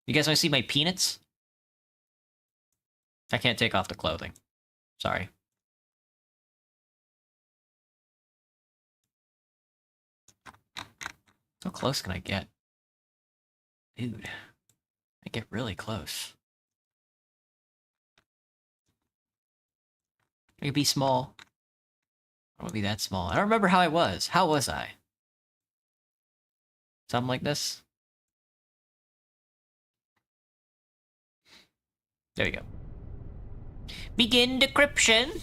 You guys want to see my peanuts? I can't take off the clothing. Sorry. How close can I get? Dude. I get really close. I could be small. I don't want to be that small. I don't remember how I was. How was I? Something like this? There we go. Begin decryption!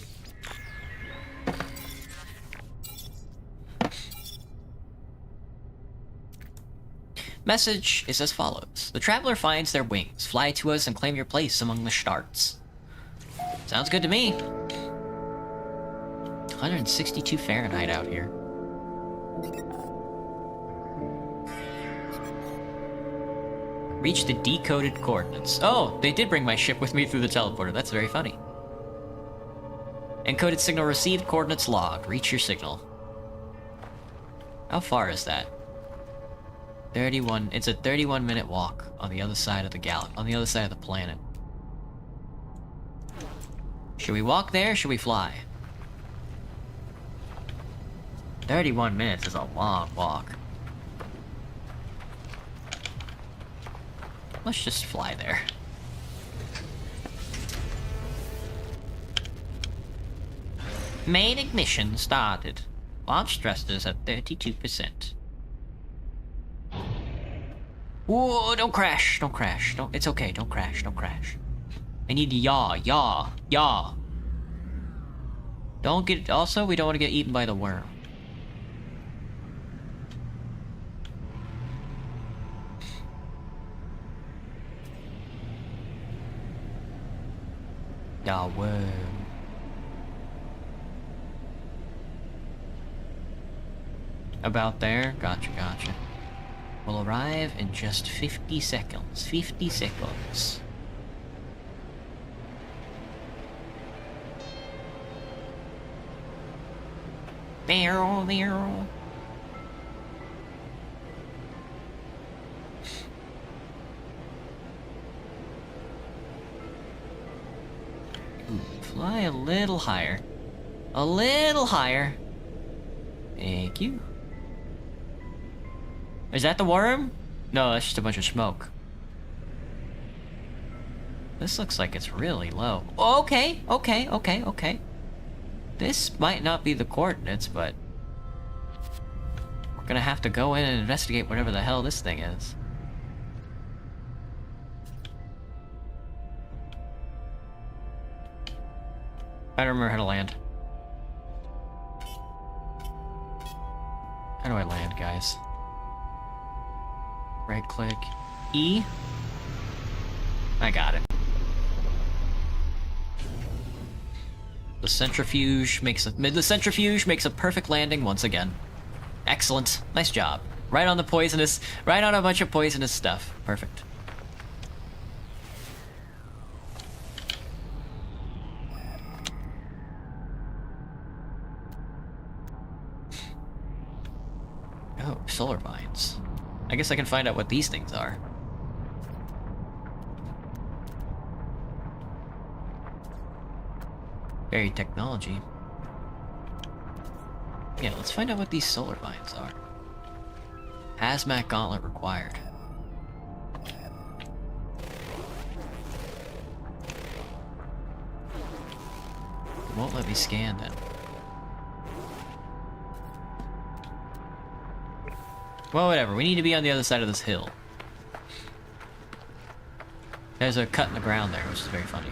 Message is as follows. The traveler finds their wings. Fly to us and claim your place among the stars. Sounds good to me. 162 Fahrenheit out here. Reach the decoded coordinates. Oh, they did bring my ship with me through the teleporter. That's very funny. Encoded signal received, coordinates log. Reach your signal. How far is that? 31. It's a 31-minute walk on the other side of the on the other side of the planet. Should we walk there? Should we fly? 31 minutes is a long walk. Let's just fly there. Main ignition started. Launch thrusters at 32%. Whoa, don't crash, don't crash. Don't, it's okay, don't crash, don't crash. I need to yaw, yaw, yaw. Don't get, also, we don't want to get eaten by the worm. The worm. About there? Gotcha, gotcha. Will arrive in just 50 seconds. 50 seconds. There, there. Fly a little higher. A little higher. Thank you. Is that the worm? No, that's just a bunch of smoke. This looks like it's really low. Okay, okay, okay, okay. This might not be the coordinates, but we're gonna have to go in and investigate whatever the hell this thing is. I don't remember how to land. How do I land, guys? Right click. E. I got it. The centrifuge makes a perfect landing once again. Excellent. Nice job. Right on a bunch of poisonous stuff. Perfect. Oh, solar vines. I guess I can find out what these things are. Very technology. Yeah, let's find out what these solar vines are. Hazmat gauntlet required. It won't let me scan then. Well, whatever. We need to be on the other side of this hill. There's a cut in the ground there, which is very funny.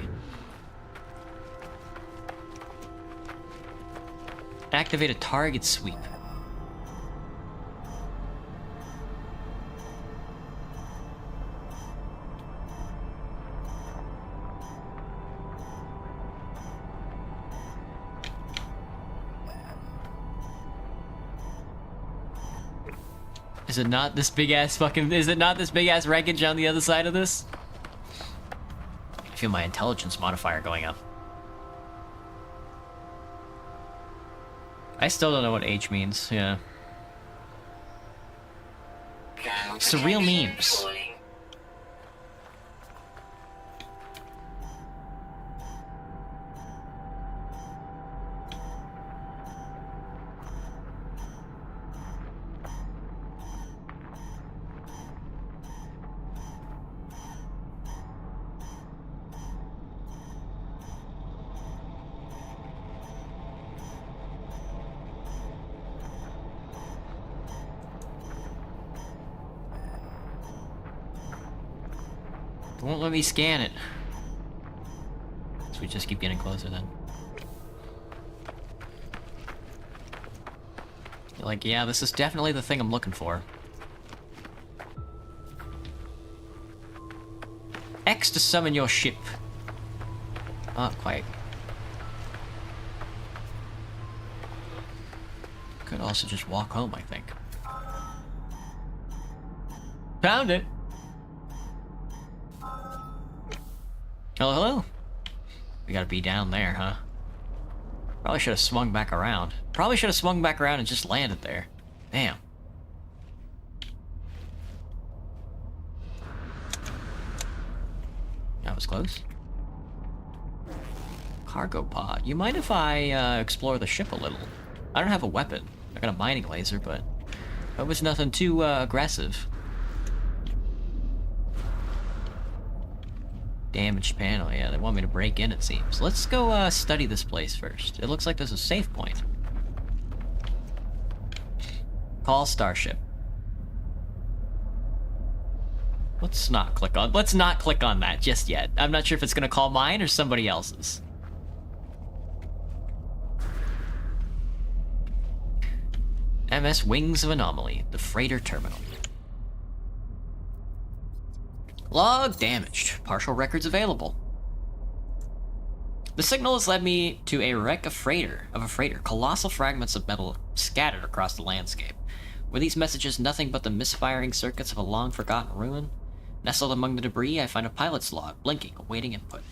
Activate a target sweep. Is it not this big ass fucking... Is it not this big ass wreckage on the other side of this? I feel my intelligence modifier going up. I still don't know what H means, yeah. Surreal memes. It won't let me scan it. So we just keep getting closer then. You're like, yeah, this is definitely the thing I'm looking for. X to summon your ship. Not quite. Could also just walk home, I think. Found it! Hello, hello. We gotta be down there, huh? Probably should have swung back around. Probably should have swung back around and just landed there. Damn. That was close. Cargo pod. You mind if I explore the ship a little? I don't have a weapon. I got a mining laser, but that was nothing too aggressive. Damaged panel, yeah, they want me to break in, it seems. Let's go study this place first. It looks like there's a save point. Call Starship. Let's not click on that just yet. I'm not sure if it's gonna call mine or somebody else's. MS Wings of Anomaly, the freighter terminal. Log damaged. Partial records available. The signal has led me to a wreck of a freighter. Colossal fragments of metal scattered across the landscape. Were these messages nothing but the misfiring circuits of a long-forgotten ruin? Nestled among the debris, I find a pilot's log, blinking, awaiting input.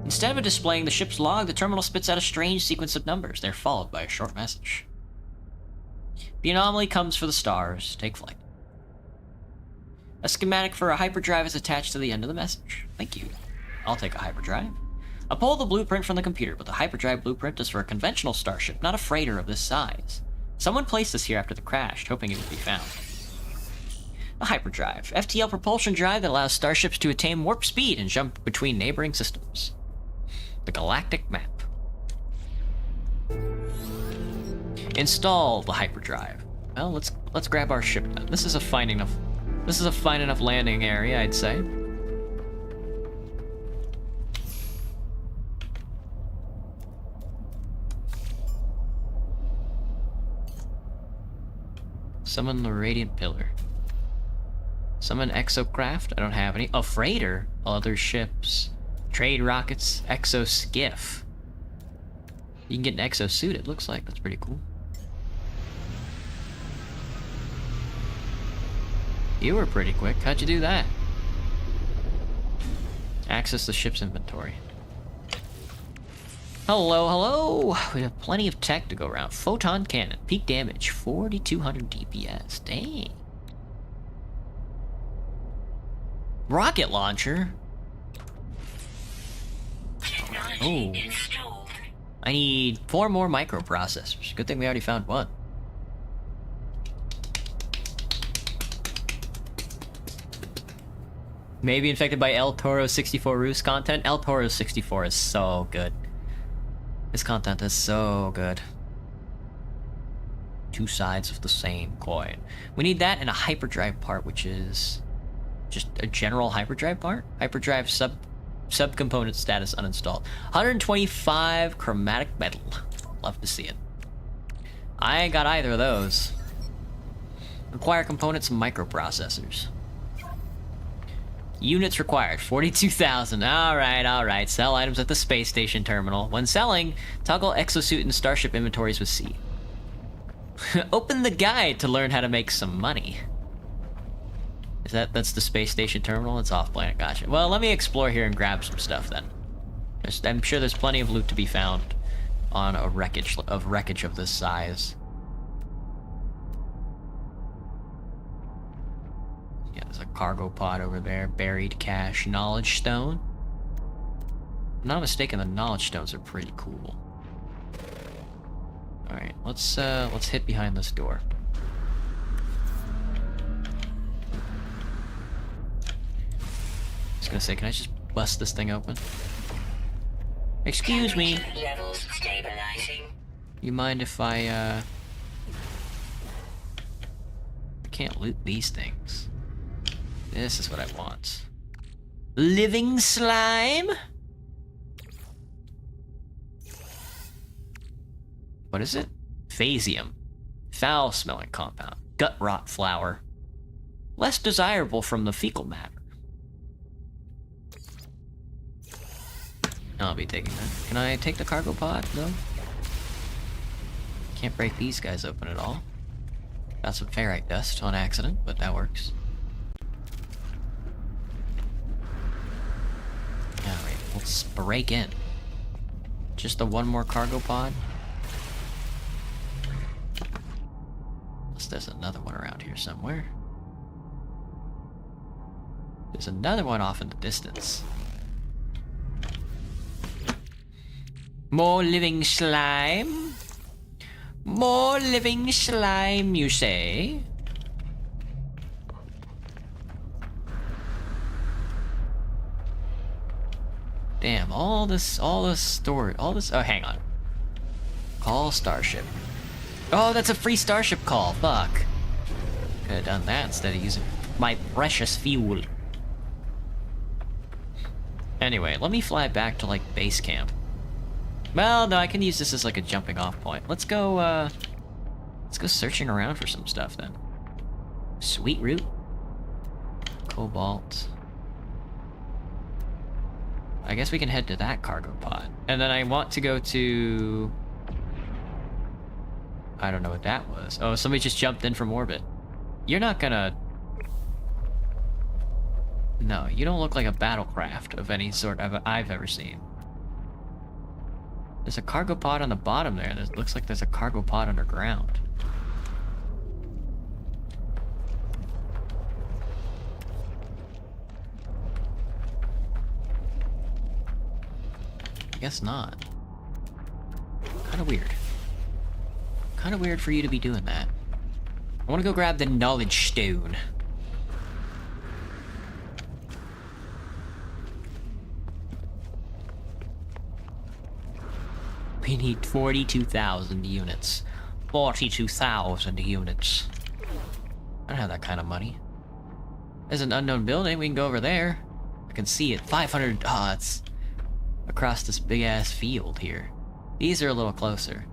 Instead of displaying the ship's log, the terminal spits out a strange sequence of numbers. They're followed by a short message. The anomaly comes for the stars. Take flight. A schematic for a hyperdrive is attached to the end of the message. Thank you. I'll take a hyperdrive. I pull the blueprint from the computer, but the hyperdrive blueprint is for a conventional starship, not a freighter of this size. Someone placed this here after the crash, hoping it would be found. A hyperdrive. FTL propulsion drive that allows starships to attain warp speed and jump between neighboring systems. The galactic map. Install the hyperdrive. Well, let's grab our ship then. This is a fine enough landing area, I'd say. Summon the Radiant Pillar. Summon Exocraft. I don't have any. A freighter. Other ships. Trade rockets. Exoskiff. You can get an exosuit, it looks like. That's pretty cool. You were pretty quick. How'd you do that? Access the ship's inventory. Hello, hello! We have plenty of tech to go around. Photon cannon. Peak damage. 4,200 DPS. Dang. Rocket launcher? Technology machine installed. I need 4 more microprocessors. Good thing we already found one. Maybe infected by El Toro 64 Roost content. El Toro 64 is so good. His content is so good. Two sides of the same coin. We need that and a hyperdrive part, which is just a general hyperdrive part. Hyperdrive subcomponent status uninstalled. 125 chromatic metal. Love to see it. I ain't got either of those. Require components and microprocessors. Units required, 42,000. Alright. Sell items at the space station terminal. When selling, toggle exosuit and starship inventories with C. Open the guide to learn how to make some money. That's the space station terminal? It's off planet, gotcha. Well, let me explore here and grab some stuff then. I'm sure there's plenty of loot to be found on a wreckage of this size. Yeah, there's a cargo pod over there. Buried cache. Knowledge stone. If I'm not mistaken, the knowledge stones are pretty cool. Alright, let's hit behind this door. I was gonna say, can I just bust this thing open? Excuse me. Levels stabilizing. You mind if I can't loot these things. This is what I want. Living slime? What is it? Phasium. Foul-smelling compound. Gut rot flower. Less desirable from the fecal matter. I'll be taking that. Can I take the cargo pod, though? Can't break these guys open at all. Got some ferrite dust on accident, but that works. Alright, let's break in. Just the one more cargo pod. Unless there's another one around here somewhere. There's another one off in the distance. More living slime? More living slime, you say? Damn, all this storage, oh, hang on. Call starship. Oh, that's a free starship call, fuck. Could have done that instead of using my precious fuel. Anyway, let me fly back to, like, base camp. Well, no, I can use this as like a jumping off point. Let's go searching around for some stuff then. Sweet root. Cobalt. I guess we can head to that cargo pod. And then I want to go to... I don't know what that was. Oh, somebody just jumped in from orbit. You're not gonna... No, you don't look like a battlecraft of any sort I've ever seen. There's a cargo pod on the bottom there. It looks like there's a cargo pod underground. I guess not. Kinda weird. Kinda weird for you to be doing that. I wanna go grab the knowledge stone. We need 42,000 units. 42,000 units. I don't have that kind of money. There's an unknown building. We can go over there. I can see it. 500. Oh, it's across this big ass field here. These are a little closer.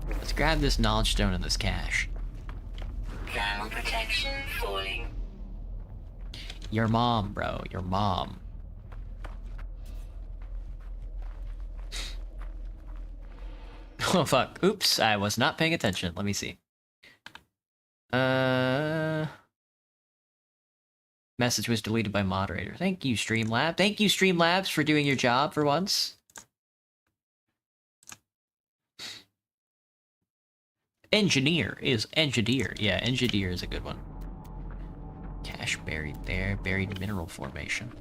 Let's grab this knowledge stone and this cache. Thermal protection falling. Your mom, bro. Your mom. Oh fuck. Oops, I was not paying attention. Let me see. Message was deleted by moderator. Thank you, Streamlabs. Thank you, Streamlabs, for doing your job for once. Engineer is engineer. Yeah, engineer is a good one. Cache buried there. Buried mineral formation.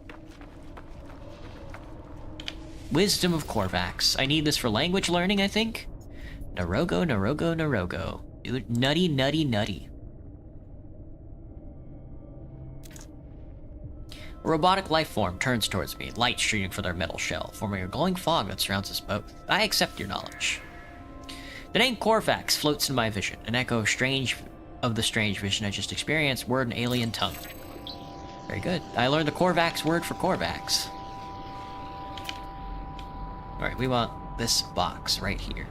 Wisdom of Korvax. I need this for language learning, I think. Narogo, Narogo, Narogo. Dude, nutty, nutty, nutty. A robotic life form turns towards me, light streaming from their metal shell, forming a glowing fog that surrounds us both. I accept your knowledge. The name Korvax floats in my vision, an echo strange of the strange vision I just experienced, word in alien tongue. Very good. I learned the Korvax word for Korvax. Alright, we want this box right here.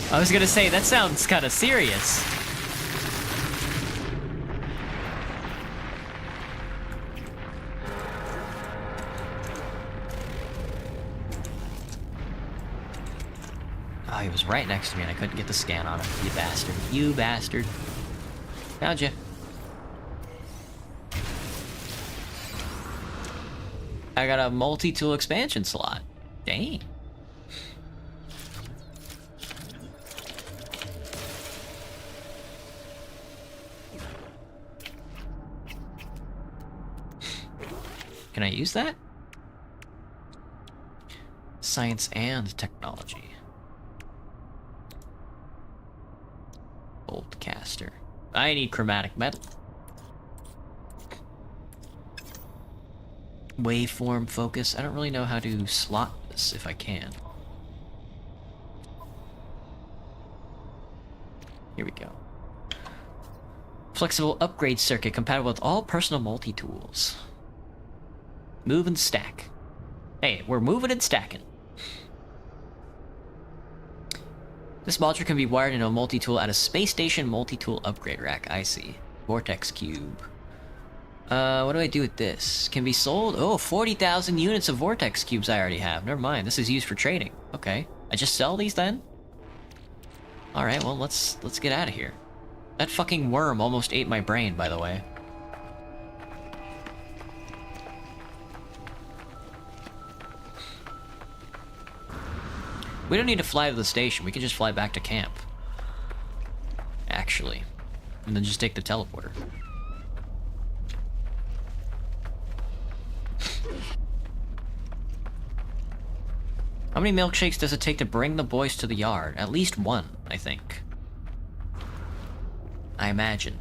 I was gonna say, that sounds kinda serious. Oh, he was right next to me and I couldn't get the scan on him. You bastard. You bastard. Found you. I got a multi-tool expansion slot. Dang. Can I use that? Science and technology. Bolt caster. I need chromatic metal. Waveform focus. I don't really know how to slot this if I can. Here we go. Flexible upgrade circuit compatible with all personal multi-tools. Move and stack. Hey, we're moving and stacking. This module can be wired into a multi-tool at a space station multi-tool upgrade rack. I see. Vortex cube. What do I do with this? Can be sold? Oh, 40,000 units of vortex cubes I already have. Never mind. This is used for trading. Okay. I just sell these then? Alright, well, let's get out of here. That fucking worm almost ate my brain, by the way. We don't need to fly to the station. We can just fly back to camp. Actually. And then just take the teleporter. How many milkshakes does it take to bring the boys to the yard? At least one, I think. I imagine.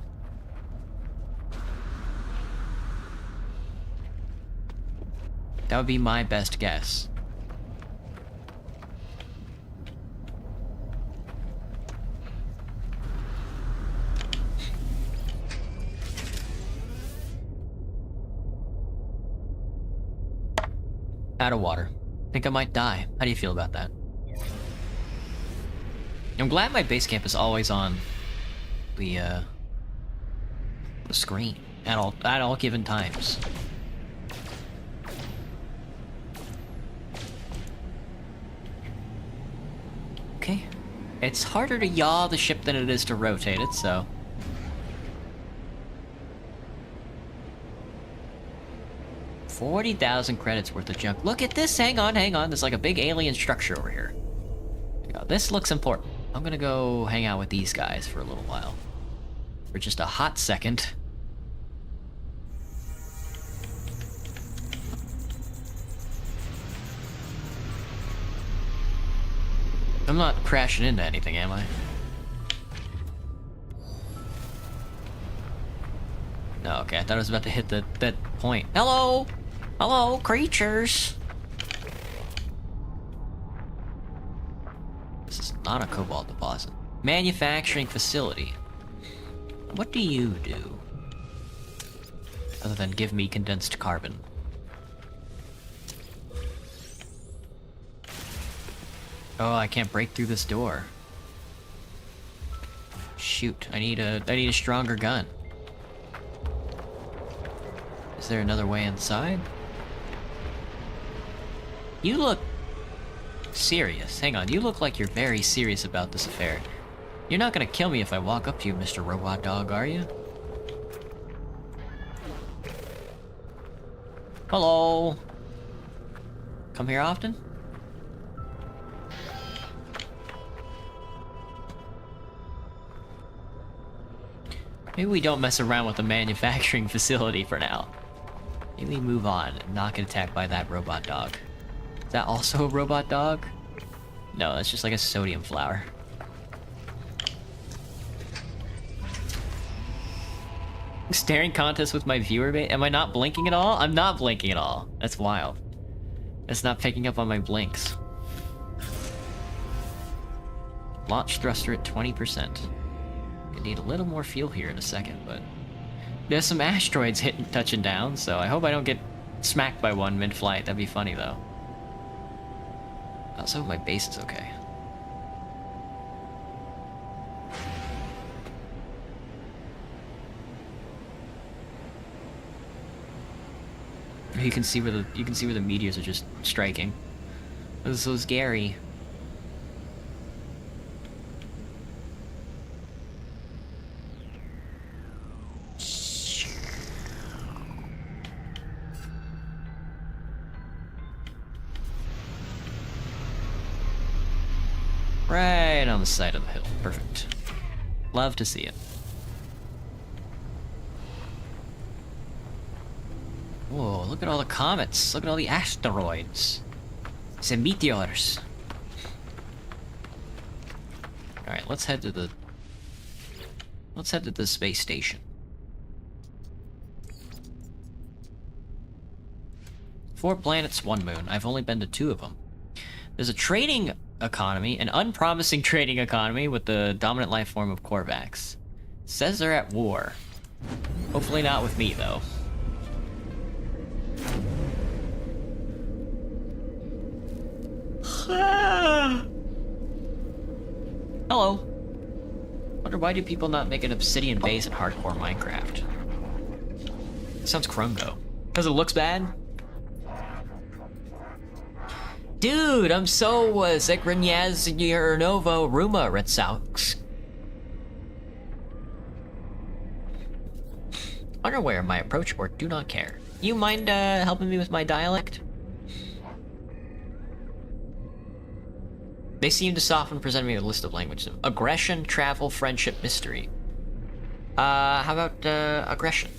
That would be my best guess. Out of water. Think I might die. How do you feel about that? I'm glad my base camp is always on the screen at all given times. Okay. It's harder to yaw the ship than it is to rotate it, so 40,000 credits worth of junk. Look at this! Hang on. There's like a big alien structure over here. This looks important. I'm gonna go hang out with these guys for a little while. For just a hot second. I'm not crashing into anything, am I? No, okay, I thought I was about to hit that point. Hello! Hello, creatures! This is not a cobalt deposit. Manufacturing facility. What do you do? Other than give me condensed carbon. Oh, I can't break through this door. Shoot, I need a stronger gun. Is there another way inside? You look serious. Hang on, you look like you're very serious about this affair. You're not gonna kill me if I walk up to you, Mr. Robot Dog, are you? Hello? Come here often? Maybe we don't mess around with the manufacturing facility for now. Maybe we move on and not get attacked by that robot dog. Is that also a robot dog? No, that's just like a sodium flower. Staring contest with my viewer base. Am I not blinking at all? I'm not blinking at all. That's wild. It's not picking up on my blinks. Launch thruster at 20%. I need a little more fuel here in a second, but there's some asteroids touching down, so I hope I don't get smacked by one mid-flight. That'd be funny, though. Also, my base is okay. You can see where the meteors are just striking. This is so scary. Right on the side of the hill. Perfect. Love to see it. Whoa, look at all the comets. Look at all the asteroids. The meteors. Alright, let's head to the space station. 4 planets, 1 moon. I've only been to 2 of them. There's a trading economy, an unpromising trading economy with the dominant life form of Korvax. Says they're at war. Hopefully not with me, though. Hello. Wonder why do people not make an obsidian base in hardcore Minecraft? Sounds Krungo. Because it looks bad? Dude, I'm so Zekrinyaz Novo Ruma Retsaux. Underwear, my approach or do not care. You mind helping me with my dialect? They seem to soften, present me with a list of languages. Aggression, travel, friendship, mystery. How about aggression?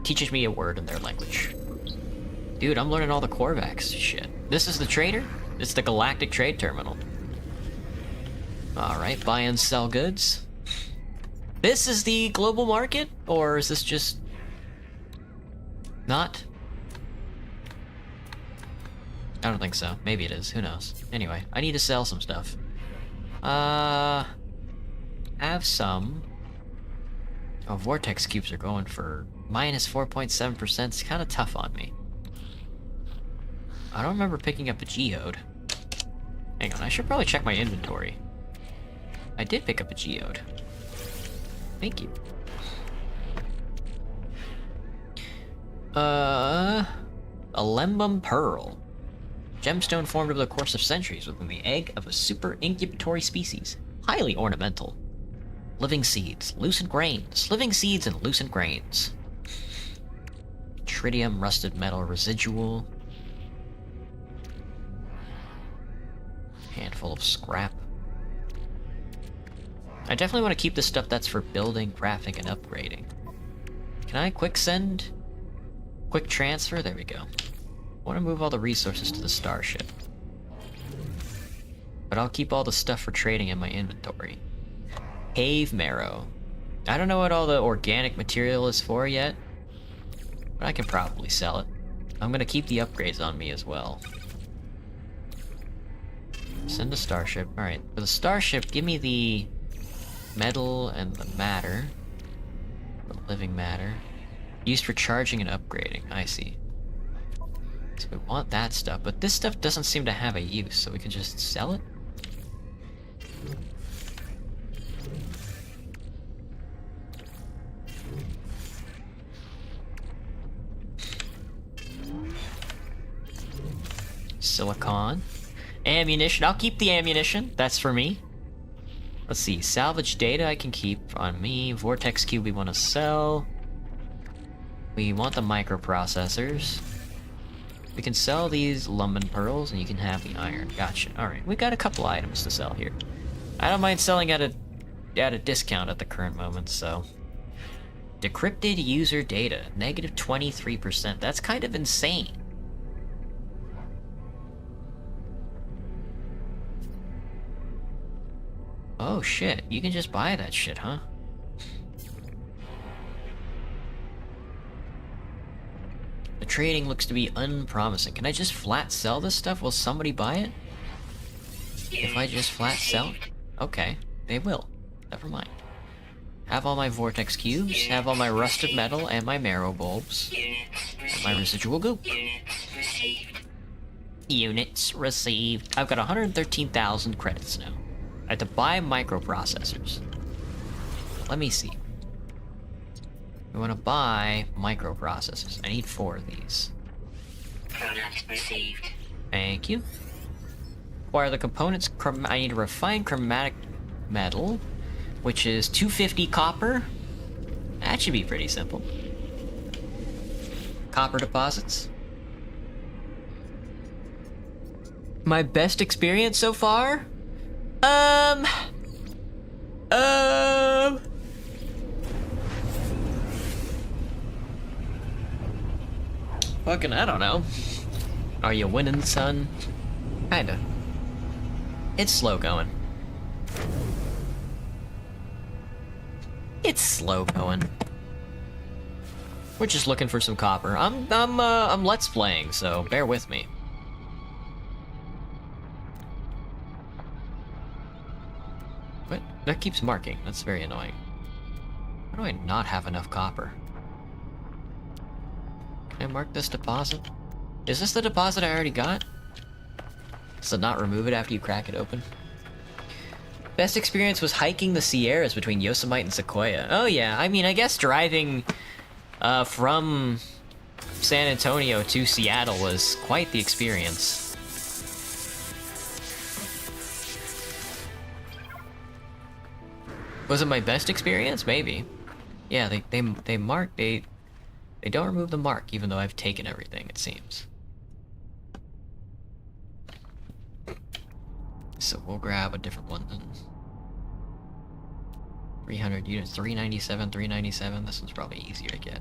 Teaches me a word in their language. Dude, I'm learning all the Korvax shit. This is the trader? It's the Galactic Trade Terminal. Alright, buy and sell goods. This is the global market? Or is this just... not? I don't think so. Maybe it is. Who knows? Anyway, I need to sell some stuff. Have some... Oh, vortex cubes are going for minus 4.7%. It's kind of tough on me. I don't remember picking up a geode. Hang on, I should probably check my inventory. I did pick up a geode. Thank you. A lembum pearl. Gemstone formed over the course of centuries within the egg of a super incubatory species. Highly ornamental. Living seeds, lucent grains. Living seeds and lucent grains. Tritium, rusted metal residual. Handful of scrap. I definitely want to keep the stuff that's for building, crafting, and upgrading. Can I quick send? Quick transfer? There we go. I want to move all the resources to the starship. But I'll keep all the stuff for trading in my inventory. Cave marrow. I don't know what all the organic material is for yet, but I can probably sell it. I'm gonna keep the upgrades on me as well. Send a starship. Alright, for the starship, give me the metal and the matter. The living matter. Used for charging and upgrading. I see. So we want that stuff, but this stuff doesn't seem to have a use, so we can just sell it? Silicon. Ammunition. I'll keep the ammunition. That's for me. Let's see. Salvage data I can keep on me. Vortex cube we want to sell. We want the microprocessors. We can sell these Lumban pearls and you can have the iron. Gotcha. Alright. We got a couple items to sell here. I don't mind selling at a at a discount at the current moment, so. Decrypted user data, negative 23%. That's kind of insane. Oh shit, you can just buy that shit, huh? The trading looks to be unpromising. Can I just flat sell this stuff? Will somebody buy it? If I just flat sell? Okay, they will. Never mind. Have all my vortex cubes, have all my rusted metal and my marrow bulbs, and my residual goop. Units received. I've got 113,000 credits now. I have to buy microprocessors. Let me see. We want to buy microprocessors. I need 4 of these. Product received. Thank you. Acquire the components. I need a refined chromatic metal, which is 250 copper. That should be pretty simple. Copper deposits. My best experience so far? Fucking, I don't know. Are you winning, son? Kinda. It's slow going. It's slow going. We're just looking for some copper. I'm let's playing, so bear with me. What? That keeps marking. That's very annoying. How do I not have enough copper? Can I mark this deposit? Is this the deposit I already got? Does it not remove it after you crack it open? Best experience was hiking the Sierras between Yosemite and Sequoia. Oh yeah, I mean, I guess driving from San Antonio to Seattle was quite the experience. Was it my best experience? Maybe. Yeah, they mark, they don't remove the mark, even though I've taken everything, it seems. So we'll grab a different one then. 300 units, 397, 397. This one's probably easier to get.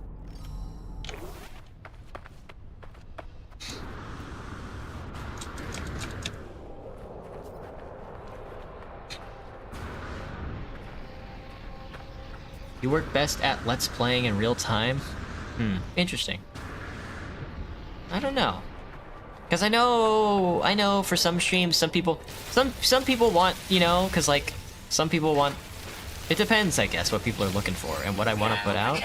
You work best at Let's Playing in real time? Interesting. I don't know. Because I know for some streams, some people want, you know, because like, some people want, it depends, I guess, what people are looking for and what I want to put out.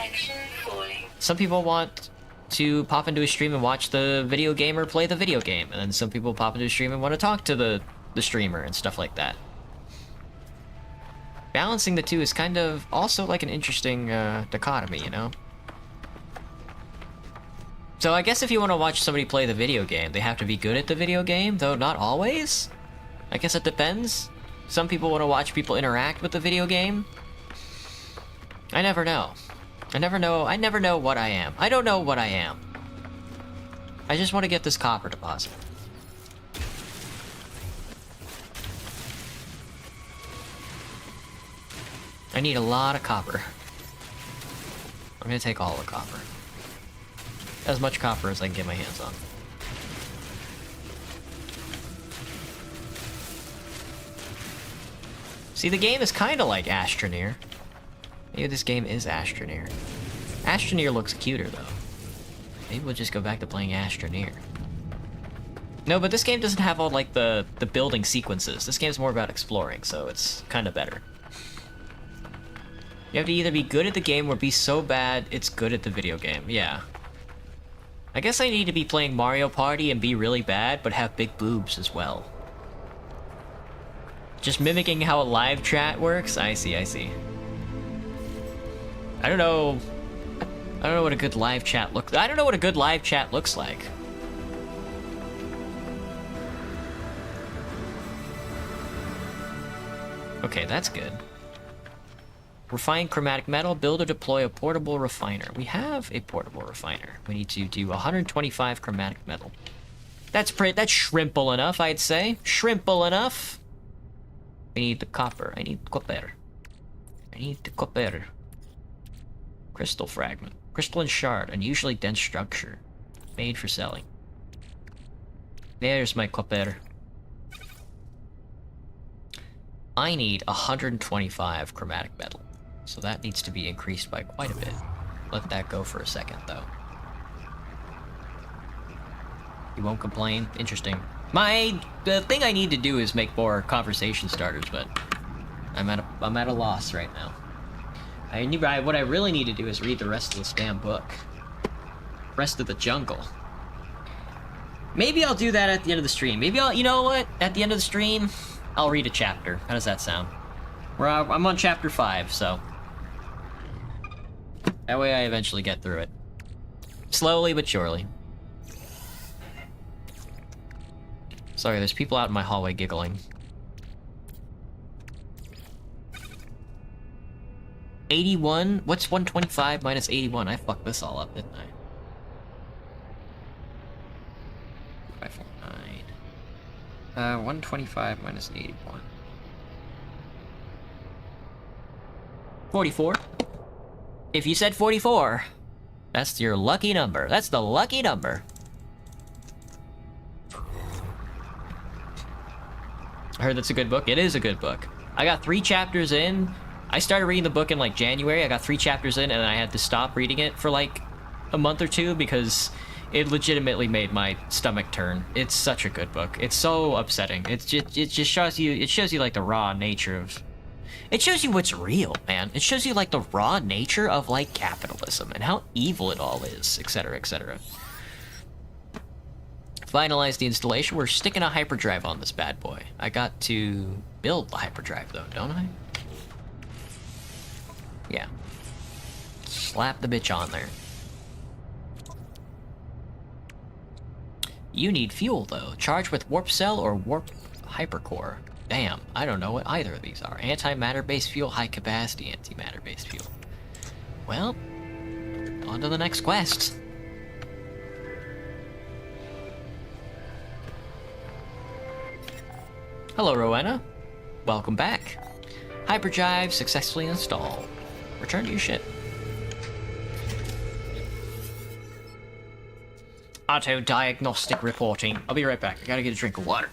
Some people want to pop into a stream and watch the video game or play the video game, and then some people pop into a stream and want to talk to the streamer and stuff like that. Balancing the two is kind of also like an interesting dichotomy, you know? So I guess if you want to watch somebody play the video game, they have to be good at the video game, though not always. I guess it depends. Some people want to watch people interact with the video game. I never know. I never know what I am. I don't know what I am. I just want to get this copper deposit. I need a lot of copper. I'm gonna take all the copper. As much copper as I can get my hands on. See, the game is kind of like Astroneer. Maybe this game is Astroneer. Astroneer looks cuter, though. Maybe we'll just go back to playing Astroneer. No, but this game doesn't have all, like, the building sequences. This game's more about exploring, so it's kind of better. You have to either be good at the game or be so bad it's good at the video game. Yeah. I guess I need to be playing Mario Party and be really bad, but have big boobs as well. Just mimicking how a live chat works? I see, I see. I don't know what a good live chat looks like. I don't know what a good live chat looks like. Okay, that's good. Refine chromatic metal, build or deploy a portable refiner. We have a portable refiner. We need to do 125 chromatic metal. That's shrimpable enough, I'd say. Shrimpable enough. We need the copper. I need copper. I need the copper. Crystal fragment. Crystalline shard, unusually dense structure. Made for selling. There's my copper. I need 125 chromatic metal. So that needs to be increased by quite a bit. Let that go for a second, though. You won't complain? Interesting. The thing I need to do is make more conversation starters, but I'm at a loss right now. What I really need to do is read the rest of this damn book. Rest of the jungle. Maybe I'll do that at the end of the stream. Maybe you know what? At the end of the stream, I'll read a chapter. How does that sound? I'm on chapter 5, so. That way I eventually get through it. Slowly but surely. Sorry, there's people out in my hallway giggling. 81? What's 125 minus 81? I fucked this all up, didn't I? 549. 125 minus 81. 44. If you said 44, that's your lucky number. That's the lucky number. I heard that's a good book. It is a good book. I got 3 chapters in. I started reading the book in like January. I got 3 chapters in and I had to stop reading it for like a month or 2 because it legitimately made my stomach turn. It's such a good book. It's so upsetting. It just shows you like the raw nature of... It shows you what's real, man. It shows you like the raw nature of like capitalism and how evil it all is, etc., etc. Finalize the installation. We're sticking a hyperdrive on this bad boy. I got to build the hyperdrive though, don't I? Yeah. Slap the bitch on there. You need fuel though. Charge with warp cell or warp hypercore. Damn, I don't know what either of these are. Antimatter-based fuel, high capacity antimatter-based fuel. Well, on to the next quest. Hello, Rowena. Welcome back. Hyperdrive successfully installed. Return to your ship. Auto-diagnostic reporting. I'll be right back. I gotta get a drink of water.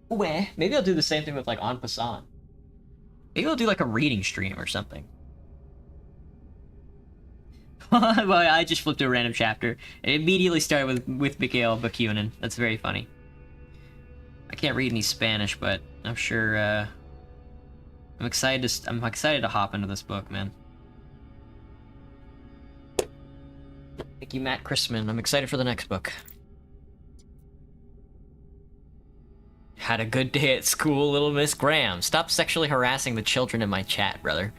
Where? Maybe I'll do the same thing with like En Passant. Maybe I'll do like a reading stream or something. Well, I just flipped to a random chapter. It immediately started with Mikhail Bakunin. That's very funny. I can't read any Spanish, but I'm sure I'm excited to hop into this book, man. Thank you, Matt Chrisman. I'm excited for the next book. Had a good day at school, little Miss Graham. Stop sexually harassing the children in my chat, brother.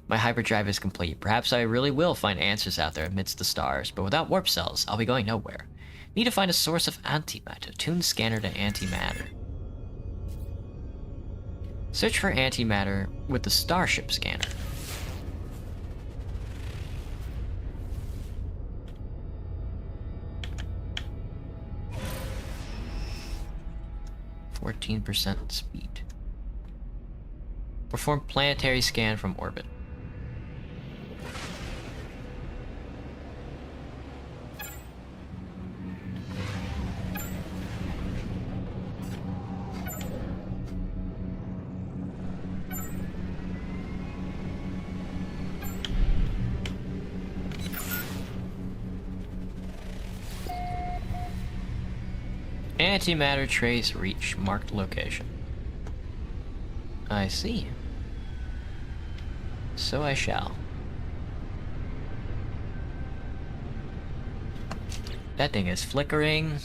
My hyperdrive is complete. Perhaps I really will find answers out there amidst the stars, but without warp cells, I'll be going nowhere. Need to find a source of antimatter. Tune scanner to antimatter. Search for antimatter with the Starship scanner. %, speed. Perform planetary scan from orbit. Antimatter trace reach marked location. I see. So I shall. That thing is flickering.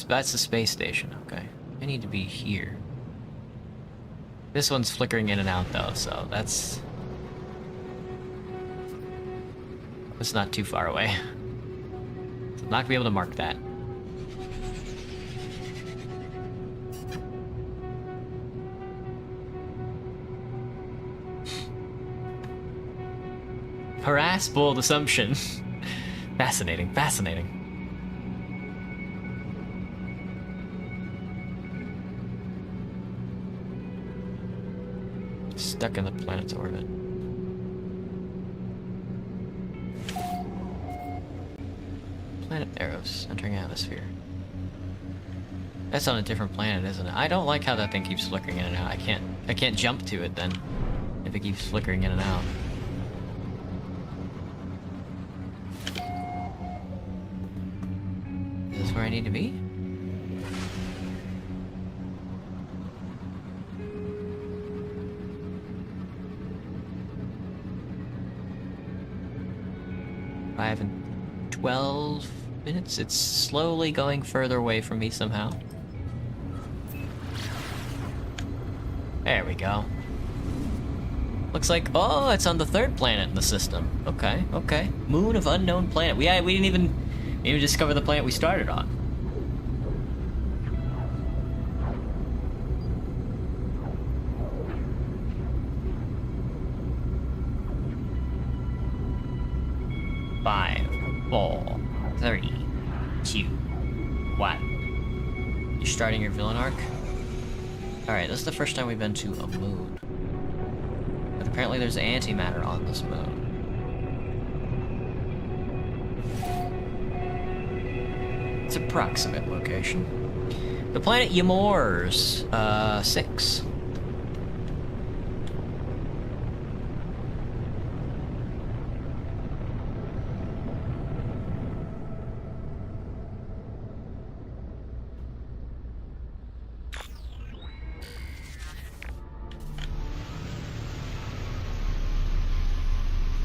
That's the space station, okay. I need to be here. This one's flickering in and out though, so that's... It's not too far away. So I'm not gonna be able to mark that. Harass bold assumption. Fascinating, fascinating. Stuck in the planet's orbit. Planet Eros, entering atmosphere. That's on a different planet, isn't it? I don't like how that thing keeps flickering in and out. I can't jump to it then, if it keeps flickering in and out. Is this where I need to be? I haven't 12 minutes. It's slowly going further away from me somehow. There we go. Looks like, oh, it's on the third planet in the system. Okay, okay. Moon of unknown planet. We didn't even discover the planet we started on. Five, 4, 3, 2, 1. You're starting your villain arc? Alright, this is the first time we've been to a moon. But apparently there's antimatter on this moon. It's approximate location. The planet Ymors, 6.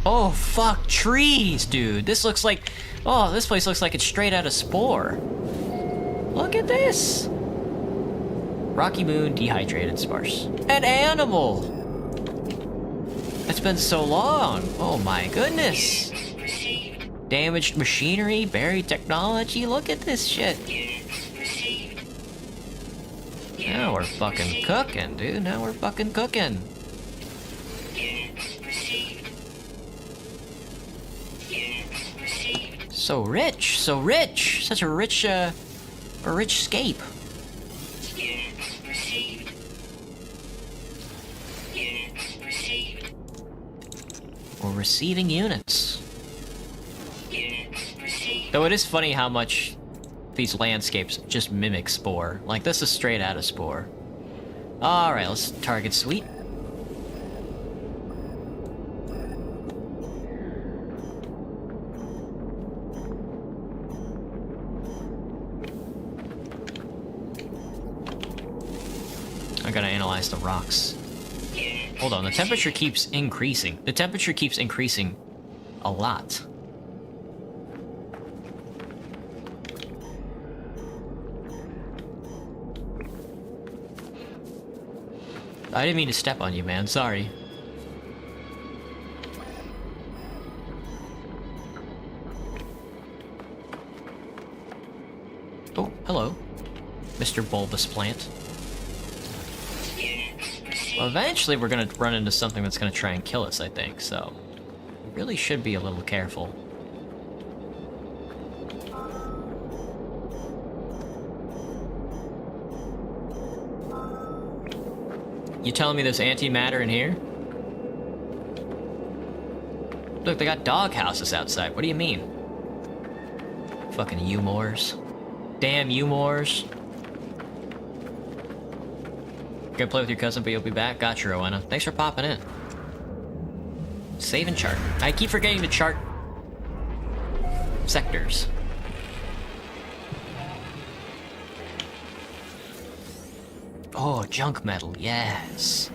Oh, fuck, trees, dude. This looks like... Oh, this place looks like it's straight out of Spore. Look at this. Rocky moon, dehydrated, sparse. An animal! It's been so long. Oh my goodness. Damaged machinery, buried technology. Look at this shit. Now we're fucking cooking, dude. Now we're fucking cooking. So rich, so rich. Such a rich scape. We're receiving units. Though it is funny how much these landscapes just mimic Spore. Like, this is straight out of Spore. Alright, let's target Sweet. I gotta analyze the rocks. Hold on, the temperature keeps increasing. The temperature keeps increasing a lot. I didn't mean to step on you, man. Sorry. Oh, hello, Mr. Bulbous Plant. Well, eventually we're gonna run into something that's gonna try and kill us, I think, so... we really should be a little careful. You telling me there's antimatter in here? Look, they got dog houses outside. What do you mean? Fucking Ymors. Damn Ymors. Gonna play with your cousin, but you'll be back. Gotcha, Rowena. Thanks for popping in. Save and chart. I keep forgetting to chart sectors. Oh, junk metal, yes.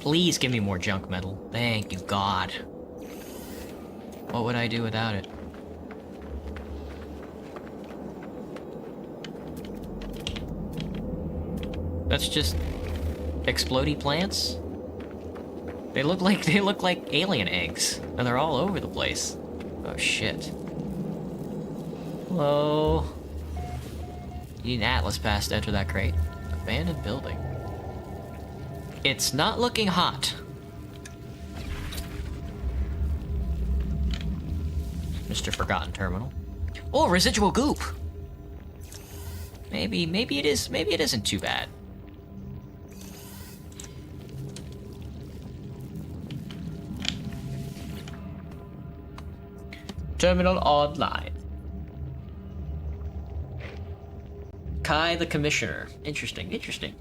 Please give me more junk metal. Thank you, God. What would I do without it? That's just explodey plants? They look like alien eggs, and they're all over the place. Oh shit. Hello. You need an Atlas pass to enter that crate. Abandoned building. It's not looking hot. Mr. Forgotten Terminal. Oh, residual goop. Maybe it is. Maybe it isn't too bad. Terminal online. Kai the Commissioner. Interesting, interesting.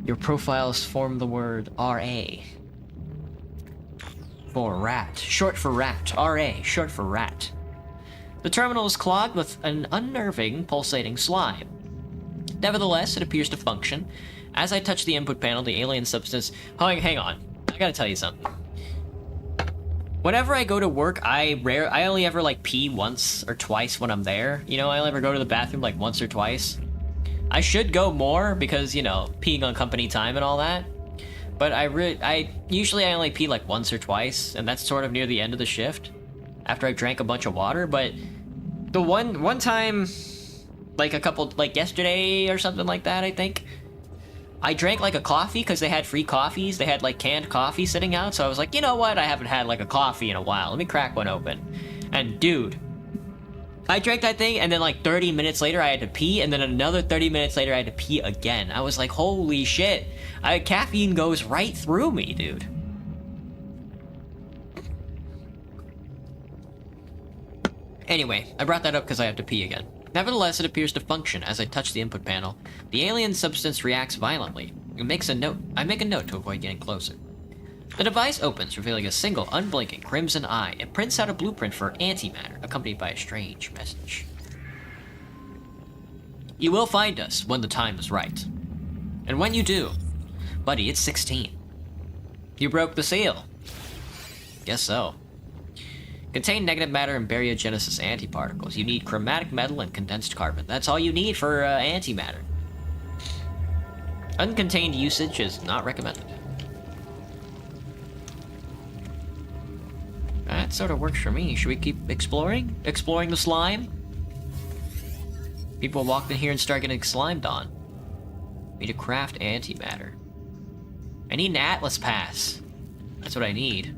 Your profiles form the word RA. For rat. Short for rat. RA. Short for rat. The terminal is clogged with an unnerving, pulsating slime. Nevertheless, it appears to function. As I touch the input panel, the alien substance... Hang on. I gotta tell you something. Whenever I go to work, I only ever, like, pee once or twice when I'm there. You know, I only ever go to the bathroom, like, once or twice. I should go more because, you know, peeing on company time and all that. But usually I only pee, like, once or twice, and that's sort of near the end of the shift. After I've drank a bunch of water, but... The one time, like, yesterday or something like that, I think... I drank, like, a coffee because they had free coffees. They had, like, canned coffee sitting out. So I was like, you know what? I haven't had, like, a coffee in a while. Let me crack one open. And, dude, I drank that thing, and then, like, 30 minutes later, I had to pee. And then another 30 minutes later, I had to pee again. I was like, holy shit. Caffeine goes right through me, dude. Anyway, I brought that up because I have to pee again. Nevertheless, it appears to function. As I touch the input panel, the alien substance reacts violently. I make a note to avoid getting closer. The device opens, revealing a single, unblinking, crimson eye. It prints out a blueprint for antimatter, accompanied by a strange message. You will find us when the time is right. And when you do, buddy, it's 16. You broke the seal. Guess so. Contain negative matter and baryogenesis antiparticles. You need chromatic metal and condensed carbon. That's all you need for antimatter. Uncontained usage is not recommended. That sort of works for me. Should we keep exploring? Exploring the slime? People walk in here and start getting slimed on. Need to craft antimatter. I need an Atlas pass. That's what I need.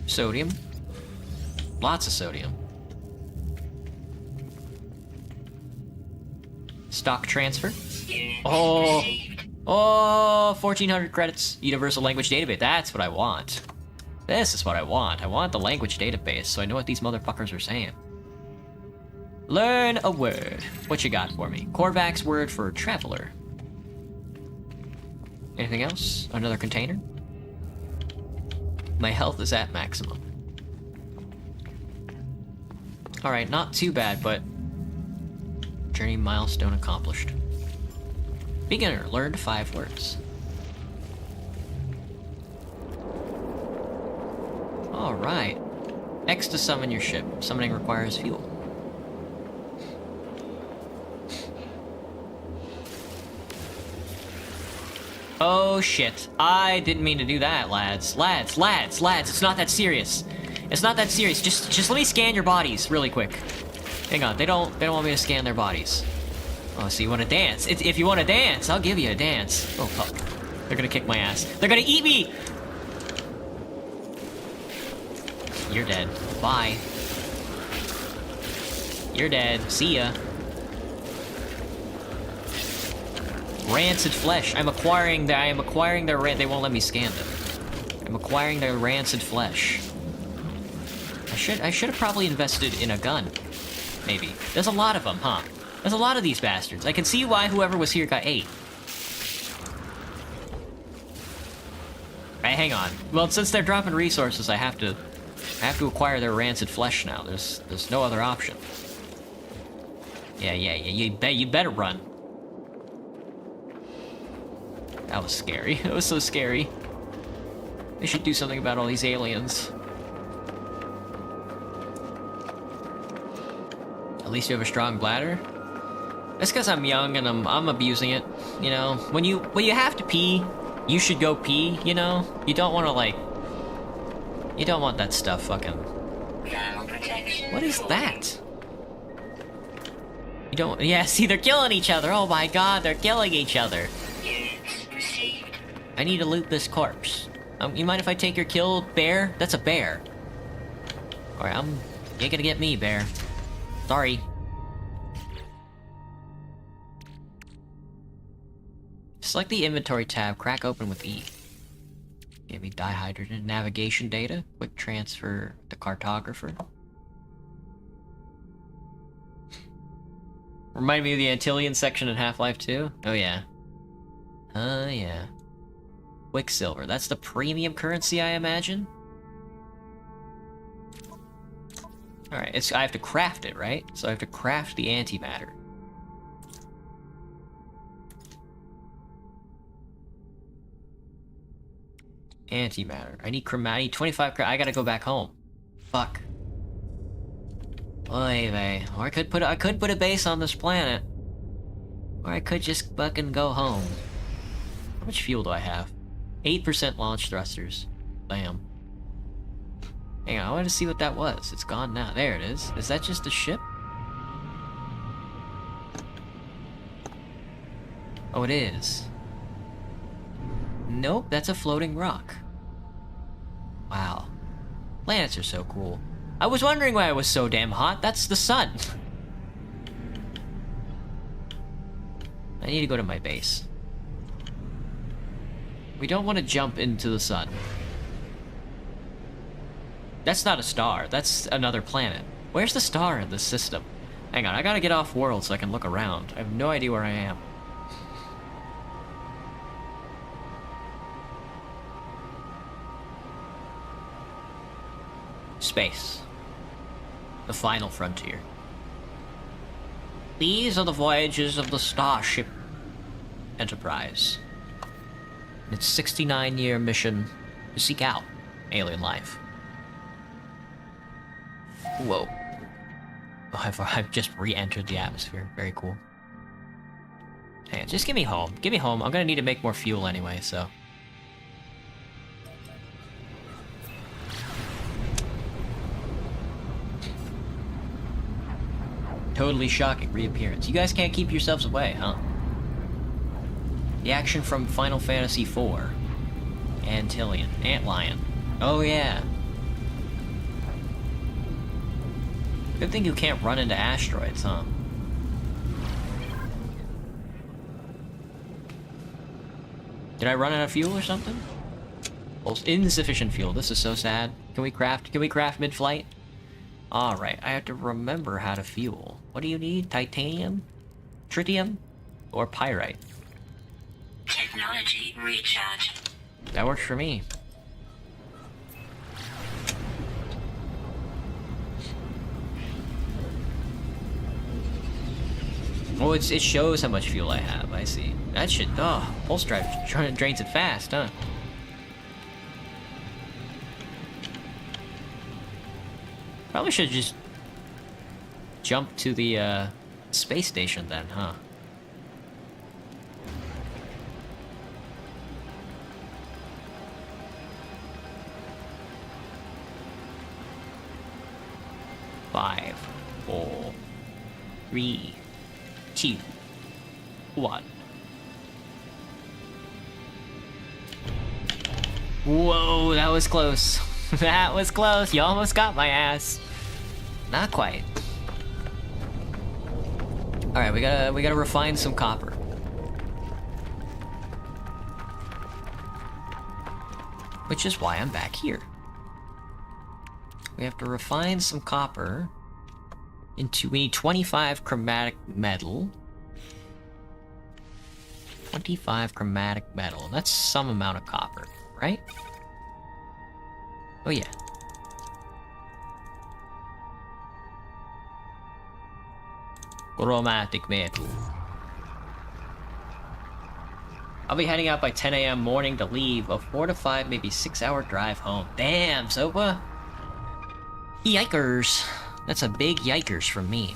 Sodium. Lots of sodium. Stock transfer. Oh, 1,400 credits. Universal language database. That's what I want. This is what I want. I want the language database so I know what these motherfuckers are saying. Learn a word. What you got for me? Korvax word for traveler. Anything else? Another container? My health is at maximum. Alright, not too bad, but... Journey milestone accomplished. Beginner, learned 5 words. Alright. X to summon your ship. Summoning requires fuel. Oh shit. I didn't mean to do that, lads. Lads, it's not that serious. It's not that serious. Just let me scan your bodies really quick. Hang on, they don't want me to scan their bodies. Oh, so you want to dance? If you want to dance, I'll give you a dance. Oh fuck. They're gonna kick my ass. They're gonna eat me! You're dead. Bye. You're dead. See ya. Rancid flesh. I'm acquiring their they won't let me scan them. I'm acquiring their rancid flesh. I should have probably invested in a gun. Maybe. There's a lot of them, huh? There's a lot of these bastards. I can see why whoever was here got ate. Hey, hang on. Well, since they're dropping resources, I have to acquire their rancid flesh now. There's no other option. Yeah. You better run. That was scary. That was so scary. They should do something about all these aliens. At least you have a strong bladder? That's because I'm young and I'm abusing it. You know, when you have to pee, you should go pee. You know, you don't want to like. You don't want that stuff fucking. Thermal protection. What is falling. that? You don't. Yeah, see, they're killing each other. Oh my god, they're killing each other. Units received. I need to loot this corpse. You mind if I take your kill, bear? That's a bear. Alright, you ain't gonna get me, bear. Sorry. Select the inventory tab, crack open with E. Give me dihydrogen navigation data, quick transfer to cartographer. Remind me of the Antillean section in Half-Life 2? Oh yeah. Yeah. Quicksilver, that's the premium currency, I imagine? Alright, I have to craft it, right? So I have to craft the antimatter. Antimatter. I need 25 I gotta go back home. Fuck. Oy vey. Or I could put a base on this planet. Or I could just fucking go home. How much fuel do I have? 8% launch thrusters. Bam. Hang on, I wanted to see what that was. It's gone now. There it is. Is that just a ship? Oh, it is. Nope, that's a floating rock. Wow. Planets are so cool. I was wondering why it was so damn hot. That's the sun. I need to go to my base. We don't want to jump into the sun. That's not a star. That's another planet. Where's the star in this system? Hang on, I gotta get off world so I can look around. I have no idea where I am. Space. The final frontier. These are the voyages of the Starship Enterprise. Its 69-year mission to seek out alien life. Whoa. Oh, I've just re-entered the atmosphere. Very cool. Hey, just give me home. Give me home. I'm gonna need to make more fuel anyway, so... Totally shocking reappearance. You guys can't keep yourselves away, huh? The action from Final Fantasy IV. Antillean. Antlion. Oh yeah. Good thing you can't run into asteroids, huh? Did I run out of fuel or something? Well, insufficient fuel. This is so sad. Can we craft mid-flight? Alright, I have to remember how to fuel. What do you need? Titanium? Tritium? Or pyrite? Technology recharge. That works for me. Oh, it shows how much fuel I have, I see. That shit, oh, pulse drive drains it fast, huh? Probably should just jump to the, space station then, huh? Five, 4, 3, 2, 1. Whoa, that was close. That was close. You almost got my ass. Not quite. All right, we gotta refine some copper. Which is why I'm back here. We have to refine some copper into, we need 25 chromatic metal. 25 chromatic metal, that's some amount of copper, right? Oh yeah. Chromatic metal. I'll be heading out by 10 a.m. morning to leave a 4 to 5, maybe 6 hour drive home. Damn, Sopa. Yikers. That's a big yikers from me.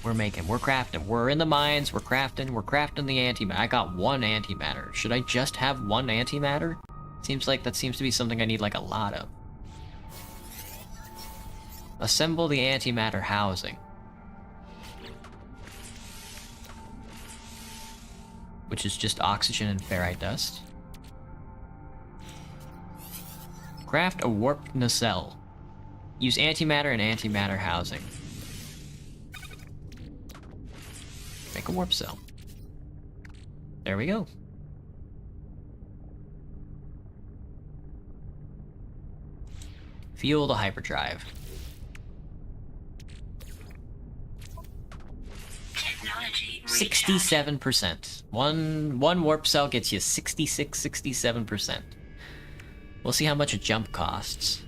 We're crafting. We're in the mines, we're crafting the antimatter. I got one antimatter. Should I just have one antimatter? Seems like that seems to be something I need like a lot of. Assemble the antimatter housing. Which is just oxygen and ferrite dust. Craft a warp nacelle. Use antimatter and antimatter housing. Make a warp cell. There we go. Fuel the hyperdrive. Technology recharge. 67%. One warp cell gets you 67%. We'll see how much a jump costs.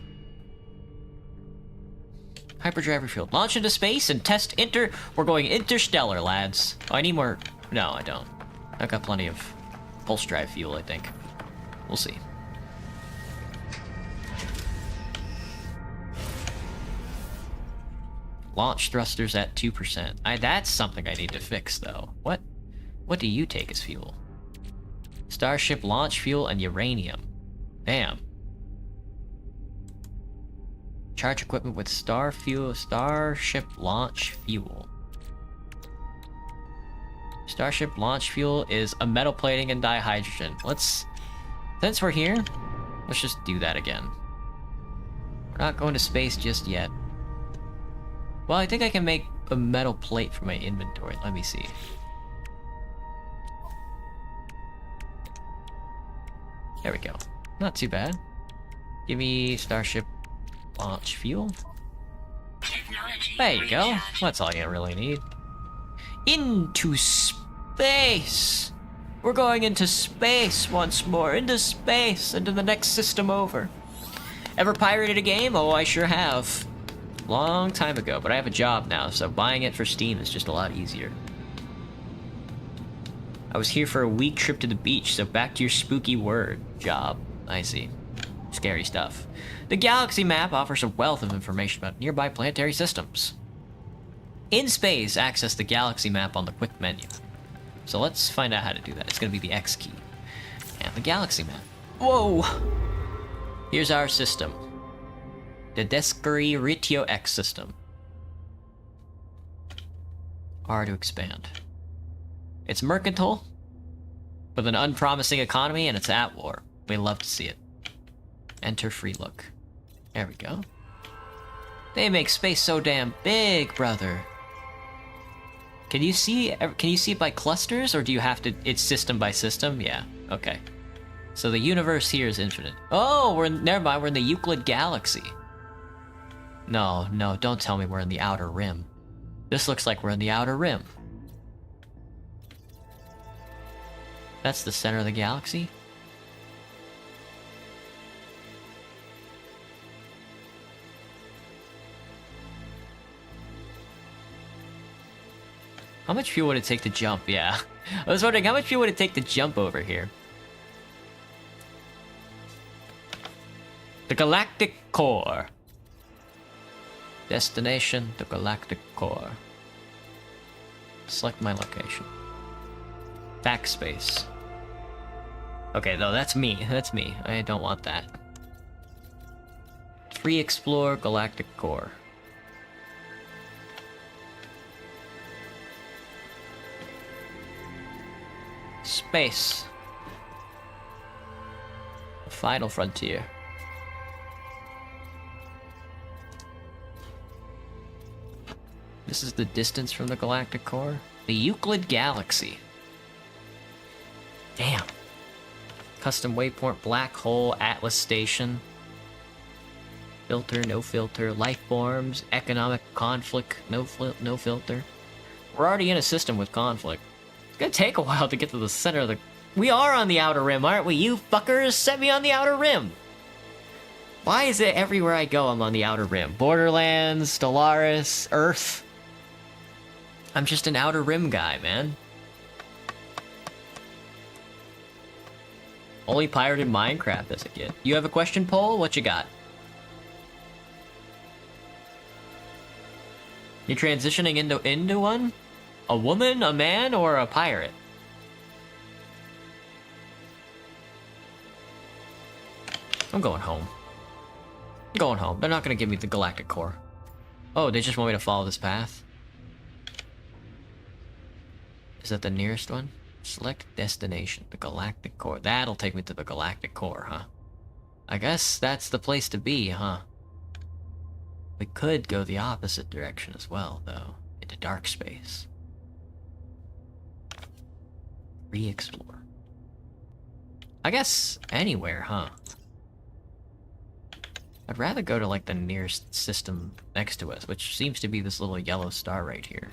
Hyperdrive refueled. Launch into space and test We're going interstellar, lads. Oh, I need more. No, I don't. I've got plenty of pulse drive fuel, I think. We'll see. Launch thrusters at 2%. That's something I need to fix, though. What do you take as fuel? Starship launch fuel and uranium. Damn. Charge equipment with Starship launch fuel. Starship launch fuel is a metal plating and dihydrogen. Since we're here, let's just do that again. We're not going to space just yet. Well, I think I can make a metal plate for my inventory. Let me see. There we go. Not too bad. Give me Starship launch fuel. Technology There you go. recharge. That's all you really need. Into space! We're going into space once more. Into space. Into the next system over. Ever pirated a game? Oh, I sure have. Long time ago, but I have a job now, so buying it for Steam is just a lot easier. I was here for a week trip to the beach, so back to your spooky word. Job. I see. Scary stuff. The galaxy map offers a wealth of information about nearby planetary systems. In space, access the galaxy map on the quick menu. So let's find out how to do that. It's going to be the X key. And the galaxy map. Whoa! Here's our system. The Descari Ritio X system. R to expand. It's mercantile, with an unpromising economy, and it's at war. We love to see it. Enter free look. There we go. They make space so damn big, brother. Can you see it by clusters, or do you have to, it's system by system? Yeah, okay. So the universe here is infinite. Oh, never mind, we're in the Euclid Galaxy. No, don't tell me we're in the Outer Rim. This looks like we're in the Outer Rim. That's the center of the galaxy? How much fuel would it take to jump? Yeah. I was wondering, how much fuel would it take to jump over here? The Galactic Core. Destination, the Galactic Core. Select my location. Backspace. Okay, no, that's me. That's me. I don't want that. Free explore Galactic Core. Space. The final frontier. This is the distance from the Galactic Core. The Euclid Galaxy. Damn. Custom waypoint, black hole, Atlas Station. Filter, no filter, life forms, economic conflict, no filter. We're already in a system with conflict. It's gonna take a while to get to the center of the... We are on the Outer Rim, aren't we? You fuckers set me on the Outer Rim! Why is it everywhere I go I'm on the Outer Rim? Borderlands, Stellaris, Earth. I'm just an Outer Rim guy, man. Only pirated Minecraft as a kid. You have a question, Paul? What you got? You're transitioning into one? A woman, a man, or a pirate? I'm going home. I'm going home. They're not gonna give me the galactic core. Oh, they just want me to follow this path? Is that the nearest one? Select destination, the galactic core. That'll take me to the galactic core, huh? I guess that's the place to be, huh? We could go the opposite direction as well, though. Into dark space. Re-explore. I guess anywhere, huh? I'd rather go to, like, the nearest system next to us, which seems to be this little yellow star right here.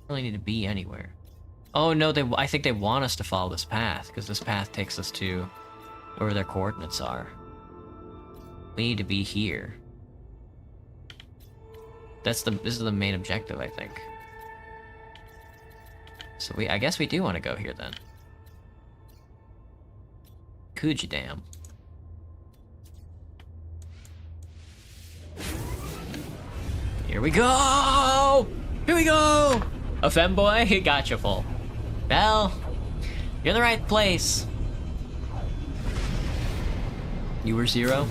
Don't really need to be anywhere. Oh, no, I think they want us to follow this path, because this path takes us to where their coordinates are. We need to be here. This is the main objective, I think. So I guess we do want to go here, then. Kuja Dam. Here we go! Here we go! A femboy? Gotcha, full. Well, you're in the right place. You were 0?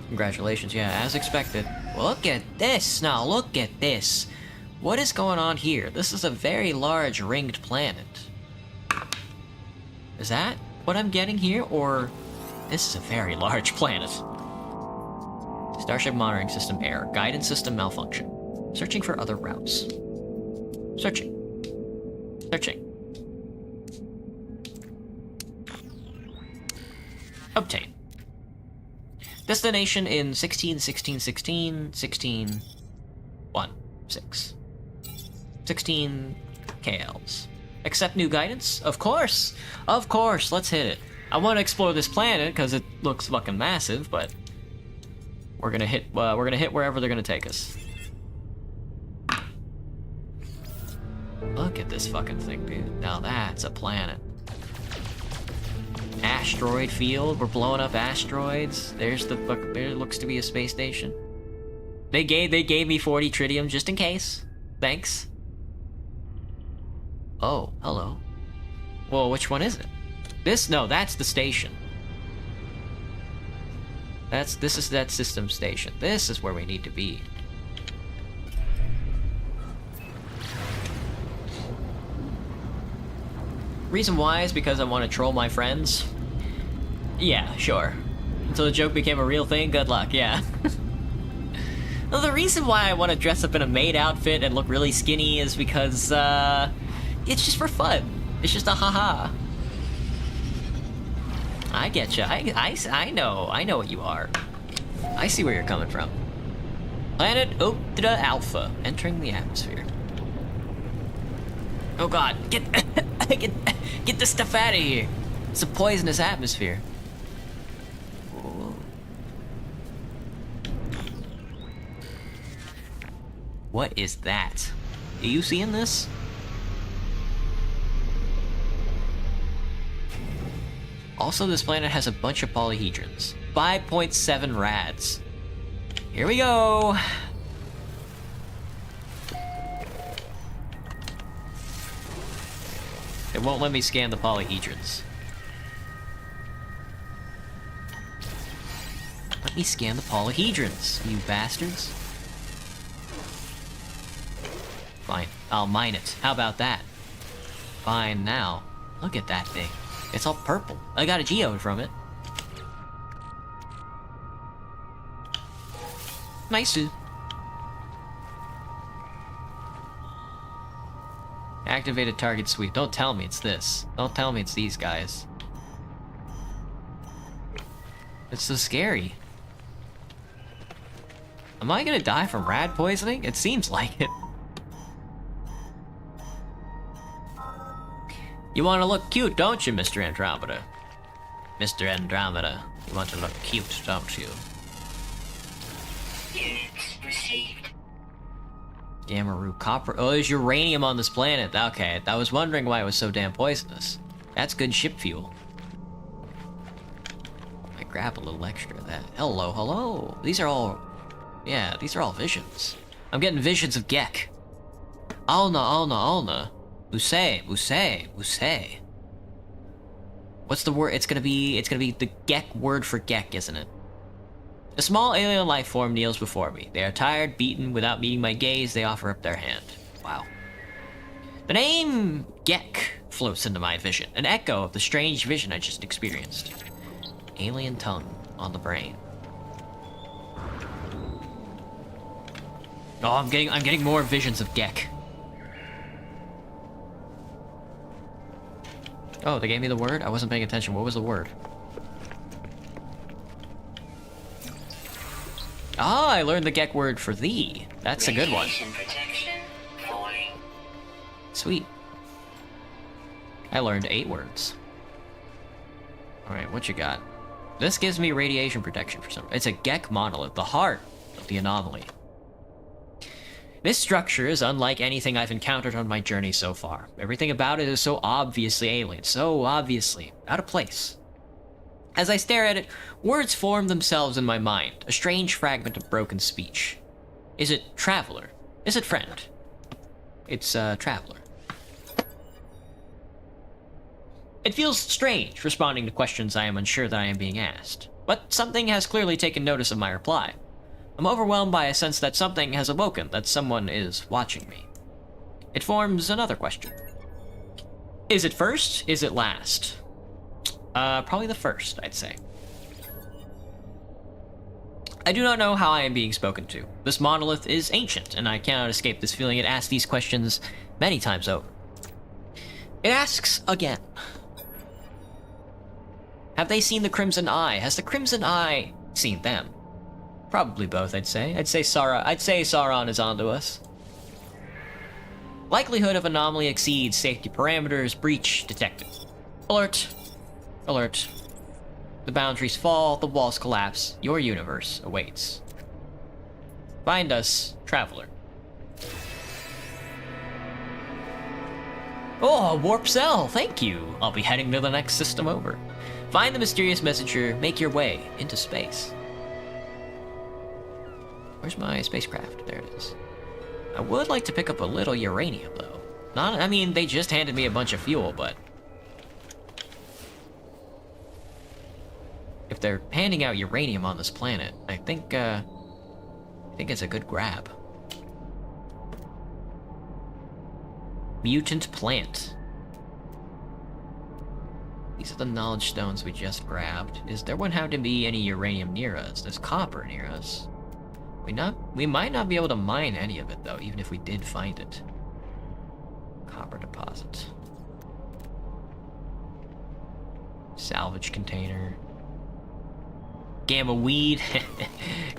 Congratulations, yeah, as expected. Look at this now, look at this. What is going on here? This is a very large ringed planet. Is that what I'm getting here, or this is a very large planet? Starship monitoring system error. Guidance system malfunction. Searching for other routes. Searching. Searching. Obtain. Destination in 16, 16, 16, 16, 1, 6. 16 KLs. Accept new guidance? Of course! Of course, let's hit it. I want to explore this planet because it looks fucking massive, but we're gonna hit wherever they're gonna take us. Look at this fucking thing, dude. Now that's a planet. Asteroid field. We're blowing up asteroids. There's the fuck. There looks to be a space station. They gave me 40 tritium just in case. Thanks. Oh, hello. Well, which one is it? No, that's the station. This is that system station. This is where we need to be. Reason why is because I want to troll my friends. Yeah, sure. Until the joke became a real thing, good luck, yeah. Well, the reason why I want to dress up in a maid outfit and look really skinny is because, it's just for fun. It's just a haha. I get you. I know what you are. I see where you're coming from. Planet Optra Alpha, entering the atmosphere. Oh god, get this stuff out of here. It's a poisonous atmosphere. Whoa. What is that? Are you seeing this? Also, this planet has a bunch of polyhedrons. 5.7 rads. Here we go! It won't let me scan the polyhedrons. Let me scan the polyhedrons, you bastards. Fine, I'll mine it. How about that? Fine now. Look at that thing. It's all purple. I got a geode from it. Nice. Activated target sweep. Don't tell me it's this. Don't tell me it's these guys. It's so scary. Am I gonna die from rad poisoning? It seems like it. You want to look cute, don't you, Mr. Andromeda? Mr. Andromeda, you want to look cute, don't you? Units received. Gamma-Roo copper. Oh, there's uranium on this planet. Okay, I was wondering why it was so damn poisonous. That's good ship fuel. I grab a little extra of that. Hello, hello. These are all Yeah, these are all visions. I'm getting visions of Gek. Alna, Alna, Alna. Usay, Usay, Usay. What's the word? It's gonna be the Gek word for Gek, isn't it? A small alien life form kneels before me. They are tired, beaten, without meeting my gaze, they offer up their hand. Wow. The name Gek floats into my vision, an echo of the strange vision I just experienced. Alien tongue on the brain. Oh, I'm getting more visions of Gek. Oh, they gave me the word? I wasn't paying attention. What was the word? Ah, I learned the Gek word for thee. That's a good one. Radiation protection falling. Sweet. I learned 8 words. Alright, what you got? This gives me radiation protection for some. It's a Gek monolith, the heart of the anomaly. This structure is unlike anything I've encountered on my journey so far. Everything about it is so obviously alien, so obviously out of place. As I stare at it, words form themselves in my mind, a strange fragment of broken speech. Is it traveler? Is it friend? It's traveler. It feels strange responding to questions I am unsure that I am being asked, but something has clearly taken notice of my reply. I'm overwhelmed by a sense that something has awoken, that someone is watching me. It forms another question. Is it first? Is it last? Probably the first, I'd say. I do not know how I am being spoken to. This monolith is ancient, and I cannot escape this feeling. It asks these questions many times over. It asks again. Have they seen the Crimson Eye? Has the Crimson Eye seen them? Probably both, I'd say. I'd say Sauron is onto us. Likelihood of anomaly exceeds safety parameters. Breach detected. Alert. Alert. The boundaries fall, the walls collapse. Your universe awaits. Find us, traveler. Oh, a warp cell, thank you. I'll be heading to the next system over. Find the mysterious messenger, make your way into space. Where's my spacecraft? There it is. I would like to pick up a little uranium, though. I mean, they just handed me a bunch of fuel, but... if they're handing out uranium on this planet, I think it's a good grab. Mutant plant. These are the knowledge stones we just grabbed. There wouldn't have to be any uranium near us. There's copper near us. We might not be able to mine any of it, though, even if we did find it. Copper deposit. Salvage container. Gamma weed.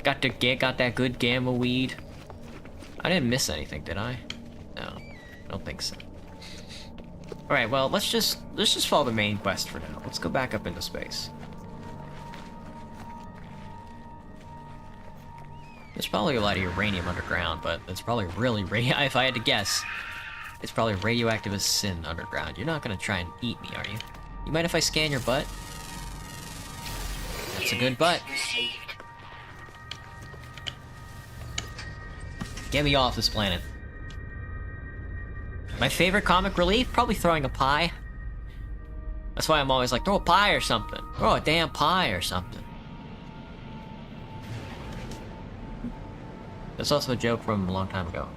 got that good gamma weed. I didn't miss anything, did I? No, I don't think so. All right, well, let's just follow the main quest for now. Let's go back up into space. There's probably a lot of uranium underground, but it's probably really if I had to guess, it's probably radioactive as sin underground. You're not gonna try and eat me, are you? You mind if I scan your butt? That's a good butt. Get me off this planet. My favorite comic relief? Probably throwing a pie. That's why I'm always like, throw a pie or something. Throw a damn pie or something. That's also a joke from a long time ago.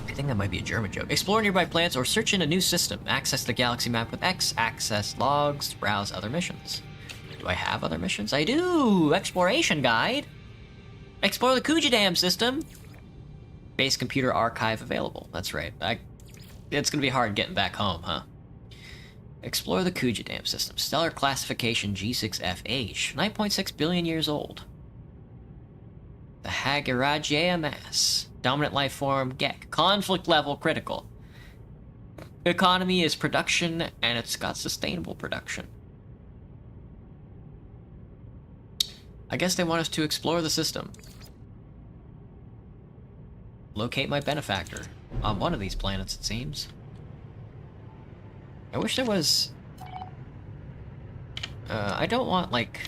I think that might be a German joke. Explore nearby planets or search in a new system. Access the galaxy map with X. Access logs to browse other missions. Do I have other missions? I do! Exploration guide! Explore the Kujidam system! Base computer archive available. That's right. It's gonna be hard getting back home, huh? Explore the Kujidam system. Stellar classification G6FH. 9.6 billion years old. The Hagarajea mass. Dominant life form Gek. Conflict level critical. Economy is production, and it's got sustainable production. I guess they want us to explore the system. Locate my benefactor. On one of these planets, it seems. I wish there was... I don't want, like...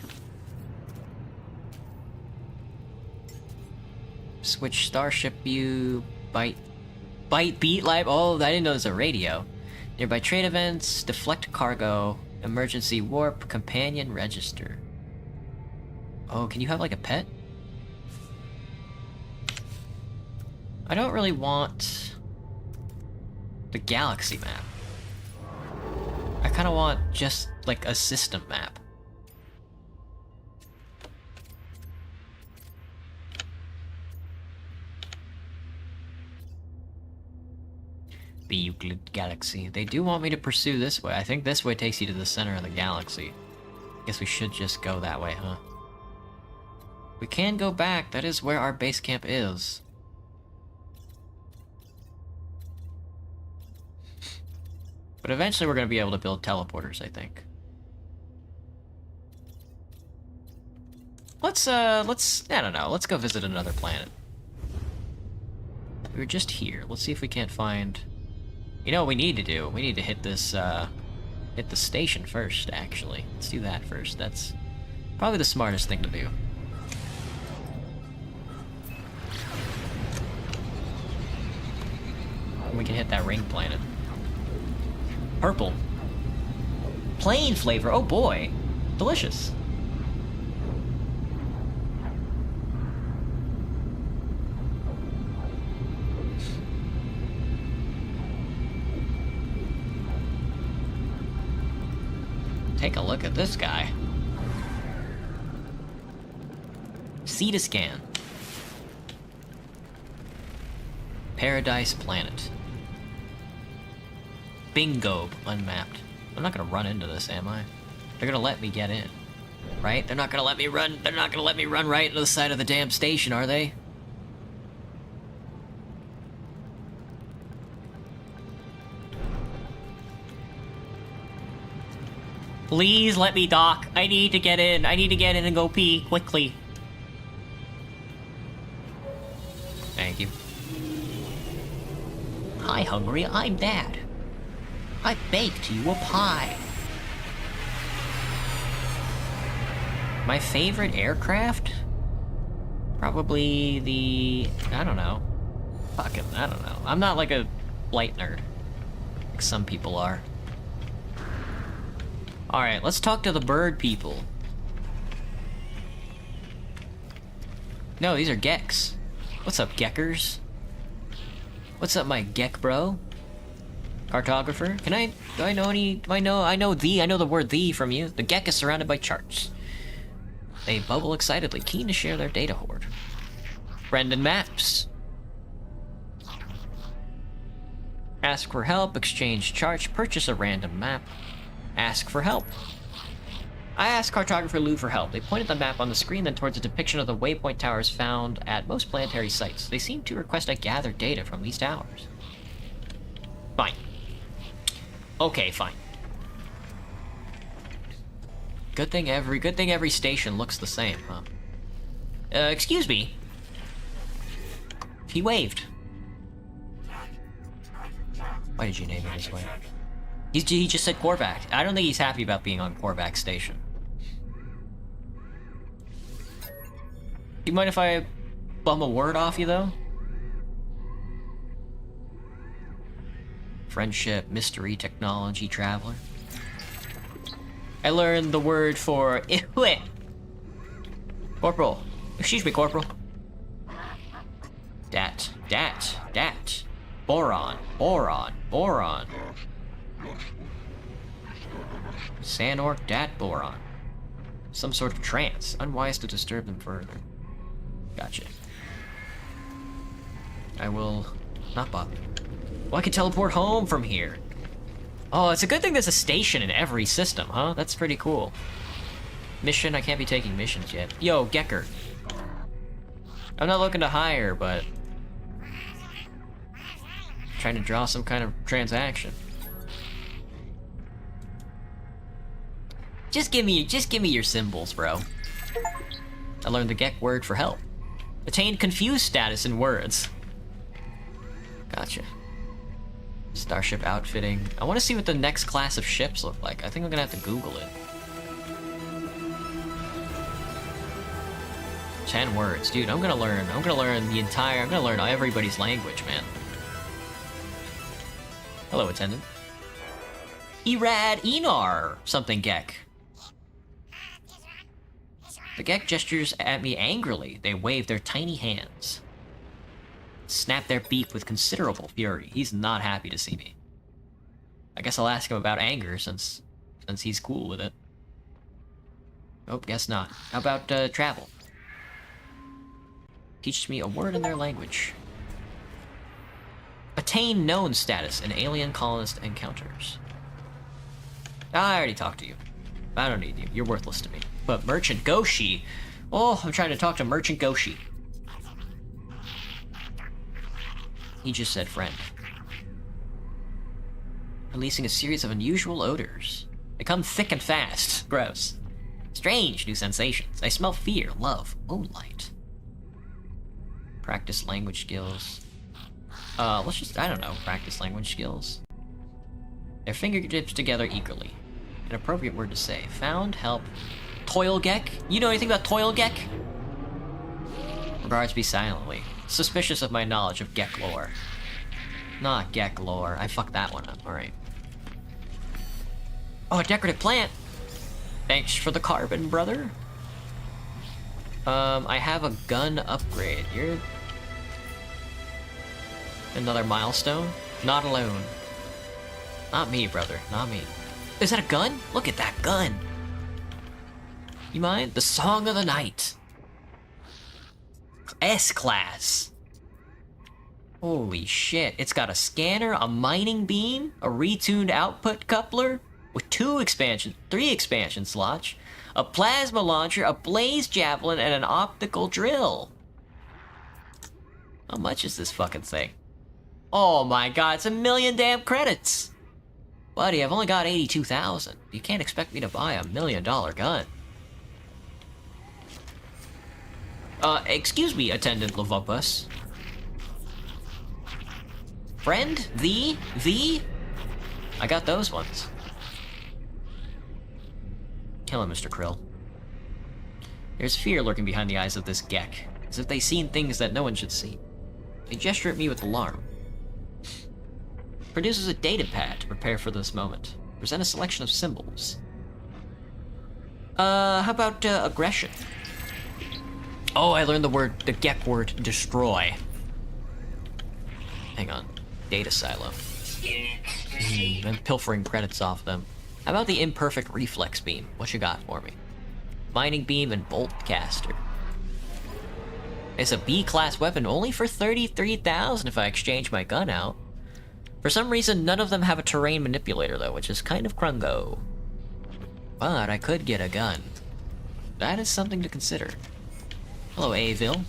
Switch starship view. Bite beat live. Oh, I didn't know there's a radio. Nearby trade events. Deflect cargo. Emergency warp. Companion register. Oh, can you have like a pet? I don't really want the galaxy map. I kind of want just like a system map. The Euclid Galaxy. They do want me to pursue this way. I think this way takes you to the center of the galaxy. Guess we should just go that way, huh? We can go back. That is where our base camp is. But eventually we're going to be able to build teleporters, I think. I don't know, let's go visit another planet. We were just here. Let's see if we can't find... You know what we need to do? We need to hit this, hit the station first, actually. Let's do that first. That's probably the smartest thing to do. We can hit that ring planet. Purple. Plain flavor, oh boy. Delicious. Take a look at this guy. C to scan. Paradise Planet. Bingo, unmapped. I'm not gonna run into this, am I? They're gonna let me get in. Right? They're not gonna let me run. They're not gonna let me run right into the side of the damn station, are they? Please let me dock. I need to get in. I need to get in and go pee quickly. Thank you. Hi, Hungry. I'm Dad. I baked you a pie. My favorite aircraft? Probably the... I don't know. Fucking, I don't know. I'm not like a flight nerd. Like some people are. Alright, let's talk to the bird people. No, these are Geks. What's up, Geckers? What's up, my Gek bro? Cartographer? I know the word "the" from you. The Gek is surrounded by charts. They bubble excitedly, keen to share their data hoard. Brendan Maps. Ask for help, exchange charts, purchase a random map. Ask for help. I asked Cartographer Lou for help. They pointed the map on the screen, then towards a depiction of the waypoint towers found at most planetary sites. They seemed to request I gather data from these towers. Fine. Okay, fine. Good thing every station looks the same, huh? Excuse me. He waved. Why did you name it this way? He just said Korvac. I don't think he's happy about being on Korvac Station. Do you mind if I bum a word off you, though? Friendship, mystery, technology, traveler. I learned the word for... Corporal. Excuse me, Corporal. Dat. Boron. Sanork Dat Boron. Some sort of trance. Unwise to disturb them further. Gotcha. I will not bother. Well, I can teleport home from here. Oh, it's a good thing there's a station in every system, huh? That's pretty cool. Mission, I can't be taking missions yet. Yo, Gecker. I'm not looking to hire, but... trying to draw some kind of transaction. Just give me your symbols, bro. I learned the Gek word for help. Attained confused status in words. Gotcha. Starship outfitting. I want to see what the next class of ships look like. I think I'm gonna have to Google it. 10 words. Dude, I'm gonna learn everybody's language, man. Hello, attendant. Erad Enar, something Gek. The Gek gestures at me angrily. They wave their tiny hands. Snap their beak with considerable fury. He's not happy to see me. I guess I'll ask him about anger since he's cool with it. Oh, guess not. How about travel? Teaches me a word in their language. Attain known status in alien colonist encounters. I already talked to you. I don't need you. You're worthless to me. But Merchant Goshi. Oh, I'm trying to talk to Merchant Goshi. He just said friend. Releasing a series of unusual odors. They come thick and fast. Gross. Strange new sensations. I smell fear, love, moonlight. Practice language skills. Let's just, I don't know, practice language skills. Their fingertips together eagerly. An appropriate word to say. Found, help. Toil Gek? You know anything about Toil Gek? Regards be silently. Suspicious of my knowledge of Gek lore. Not Gek lore. I fucked that one up, alright. Oh, a decorative plant! Thanks for the carbon, brother. I have a gun upgrade. You're... Another milestone? Not alone. Not me, brother. Not me. Is that a gun? Look at that gun! You mind? The Song of the Night. S-Class. Holy shit. It's got a scanner, a mining beam, a retuned output coupler, with 3 expansion slots, a plasma launcher, a blaze javelin, and an optical drill. How much is this fucking thing? Oh my god, it's 1,000,000 damn credits! Buddy, I've only got 82,000. You can't expect me to buy a $1 million gun. Excuse me, Attendant Lavopus. Friend? Thee? I got those ones. Kill him, Mr. Krill. There's fear lurking behind the eyes of this Gek, as if they've seen things that no one should see. They gesture at me with alarm. Produces a data pad to prepare for this moment. Present a selection of symbols. How about, aggression? Oh, I learned the Gek word, destroy. Hang on. Data silo. I'm pilfering credits off them. How about the imperfect reflex beam? What you got for me? Mining beam and bolt caster. It's a B-class weapon only for 33,000 if I exchange my gun out. For some reason, none of them have a terrain manipulator though, which is kind of crungo. But I could get a gun. That is something to consider. Hello, Avil.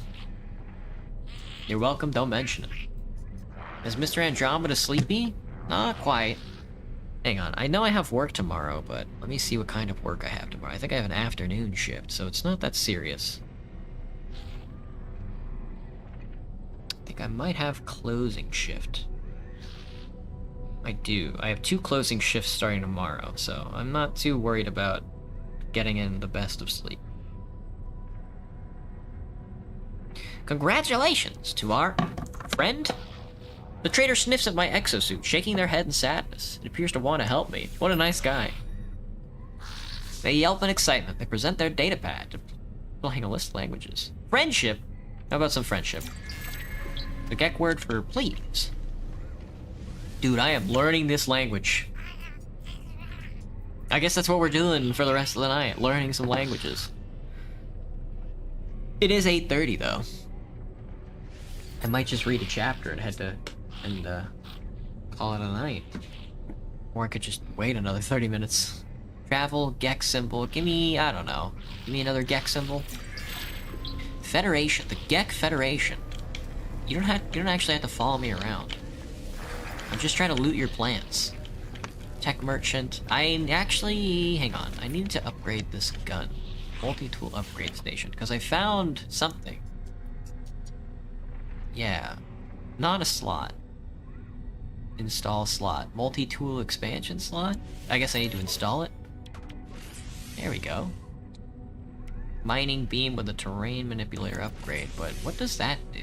You're welcome, don't mention it. Is Mr. Andromeda sleepy? Not quite. Hang on, I know I have work tomorrow, but let me see what kind of work I have tomorrow. I think I have an afternoon shift, so it's not that serious. I think I might have closing shift. I do. I have 2 closing shifts starting tomorrow, so I'm not too worried about getting in the best of sleep. Congratulations to our friend. The trader sniffs at my exosuit, shaking their head in sadness. It appears to want to help me. What a nice guy. They yelp in excitement. They present their data pad, displaying a list of languages. Friendship? How about some friendship? The Gek word for please. Dude, I am learning this language. I guess that's what we're doing for the rest of the night, learning some languages. It is 8:30 though. I might just read a chapter and call it a night. Or I could just wait another 30 minutes. Travel, Gek symbol, give me, I don't know. Give me another Gek symbol. Federation, the Gek Federation. You don't actually have to follow me around. I'm just trying to loot your plants. Tech merchant. hang on. I need to upgrade this gun. Multi-tool upgrade station, because I found something. Yeah. Not a slot. Install slot. Multi-tool expansion slot? I guess I need to install it. There we go. Mining beam with a terrain manipulator upgrade, but what does that do?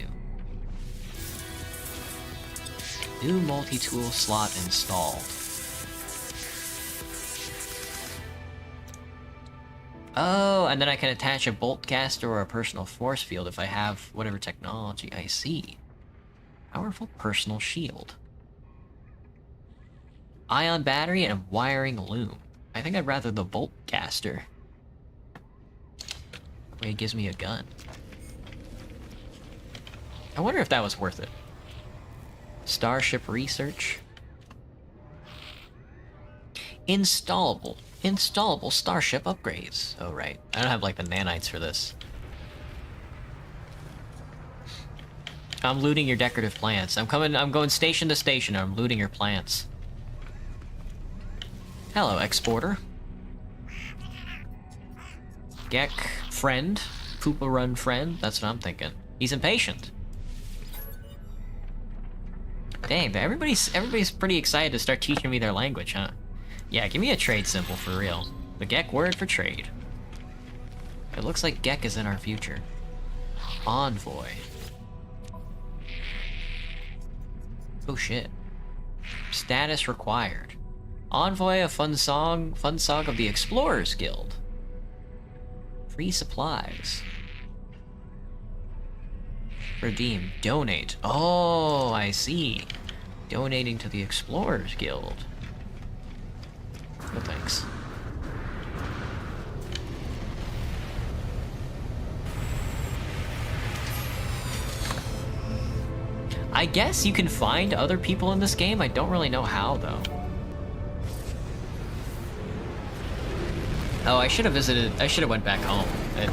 New multi-tool slot installed. Oh, and then I can attach a bolt caster or a personal force field if I have whatever technology I see. Powerful personal shield. Ion battery and a wiring loom. I think I'd rather the bolt caster. That way it gives me a gun. I wonder if that was worth it. Starship research. Installable starship upgrades. Oh right, I don't have like the nanites for this. I'm looting your decorative plants. I'm going station to station. I'm looting your plants. Hello, exporter. Gek friend, Poopa Run friend. That's what I'm thinking. He's impatient. Dang, everybody's pretty excited to start teaching me their language, huh? Yeah, give me a trade symbol for real. The Gek word for trade. It looks like Gek is in our future. Envoy. Oh shit. Status required. Envoy, a fun song of the Explorers Guild. Free supplies. Redeem. Donate. Oh, I see. Donating to the Explorers Guild. No thanks. I guess you can find other people in this game. I don't really know how, though. Oh, I should have went back home and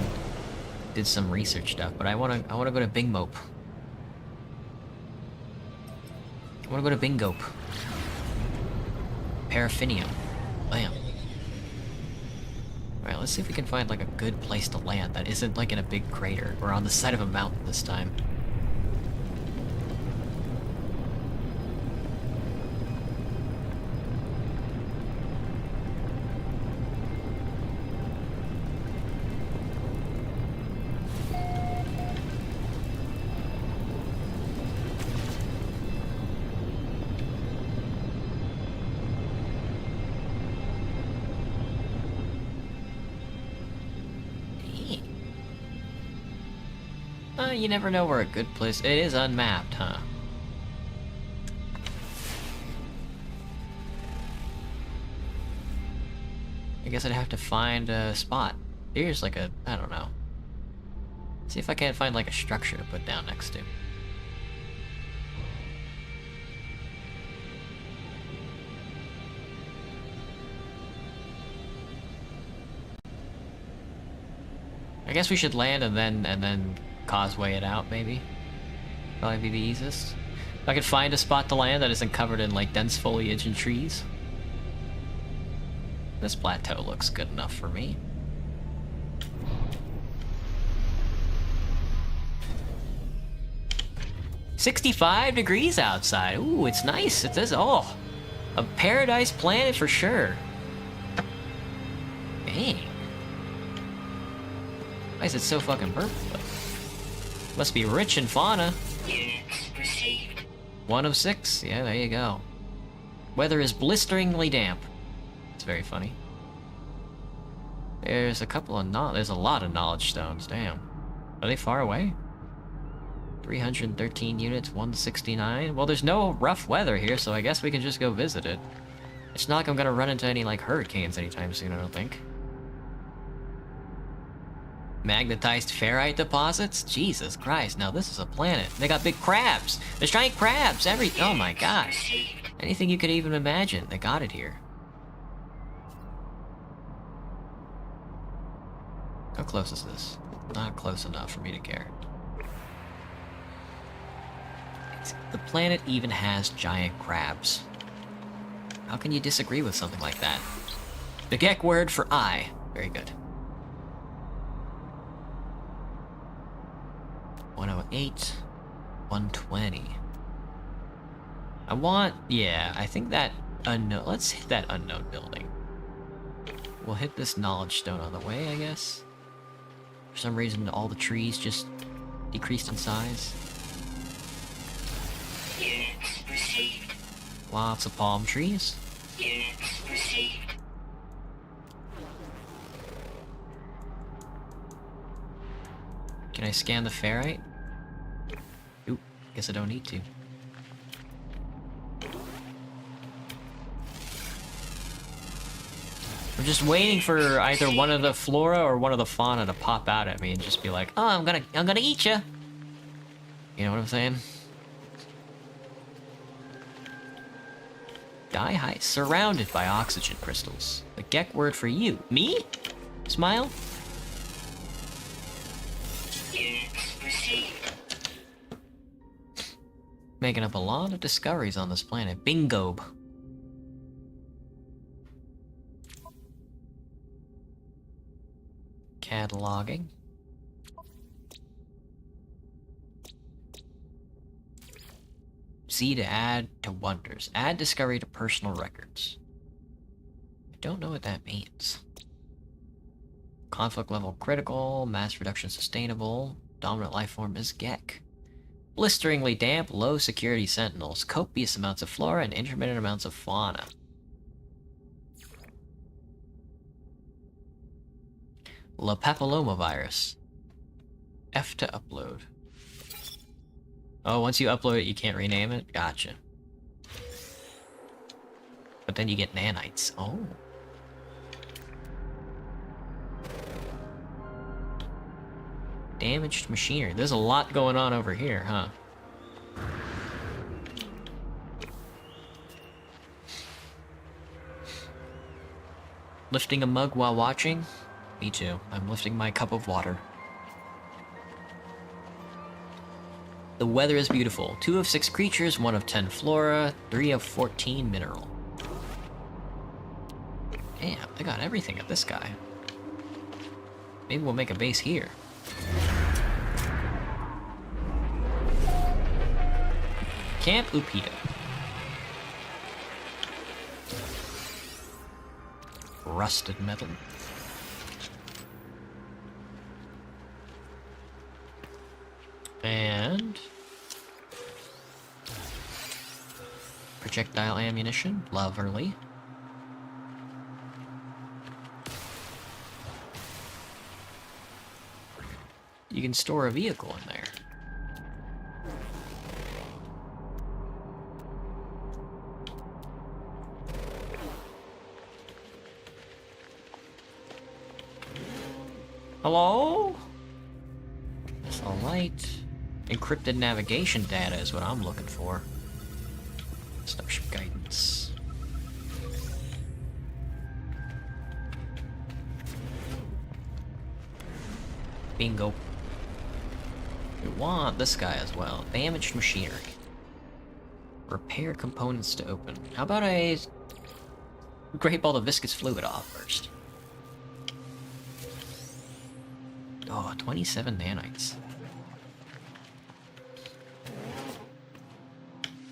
did some research stuff, but I wanna go to Bingmope. I wanna go to Bingope. Paraffinium. Bam. Alright, let's see if we can find like a good place to land that isn't like in a big crater or on the side of a mountain this time. You never know where a good place... It is unmapped, huh? I guess I'd have to find a spot. Here's like a... I don't know. See if I can't find like a structure to put down next to. I guess we should land and then causeway it out, maybe. Probably be the easiest. If I could find a spot to land that isn't covered in like dense foliage and trees. This plateau looks good enough for me. "65 degrees outside. Ooh, it's nice. It says, oh, a paradise planet for sure. Dang. Why is it so fucking purple? Must be rich in fauna. Units received. 1 of 6. Yeah, there you go. Weather is blisteringly damp. It's very funny. There's a couple of there's a lot of knowledge stones. Damn. Are they far away? 313 units, 169. Well, there's no rough weather here, so I guess we can just go visit it. It's not like I'm gonna run into any like hurricanes anytime soon, I don't think. Magnetized ferrite deposits? Jesus Christ, now this is a planet. They got big crabs. There's giant crabs oh my gosh. Anything you could even imagine, they got it here. How close is this? Not close enough for me to care. The planet even has giant crabs. How can you disagree with something like that? The Gek word for eye. Very good. 108, 120. I think that unknown, let's hit that unknown building. We'll hit this knowledge stone on the way, I guess. For some reason, all the trees just decreased in size. Units received. Lots of palm trees. Units received. Can I scan the ferrite? Oop, guess I don't need to. I'm just waiting for either one of the flora or one of the fauna to pop out at me and just be like, "Oh, I'm gonna eat ya." You know what I'm saying? Die high, surrounded by oxygen crystals. The Gek word for you. Me? Smile? Units received. Making up a lot of discoveries on this planet. Bingo. Cataloging. Z to add to wonders. Add discovery to personal records. I don't know what that means. Conflict level critical, mass reduction sustainable, dominant life form is Gek. Blisteringly damp, low security sentinels, copious amounts of flora and intermittent amounts of fauna. La Papilloma virus. F to upload. Oh, once you upload it, you can't rename it? Gotcha. But then you get nanites. Oh. Damaged machinery. There's a lot going on over here, huh? Lifting a mug while watching? Me too. I'm lifting my cup of water. The weather is beautiful. 2 of 6 creatures, 1 of 10 flora, 3 of 14 mineral. Damn, they got everything at this guy. Maybe we'll make a base here. Camp Upita. Rusted metal. And projectile ammunition, lovely. You can store a vehicle in there. Hello? It's a light. Encrypted navigation data is what I'm looking for. Starship guidance. Bingo. We want this guy as well. Damaged machinery. Repair components to open. How about I scrape all the viscous fluid off first? Oh, 27 nanites.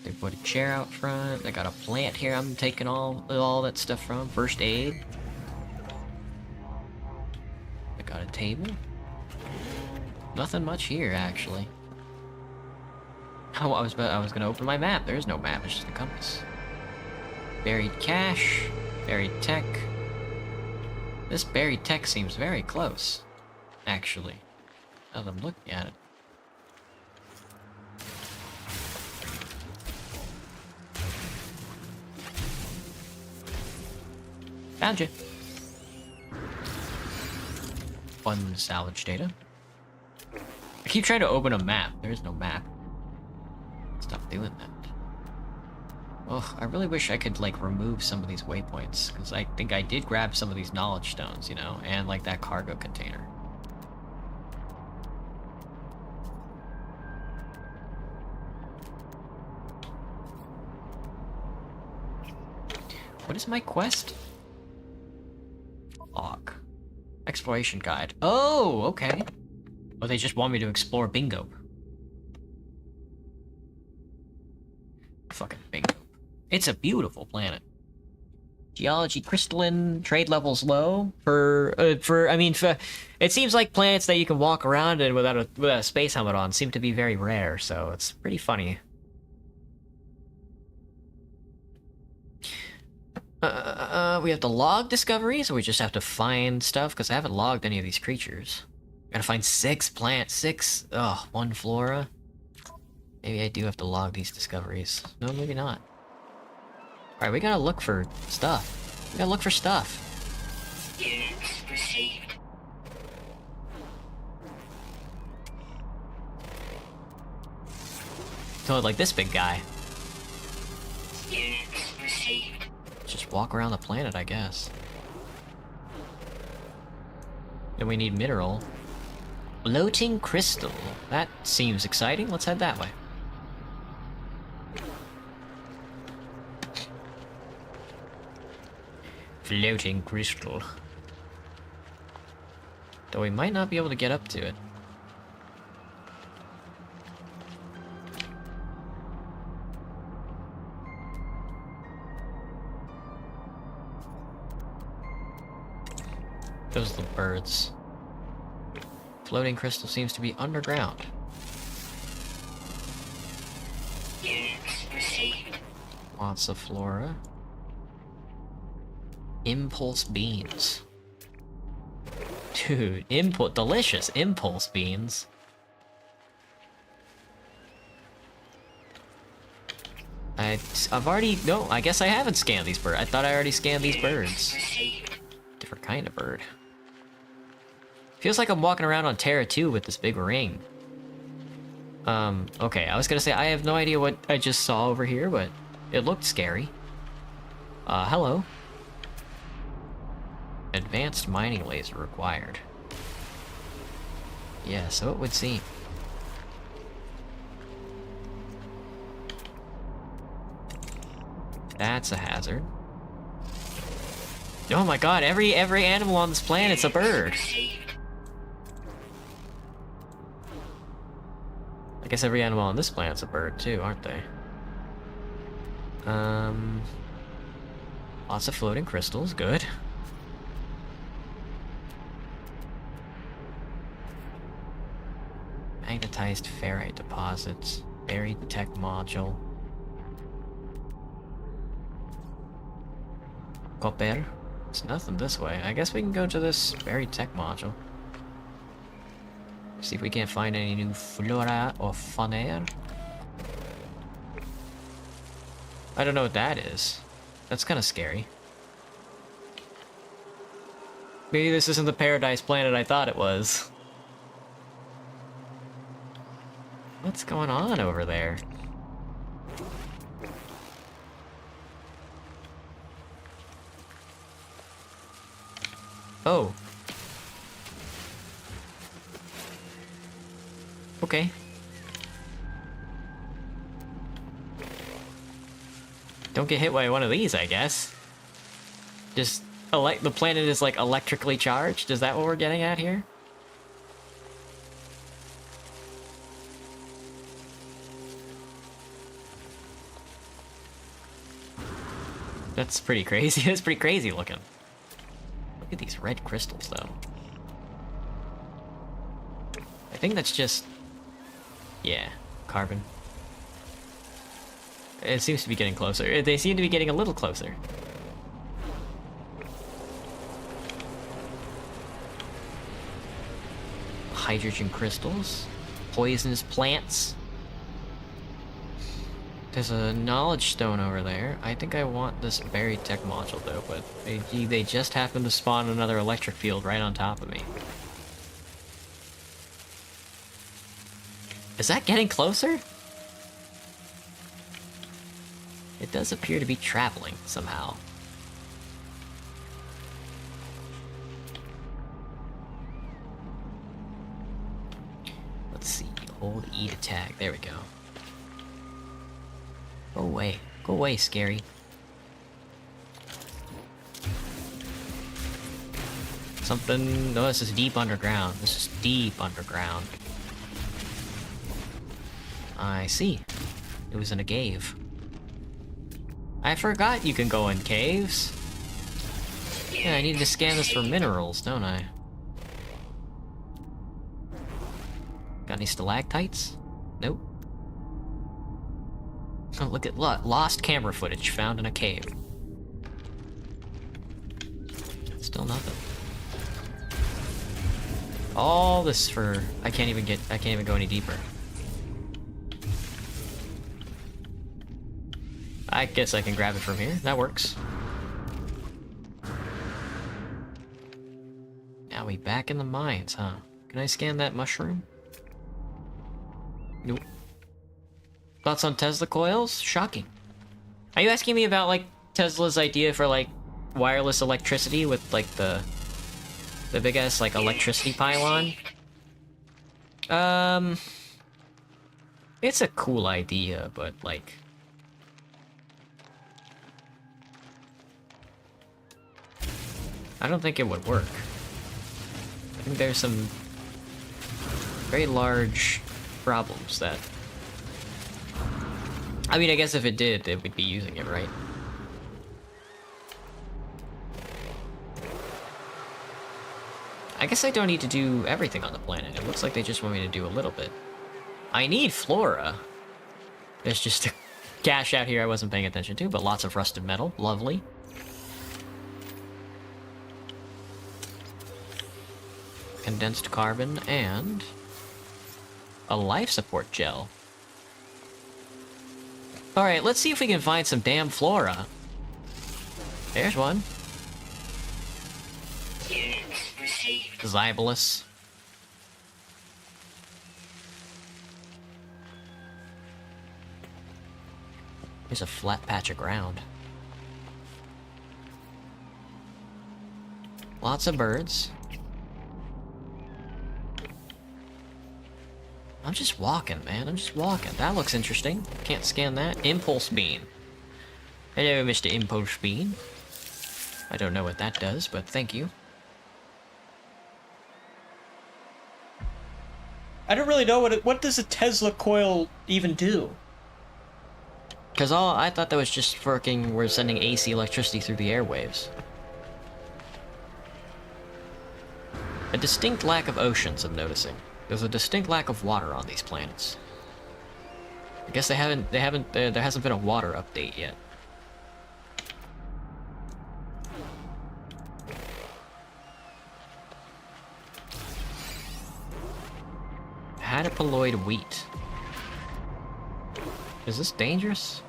They put a chair out front. They got a plant here I'm taking all that stuff from. First aid. They got a table. Nothing much here, actually. Oh, I was gonna open my map. There is no map, it's just a compass. Buried cache. Buried tech. This buried tech seems very close, actually, now that I'm looking at it. Found you. Fun salvage data. I keep trying to open a map. There is no map. Stop doing that. Ugh, I really wish I could, like, remove some of these waypoints, because I think I did grab some of these knowledge stones, you know, and, like, that cargo container. What is my quest? Log. Exploration guide. Oh, okay. Oh, they just want me to explore Bingo. Fucking Bingo. It's a beautiful planet. Geology crystalline, trade levels low. It seems like planets that you can walk around in without a space helmet on seem to be very rare, so it's pretty funny. We have to log discoveries, or we just have to find stuff? Because I haven't logged any of these creatures. Gotta find 6 plants, 1 flora. Maybe I do have to log these discoveries. No, maybe not. Alright, we gotta look for stuff. We gotta look for stuff. Units received. So, like this big guy. Units received. Just walk around the planet, I guess. Then we need mineral. Floating crystal. That seems exciting. Let's head that way. Floating crystal. Though we might not be able to get up to it. Those are the birds. Floating crystal seems to be underground. Units received. Lots of flora. Impulse beans. Dude, delicious impulse beans. I've already, no, I guess I haven't scanned these birds. I thought I already scanned these birds. Received. Different kind of bird. Feels like I'm walking around on Terra 2 with this big ring. Okay, I was gonna say I have no idea what I just saw over here, but it looked scary. Hello. Advanced mining laser required. Yeah, so it would seem. That's a hazard. Oh my god, every animal on this planet's a bird. Received. I guess every animal on this planet's a bird too, aren't they? Lots of floating crystals, good. Magnetized ferrite deposits, buried tech module. Copper? It's nothing this way. I guess we can go to this buried tech module. See if we can't find any new flora or fauna. I don't know what that is. That's kind of scary. Maybe this isn't the paradise planet I thought it was. What's going on over there? Oh. Okay. Don't get hit by one of these, I guess. Just the planet is like electrically charged? Is that what we're getting at here? That's pretty crazy. That's pretty crazy looking. Look at these red crystals, though. I think that's just... yeah, carbon. It seems to be getting closer. They seem to be getting a little closer. Hydrogen crystals. Poisonous plants. There's a knowledge stone over there. I think I want this buried tech module though, but they just happened to spawn another electric field right on top of me. Is that getting closer? It does appear to be traveling somehow. Let's see. Hold E to tag. There we go. Go away. Go away, scary. Something... no, this is deep underground. This is deep underground. I see. It was in a cave. I forgot you can go in caves. Yeah, I need to scan this for minerals, don't I? Got any stalactites? Nope. Oh, look at lost camera footage found in a cave. Still nothing. All this for I can't even go any deeper. I guess I can grab it from here. That works. Now we back in the mines, huh? Can I scan that mushroom? Nope. Thoughts on Tesla coils? Shocking. Are you asking me about, like, Tesla's idea for, like, wireless electricity with, like, the big-ass, like, electricity pylon? It's a cool idea, but, like... I don't think it would work. I think there's some very large problems that... I mean, I guess if it did, it would be using it, right? I guess I don't need to do everything on the planet. It looks like they just want me to do a little bit. I need flora. There's just a cache out here I wasn't paying attention to, but lots of rusted metal. Lovely. Condensed carbon and a life support gel. Alright, let's see if we can find some damn flora. There's one. Units received. Zybulus. There's a flat patch of ground. Lots of birds. I'm just walking, man. I'm just walking. That looks interesting. Can't scan that. Impulse beam. Hello, Mr. Impulse beam. I don't know what that does, but thank you. I don't really know what does a Tesla coil even do? Because I thought that was just working, we're sending AC electricity through the airwaves. A distinct lack of oceans, I'm noticing. There's a distinct lack of water on these planets. I guess there hasn't been a water update yet. Hadapoloid wheat. Is this dangerous?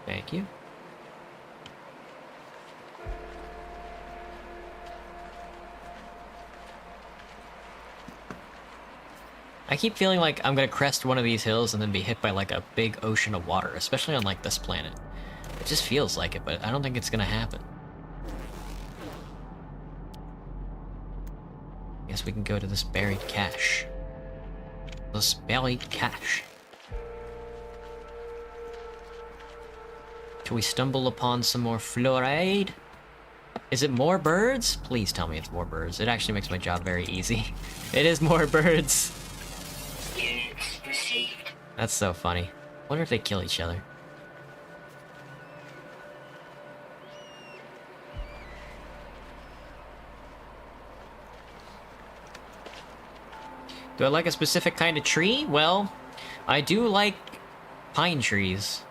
Thank you. I keep feeling like I'm gonna crest one of these hills and then be hit by like a big ocean of water, especially on like this planet. It just feels like it, but I don't think it's gonna happen. Guess we can go to this buried cache. This buried cache. Till we stumble upon some more fluoride. Is it more birds? Please tell me it's more birds. It actually makes my job very easy. It is more birds. Units received. That's so funny. Wonder if they kill each other. Do I like a specific kind of tree? Well, I do like pine trees.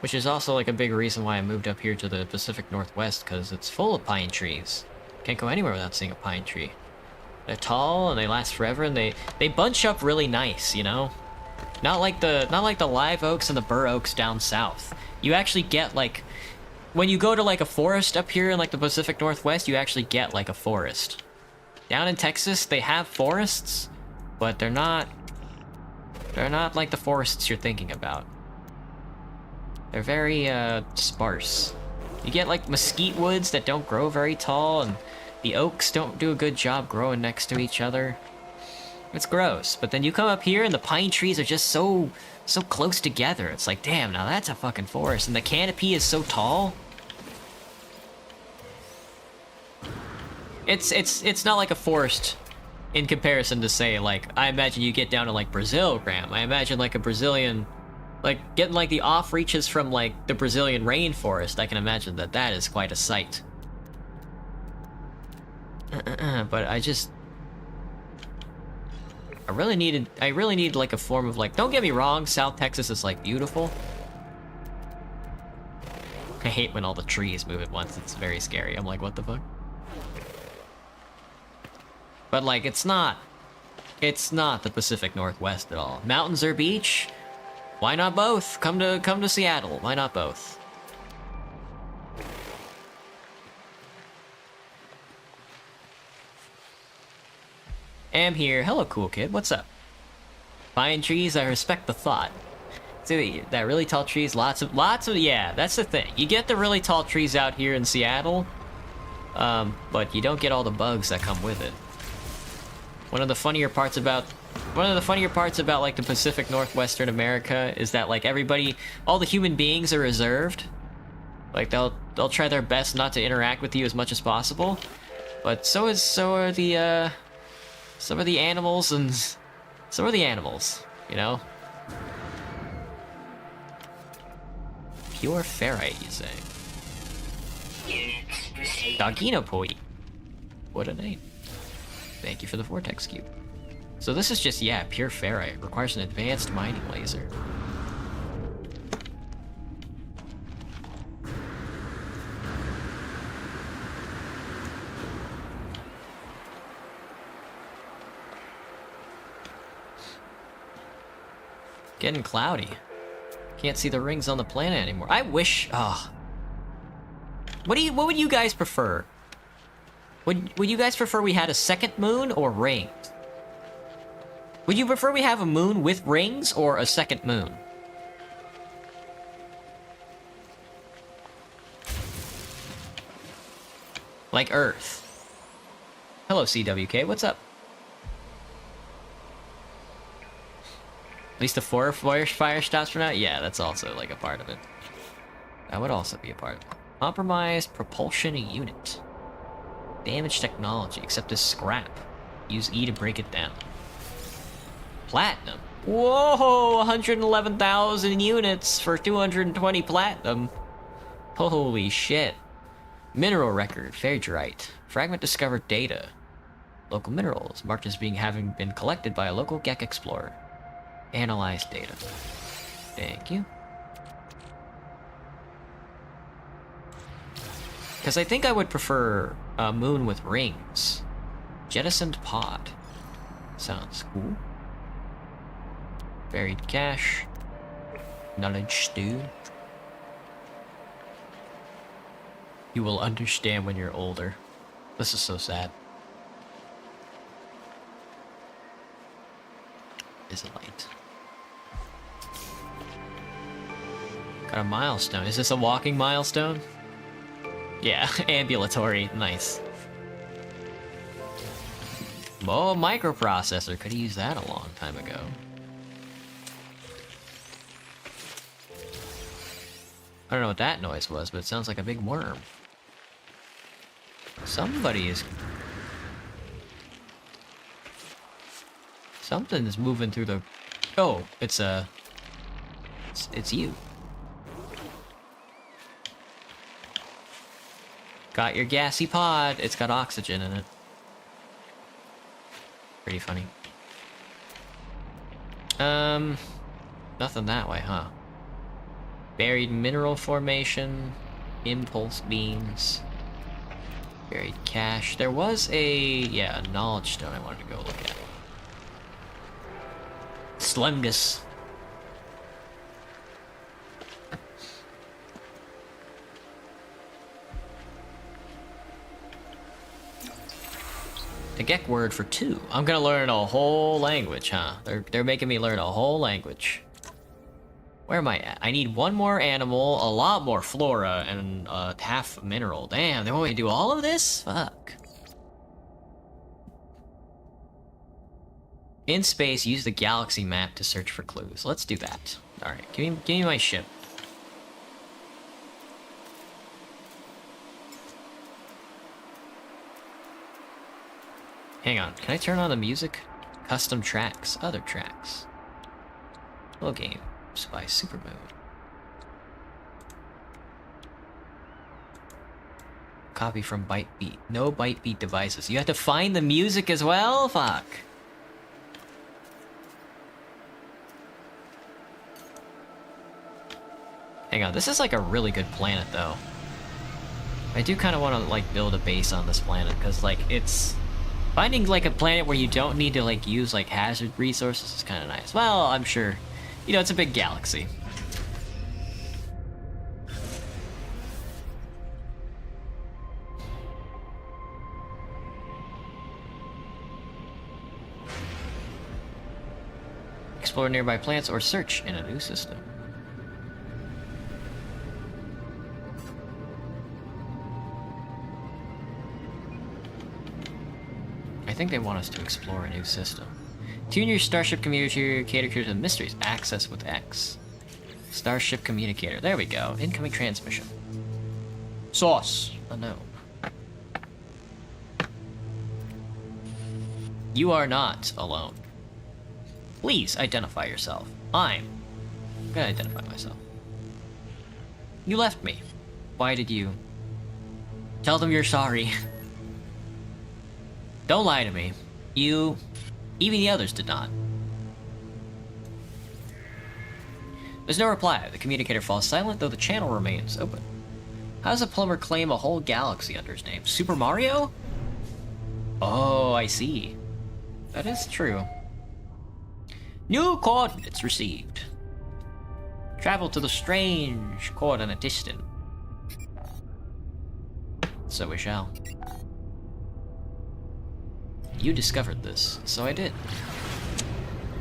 Which is also like a big reason why I moved up here to the Pacific Northwest, because it's full of pine trees. Can't go anywhere without seeing a pine tree. They're tall and they last forever, and they bunch up really nice, you know? Not like the live oaks and the bur oaks down south. You actually get like, when you go to like a forest up here in like the Pacific Northwest, you actually get like a forest. Down in Texas, they have forests, but they're not like the forests you're thinking about. They're very sparse. You get like mesquite woods that don't grow very tall, and the oaks don't do a good job growing next to each other. It's gross. But then you come up here and the pine trees are just so close together. It's like, damn, now that's a fucking forest. And the canopy is so tall. It's not like a forest in comparison to, say, like, I imagine you get down to like Brazil, Graham. I imagine like a Brazilian Like, getting, like, the off reaches from, like, the Brazilian rainforest, I can imagine that that is quite a sight. But I really need, like, a form of, like, don't get me wrong, South Texas is, like, beautiful. I hate when all the trees move at once, it's very scary. I'm like, what the fuck? But, like, it's not the Pacific Northwest at all. Mountains or beach? Why not both? Come to Seattle. Why not both? Am here. Hello, cool kid. What's up? Fine trees. I respect the thought. See that really tall trees. Lots of yeah. That's the thing. You get the really tall trees out here in Seattle, but you don't get all the bugs that come with it. One of the funnier parts about like the Pacific Northwestern America is that like all the human beings are reserved. Like they'll try their best not to interact with you as much as possible, but so are the animals, you know. Pure ferrite, you say? Units received. Daginopoi. What a name. Thank you for the vortex cube. So this is just, yeah, pure ferrite. Requires an advanced mining laser. Getting cloudy. Can't see the rings on the planet anymore. I wish, what would you guys prefer? Would you guys prefer we had a second moon or rings? Would you prefer we have a moon with rings or a second moon? Like Earth. Hello, CWK. What's up? At least the forest fire stops for now? Yeah, that's also like a part of it. That would also be a part of it. Compromised propulsion unit. Damage technology, except as scrap. Use E to break it down. Platinum. Whoa, 111,000 units for 220 platinum. Holy shit. Mineral record, ferrite. Fragment discovered data. Local minerals, marked as having been collected by a local Gek explorer. Analyze data. Thank you. Because I think I would prefer a moon with rings. Jettisoned pod. Sounds cool. Buried cache. Knowledge stew. You will understand when you're older. This is so sad. Is it light? Got a milestone. Is this a walking milestone? Yeah, ambulatory. Nice. Oh, microprocessor. Could have used that a long time ago. I don't know what that noise was, but it sounds like a big worm. Something is moving through the... Oh, it's you. Got your gassy pod. It's got oxygen in it. Pretty funny. Nothing that way, huh? Buried mineral formation. Impulse beams. Buried cache. There was a knowledge stone I wanted to go look at. Slungus. The Gek word for two. I'm gonna learn a whole language, huh? They're making me learn a whole language. Where am I at? I need one more animal, a lot more flora, and half mineral. Damn, they want me to do all of this? Fuck. In space, use the galaxy map to search for clues. Let's do that. Alright, give me my ship. Hang on, can I turn on the music? Custom tracks, other tracks. Little game. Eclipse by Supermoon. Copy from Bytebeat. No Bytebeat devices. You have to find the music as well? Fuck. Hang on, this is like a really good planet though. I do kind of want to like build a base on this planet because like it's finding like a planet where you don't need to like use like hazard resources is kind of nice. Well, I'm sure, you know, it's a big galaxy. Explore nearby planets or search in a new system. I think they want us to explore a new system. Tune your Starship Communicator to the mysteries. Access with X. Starship Communicator. There we go. Incoming transmission. Sauce. Unknown. You are not alone. Please identify yourself. I'm gonna identify myself. You left me. Why did you? Tell them you're sorry. Don't lie to me. You... even the others did not. There's no reply. The communicator falls silent, though the channel remains open. How does a plumber claim a whole galaxy under his name? Super Mario? Oh, I see. That is true. New coordinates received. Travel to the strange coordinate distant. So we shall. You discovered this, so I did.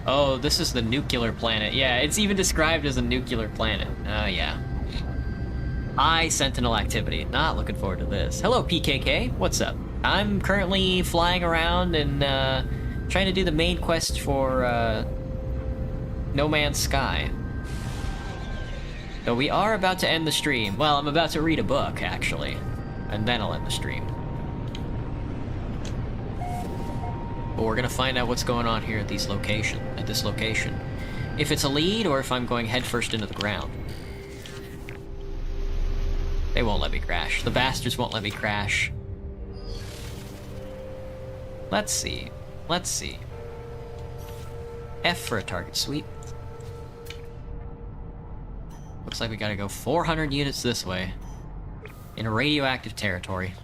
Oh, this is the nuclear planet. Yeah, it's even described as a nuclear planet. Oh, yeah. High Sentinel activity. Not looking forward to this. Hello, PKK. What's up? I'm currently flying around and trying to do the main quest for No Man's Sky. Though we are about to end the stream. Well, I'm about to read a book, actually. And then I'll end the stream. But we're gonna find out what's going on here at this location. If it's a lead or if I'm going headfirst into the ground. They won't let me crash. The bastards won't let me crash. Let's see. Let's see. F for a target sweep. Looks like we gotta go 400 units this way. In radioactive territory.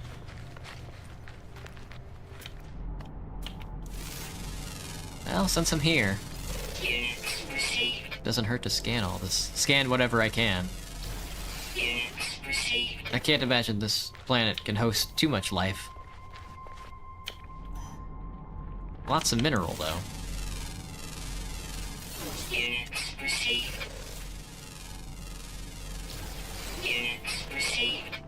Well, since I'm here, Units received. doesn't hurt to scan all this. Scan whatever I can. Units received. I can't imagine this planet can host too much life. Lots of mineral, though. Units received. Units received.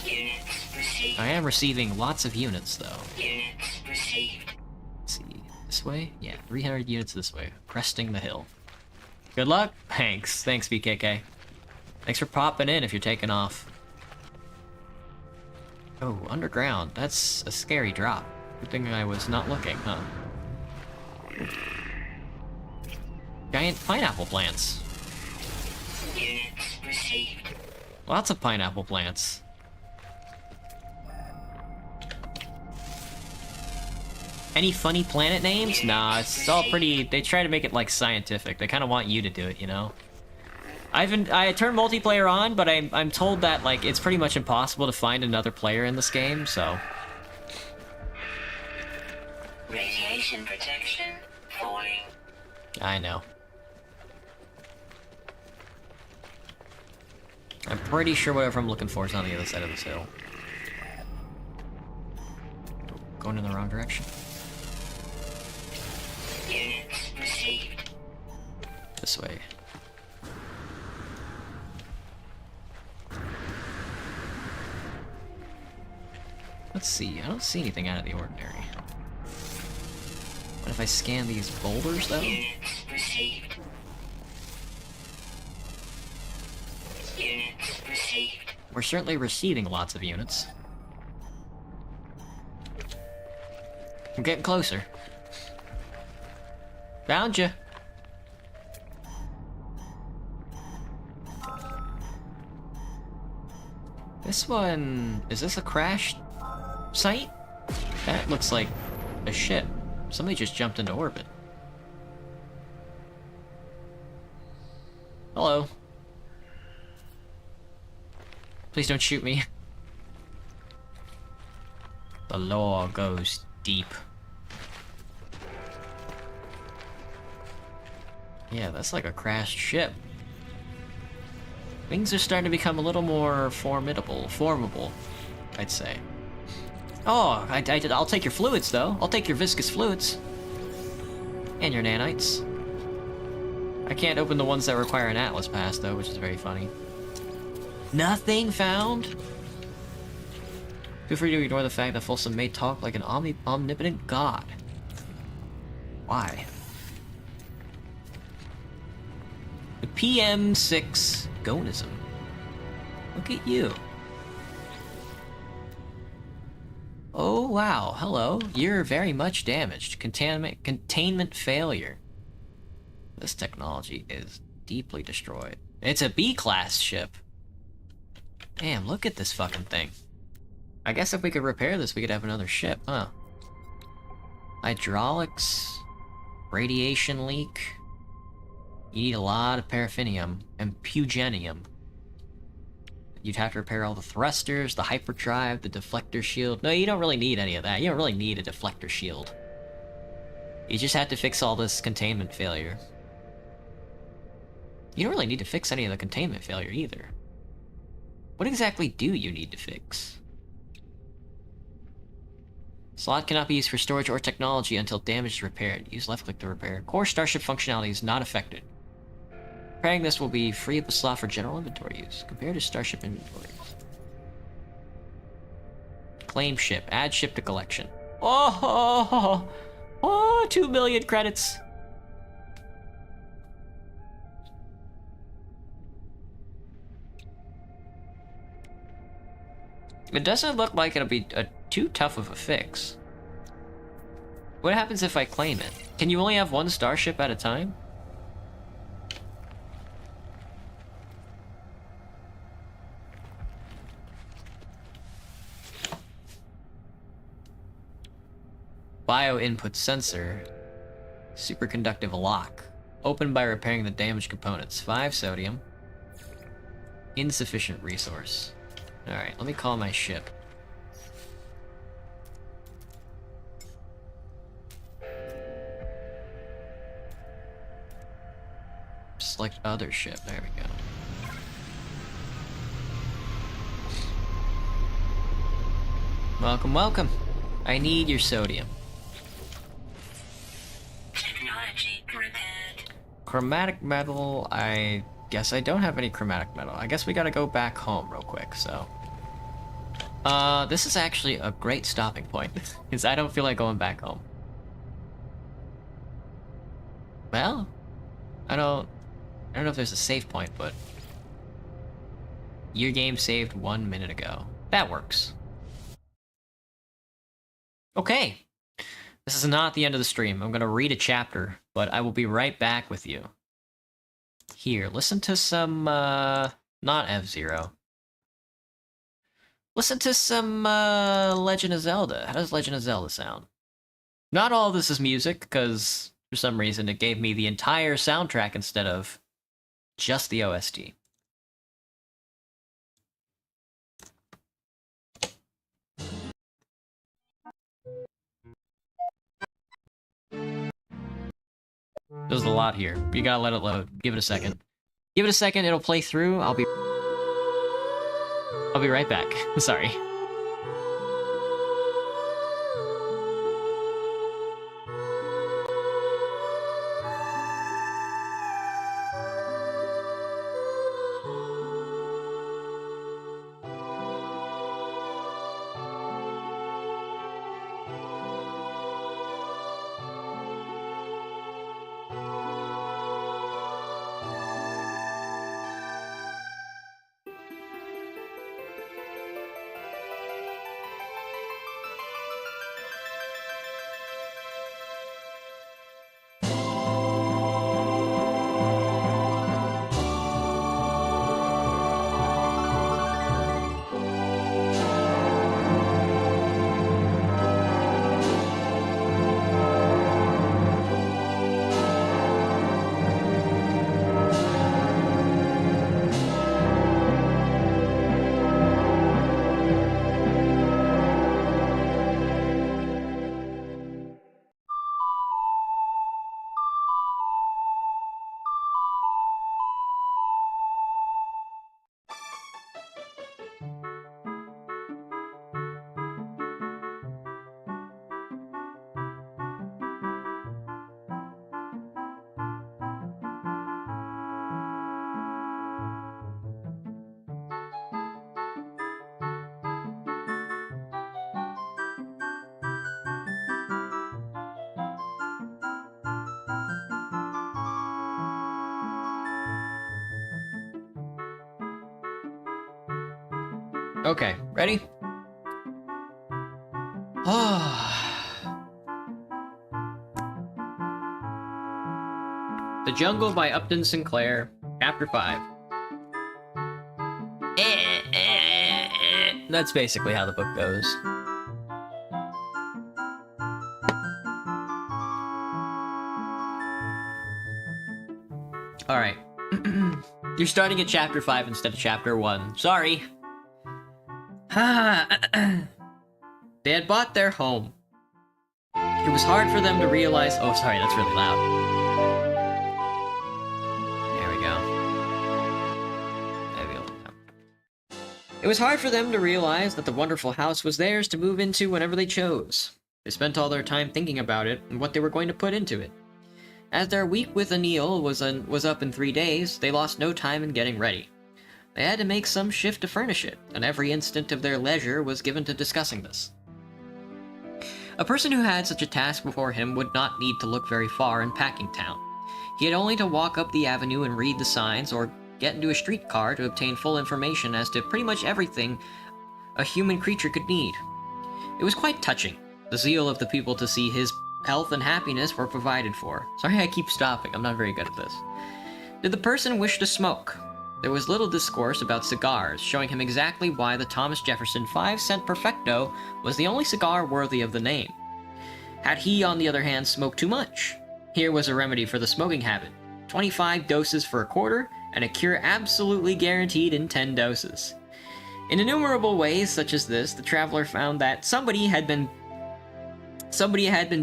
Units received. I am receiving lots of units, though. Units received. Let's see. This way? Yeah, 300 units this way. Cresting the hill. Good luck. Thanks. Thanks, BKK. Thanks for popping in if you're taking off. Oh, underground. That's a scary drop. Good thing I was not looking, huh? Giant pineapple plants. Units received. Lots of pineapple plants. Any funny planet names? Nah, it's all pretty... They try to make it, like, scientific. They kind of want you to do it, you know? I turned multiplayer on, but I'm told that, like, it's pretty much impossible to find another player in this game, so... Radiation protection falling. I know. I'm pretty sure whatever I'm looking for is on the other side of this hill. Going in the wrong direction. Units received. This way. Let's see, I don't see anything out of the ordinary. What if I scan these boulders, though? Units received. Units received. We're certainly receiving lots of units. I'm getting closer. Found you. This one... Is this a crash site? That looks like a ship. Somebody just jumped into orbit. Hello. Please don't shoot me. The lore goes deep. Yeah, that's like a crashed ship. Things are starting to become a little more formable, I'd say. Oh, I'll take your fluids, though. I'll take your viscous fluids. And your nanites. I can't open the ones that require an Atlas pass, though, which is very funny. Nothing found? Feel free to ignore the fact that Folsom may talk like an omnipotent god. Why? The PM6 Gonism. Look at you. Oh wow, hello. You're very much damaged. Containment failure. This technology is deeply destroyed. It's a B-class ship. Damn, look at this fucking thing. I guess if we could repair this, we could have another ship, huh? Hydraulics, radiation leak. You need a lot of paraffinium and pugenium. You'd have to repair all the thrusters, the hyperdrive, the deflector shield. No, you don't really need any of that. You don't really need a deflector shield. You just have to fix all this containment failure. You don't really need to fix any of the containment failure either. What exactly do you need to fix? Slot cannot be used for storage or technology until damage is repaired. Use left click to repair. Core Starship functionality is not affected. Repairing this will be free up a slot for general inventory use, compared to Starship inventories. Claim ship. Add ship to collection. Oh, 2 million credits. It doesn't look like it'll be too tough of a fix. What happens if I claim it? Can you only have one starship at a time? Bio input sensor. Superconductive lock. Open by repairing the damaged components. 5 sodium. Insufficient resource. Alright, let me call my ship. Select other ship. There we go. Welcome, welcome. I need your sodium. Technology repaired. Chromatic metal, I guess I don't have any chromatic metal. I guess we gotta go back home real quick, so. This is actually a great stopping point, because I don't feel like going back home. Well, I don't know if there's a save point, but your game saved 1 minute ago. That works. Okay. This is not the end of the stream. I'm gonna read a chapter, but I will be right back with you. Here, listen to some, not F-Zero. Listen to some, Legend of Zelda. How does Legend of Zelda sound? Not all of this is music, because for some reason it gave me the entire soundtrack instead of just the OST. There's a lot here. You gotta let it load. Give it a second. Give it a second, it'll play through. I'll be right back. Sorry. Okay, ready? The Jungle by Upton Sinclair, Chapter 5. That's basically how the book goes. Alright. You're starting at Chapter 5 instead of Chapter 1. Sorry. They had bought their home. It was hard for them to realize... Oh, sorry, that's really loud. There we go. It was hard for them to realize that the wonderful house was theirs to move into whenever they chose. They spent all their time thinking about it and what they were going to put into it. As their week with Anil was up in 3 days, they lost no time in getting ready. They had to make some shift to furnish it, and every instant of their leisure was given to discussing this. A person who had such a task before him would not need to look very far in Packingtown. He had only to walk up the avenue and read the signs, or get into a streetcar to obtain full information as to pretty much everything a human creature could need. It was quite touching, the zeal of the people to see his health and happiness were provided for. Sorry I keep stopping, I'm not very good at this. Did the person wish to smoke? There was little discourse about cigars, showing him exactly why the Thomas Jefferson 5-cent Perfecto was the only cigar worthy of the name. Had he, on the other hand, smoked too much? Here was a remedy for the smoking habit. 25 doses for a quarter, and a cure absolutely guaranteed in 10 doses. In innumerable ways such as this, the traveler found that somebody had been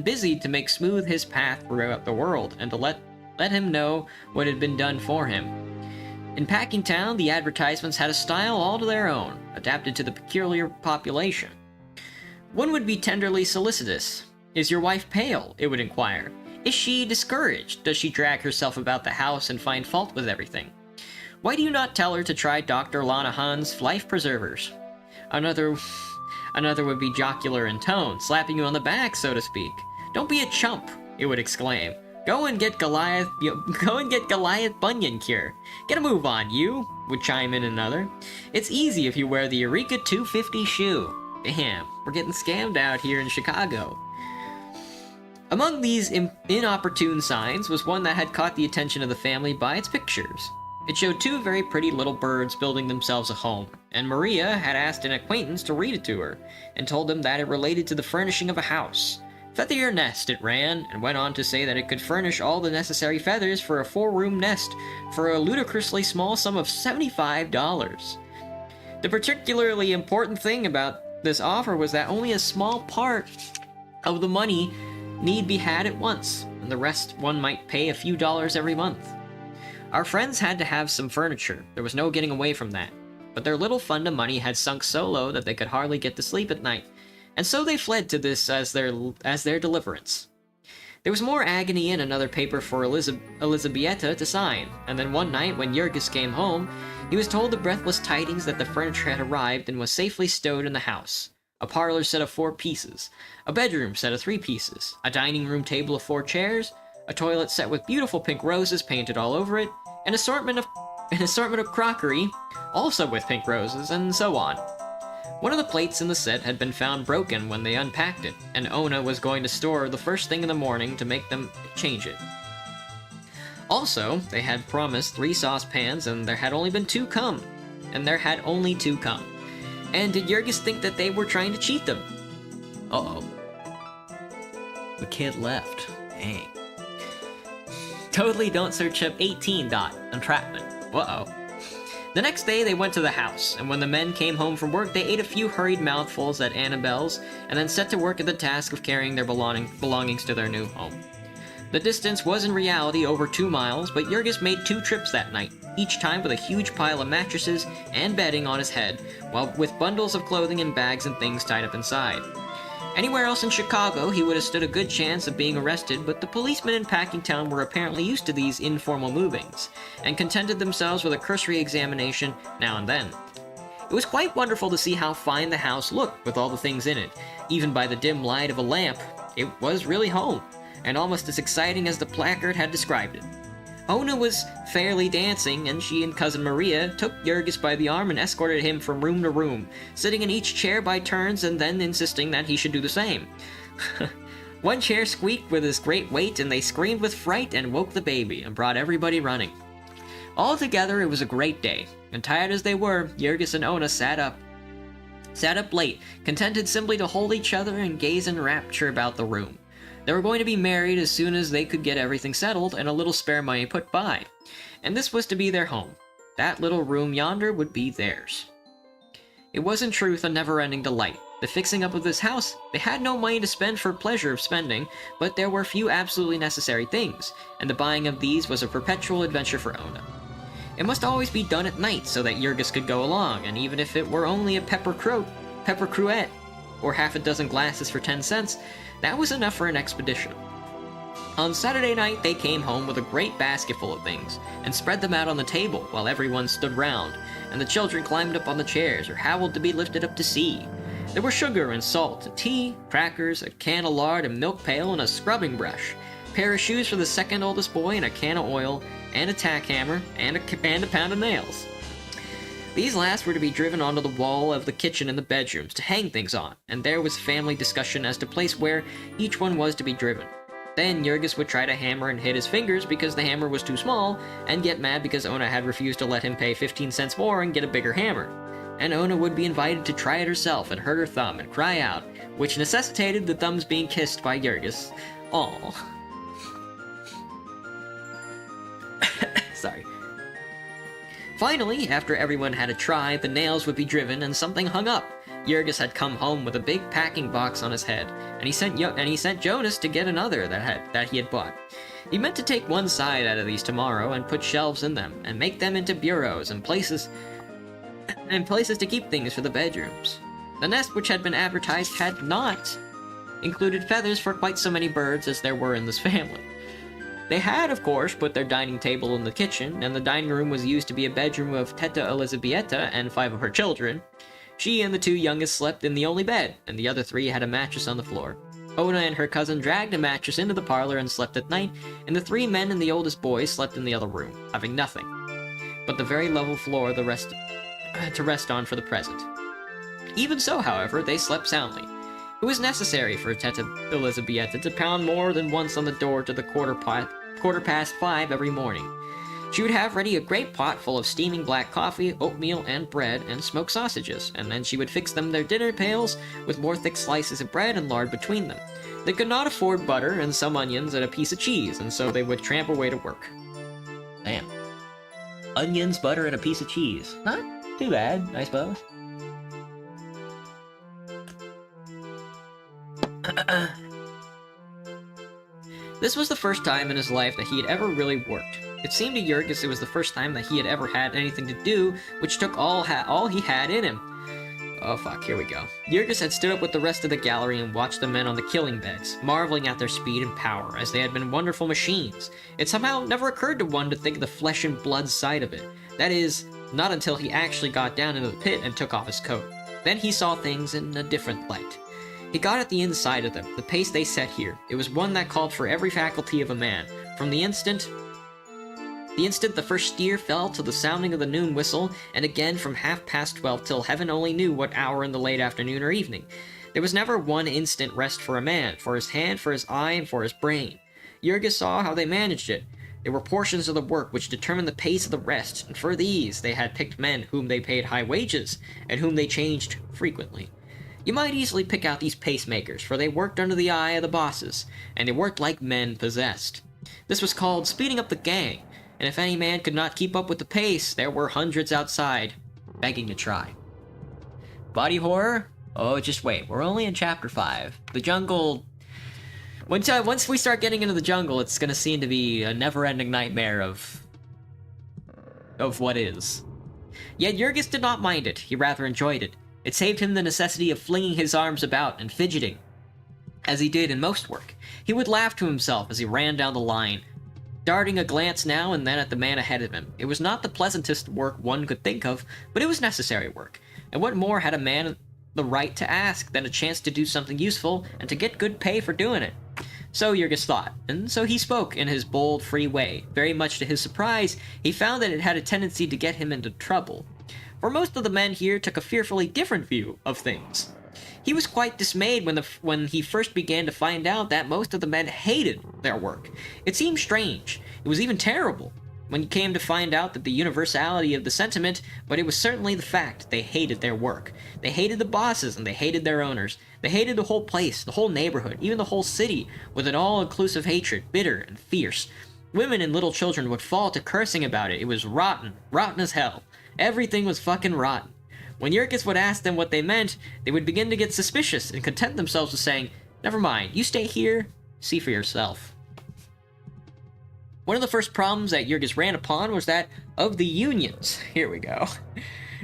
busy to make smooth his path throughout the world, and to let him know what had been done for him. In Packingtown, the advertisements had a style all to their own, adapted to the peculiar population. One would be tenderly solicitous. "Is your wife pale?" it would inquire. "Is she discouraged? Does she drag herself about the house and find fault with everything? Why do you not tell her to try Dr. Lanahan's Life Preservers?" Another would be jocular in tone, slapping you on the back, so to speak. "Don't be a chump," it would exclaim. Go and get Goliath bunion cure. Get a move on, you," would chime in another. "It's easy if you wear the Eureka 250 shoe." Damn, we're getting scammed out here in Chicago. Among these inopportune signs was one that had caught the attention of the family by its pictures. It showed 2 very pretty little birds building themselves a home, and Maria had asked an acquaintance to read it to her, and told them that it related to the furnishing of a house. "Feather your nest," it ran, and went on to say that it could furnish all the necessary feathers for a 4-room nest for a ludicrously small sum of $75. The particularly important thing about this offer was that only a small part of the money need be had at once, and the rest one might pay a few dollars every month. Our friends had to have some furniture, there was no getting away from that, but their little fund of money had sunk so low that they could hardly get to sleep at night, and so they fled to this as their deliverance. There was more agony in another paper for Elizabetta to sign, and then one night when Jurgis came home, he was told the breathless tidings that the furniture had arrived and was safely stowed in the house. A parlor set of 4 pieces, a bedroom set of 3 pieces, a dining room table of 4 chairs, a toilet set with beautiful pink roses painted all over it, an assortment of crockery, also with pink roses, and so on. One of the plates in the set had been found broken when they unpacked it, and Ona was going to store the first thing in the morning to make them change it. Also, they had promised 3 saucepans, and there had only 2 come. And did Jurgis think that they were trying to cheat them? Uh-oh. The kid left. Dang. Totally don't search up 18. Entrapment. Uh-oh. The next day, they went to the house, and when the men came home from work, they ate a few hurried mouthfuls at Annabelle's, and then set to work at the task of carrying their belongings to their new home. The distance was in reality over 2 miles, but Jurgis made 2 trips that night, each time with a huge pile of mattresses and bedding on his head, while with bundles of clothing and bags and things tied up inside. Anywhere else in Chicago, he would have stood a good chance of being arrested, but the policemen in Packingtown were apparently used to these informal movings, and contented themselves with a cursory examination now and then. It was quite wonderful to see how fine the house looked with all the things in it. Even by the dim light of a lamp, it was really home, and almost as exciting as the placard had described it. Ona was fairly dancing, and she and cousin Maria took Jurgis by the arm and escorted him from room to room, sitting in each chair by turns and then insisting that he should do the same. One chair squeaked with his great weight, and they screamed with fright and woke the baby and brought everybody running. Altogether, it was a great day, and tired as they were, Jurgis and Ona sat up late, contented simply to hold each other and gaze in rapture about the room. They were going to be married as soon as they could get everything settled and a little spare money put by. And this was to be their home. That little room yonder would be theirs. It was in truth a never-ending delight. The fixing up of this house, they had no money to spend for pleasure of spending, but there were few absolutely necessary things, and the buying of these was a perpetual adventure for Ona. It must always be done at night so that Jurgis could go along, and even if it were only a pepper cruet, or half a dozen glasses for 10 cents, that was enough for an expedition. On Saturday night, they came home with a great basket full of things, and spread them out on the table while everyone stood round, and the children climbed up on the chairs or howled to be lifted up to see. There were sugar and salt, and tea, crackers, a can of lard, a milk pail, and a scrubbing brush, a pair of shoes for the second oldest boy, and a can of oil, and a tack hammer, and a pound of nails. These last were to be driven onto the wall of the kitchen and the bedrooms to hang things on, and there was family discussion as to place where each one was to be driven. Then Jurgis would try to hammer and hit his fingers because the hammer was too small, and get mad because Ona had refused to let him pay 15 cents more and get a bigger hammer. And Ona would be invited to try it herself and hurt her thumb and cry out, which necessitated the thumbs being kissed by Jurgis. Aww. Sorry. Finally, after everyone had a try, the nails would be driven and something hung up. Jurgis had come home with a big packing box on his head, and he sent Jonas to get another that he had bought. He meant to take one side out of these tomorrow and put shelves in them, and make them into bureaus and places to keep things for the bedrooms. The nest which had been advertised had not included feathers for quite so many birds as there were in this family. They had, of course, put their dining table in the kitchen, and the dining room was used to be a bedroom of Teta Elizabieta and 5 of her children. She and the 2 youngest slept in the only bed, and the other 3 had a mattress on the floor. Ona and her cousin dragged a mattress into the parlor and slept at night, and the 3 men and the oldest boy slept in the other room, having nothing but the very level floor to rest on for the present. Even so, however, they slept soundly. It was necessary for Teta Elizabieta to pound more than once on the door to the quarter past 5 every morning. She would have ready a great pot full of steaming black coffee, oatmeal, and bread, and smoked sausages, and then she would fix them their dinner pails with more thick slices of bread and lard between them. They could not afford butter and some onions and a piece of cheese, and so they would tramp away to work. Damn. Onions, butter, and a piece of cheese. Not too bad, I suppose. This was the first time in his life that he had ever really worked. It seemed to Jurgis it was the first time that he had ever had anything to do, which took all he had in him. Oh fuck, here we go. Jurgis had stood up with the rest of the gallery and watched the men on the killing beds, marveling at their speed and power, as they had been wonderful machines. It somehow never occurred to one to think of the flesh and blood side of it. That is, not until he actually got down into the pit and took off his coat. Then he saw things in a different light. He got at the inside of them, the pace they set here. It was one that called for every faculty of a man. From the instant the first steer fell to the sounding of the noon whistle, and again from 12:30 till heaven only knew what hour in the late afternoon or evening. There was never one instant rest for a man, for his hand, for his eye, and for his brain. Jurgis saw how they managed it. There were portions of the work which determined the pace of the rest, and for these they had picked men whom they paid high wages, and whom they changed frequently. You might easily pick out these pacemakers, for they worked under the eye of the bosses, and they worked like men possessed. This was called speeding up the gang, and if any man could not keep up with the pace, there were hundreds outside, begging to try. Body horror? Oh, just wait, we're only in chapter 5. The jungle... Once we start getting into the jungle, it's gonna seem to be a never-ending nightmare of what is. Yet Jurgis did not mind it, he rather enjoyed it. It saved him the necessity of flinging his arms about and fidgeting, as he did in most work. He would laugh to himself as he ran down the line, darting a glance now and then at the man ahead of him. It was not the pleasantest work one could think of, but it was necessary work. And what more had a man the right to ask than a chance to do something useful and to get good pay for doing it? So Jurgis thought, and so he spoke in his bold, free way. Very much to his surprise, he found that it had a tendency to get him into trouble. For most of the men here took a fearfully different view of things. He was quite dismayed when he first began to find out that most of the men hated their work. It seemed strange. It was even terrible when he came to find out that the universality of the sentiment, but it was certainly the fact. They hated their work. They hated the bosses and they hated their owners. They hated the whole place, the whole neighborhood, even the whole city, with an all-inclusive hatred, bitter and fierce. Women and little children would fall to cursing about it. It was rotten, rotten as hell. Everything was fucking rotten. When Jurgis would ask them what they meant, they would begin to get suspicious and content themselves with saying, "Never mind, you stay here, see for yourself." One of the first problems that Jurgis ran upon was that of the unions. Here we go.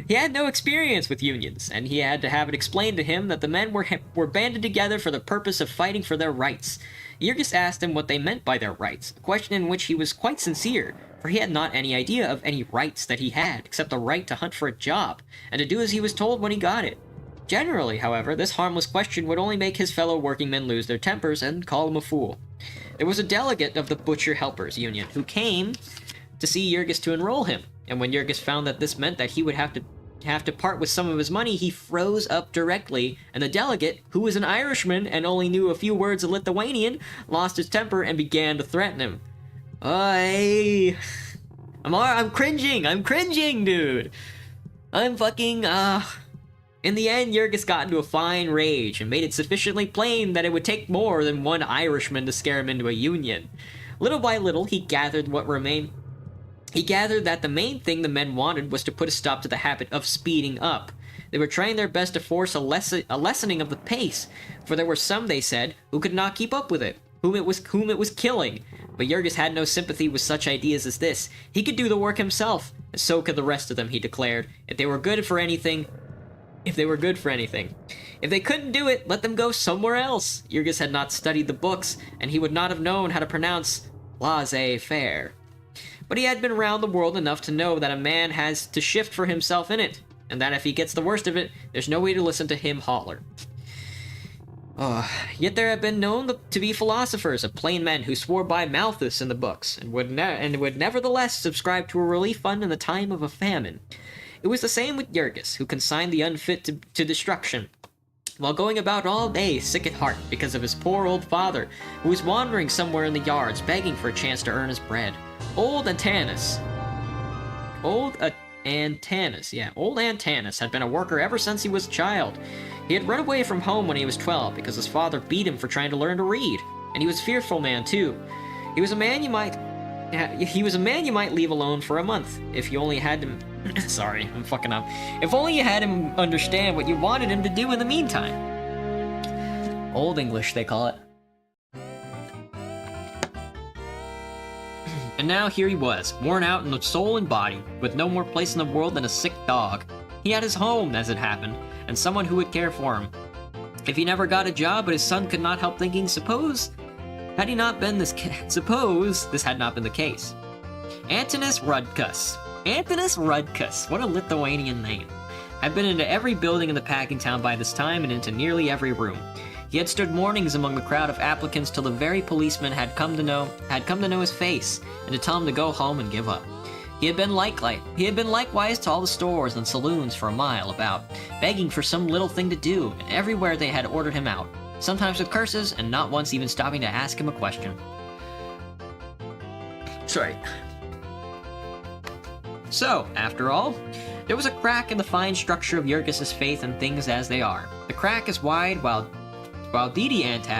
He had no experience with unions, and he had to have it explained to him that the men were banded together for the purpose of fighting for their rights. Jurgis asked him what they meant by their rights, a question in which he was quite sincere, for he had not any idea of any rights that he had, except the right to hunt for a job, and to do as he was told when he got it. Generally, however, this harmless question would only make his fellow working men lose their tempers and call him a fool. There was a delegate of the Butcher Helpers Union who came to see Jurgis to enroll him, and when Jurgis found that this meant that he would have to part with some of his money, he froze up directly, and the delegate, who was an Irishman and only knew a few words of Lithuanian, lost his temper and began to threaten him. I'm cringing, dude! I'm fucking, In the end, Jurgis got into a fine rage and made it sufficiently plain that it would take more than one Irishman to scare him into a union. Little by little, he gathered that the main thing the men wanted was to put a stop to the habit of speeding up. They were trying their best to force a lessening of the pace, for there were some, they said, who could not keep up with it, whom it was killing. But Jurgis had no sympathy with such ideas as this. He could do the work himself, and so could the rest of them, he declared, if they were good for anything. If they couldn't do it, let them go somewhere else. Jurgis had not studied the books, and he would not have known how to pronounce laissez-faire. But he had been around the world enough to know that a man has to shift for himself in it, and that if he gets the worst of it, there's no way to listen to him holler. Yet there have been known to be philosophers of plain men who swore by Malthus in the books, and would nevertheless subscribe to a relief fund in the time of a famine. It was the same with Jurgis, who consigned the unfit to destruction, while going about all day sick at heart because of his poor old father, who was wandering somewhere in the yards begging for a chance to earn his bread. Old Antanas had been a worker ever since he was a child. He had run away from home when he was 12 because his father beat him for trying to learn to read, and he was a fearful man too. He was a man you might leave alone for a month if you only had him. Sorry, I'm fucking up. If only you had him understand what you wanted him to do in the meantime. Old English, they call it. And now here he was, worn out in soul and body, with no more place in the world than a sick dog. He had his home, as it happened, and someone who would care for him. If he never got a job, but his son could not help thinking, suppose this had not been the case. Antanas Rudkus, what a Lithuanian name, had been into every building in the packing town by this time and into nearly every room. He had stood mornings among the crowd of applicants till the very policeman had come to know his face and to tell him to go home and give up. He had been likewise to all the stores and saloons for a mile about, begging for some little thing to do, and everywhere they had ordered him out, sometimes with curses and not once even stopping to ask him a question. Sorry. So, after all, there was a crack in the fine structure of Jurgis's faith in things as they are. The crack is wide while Antanas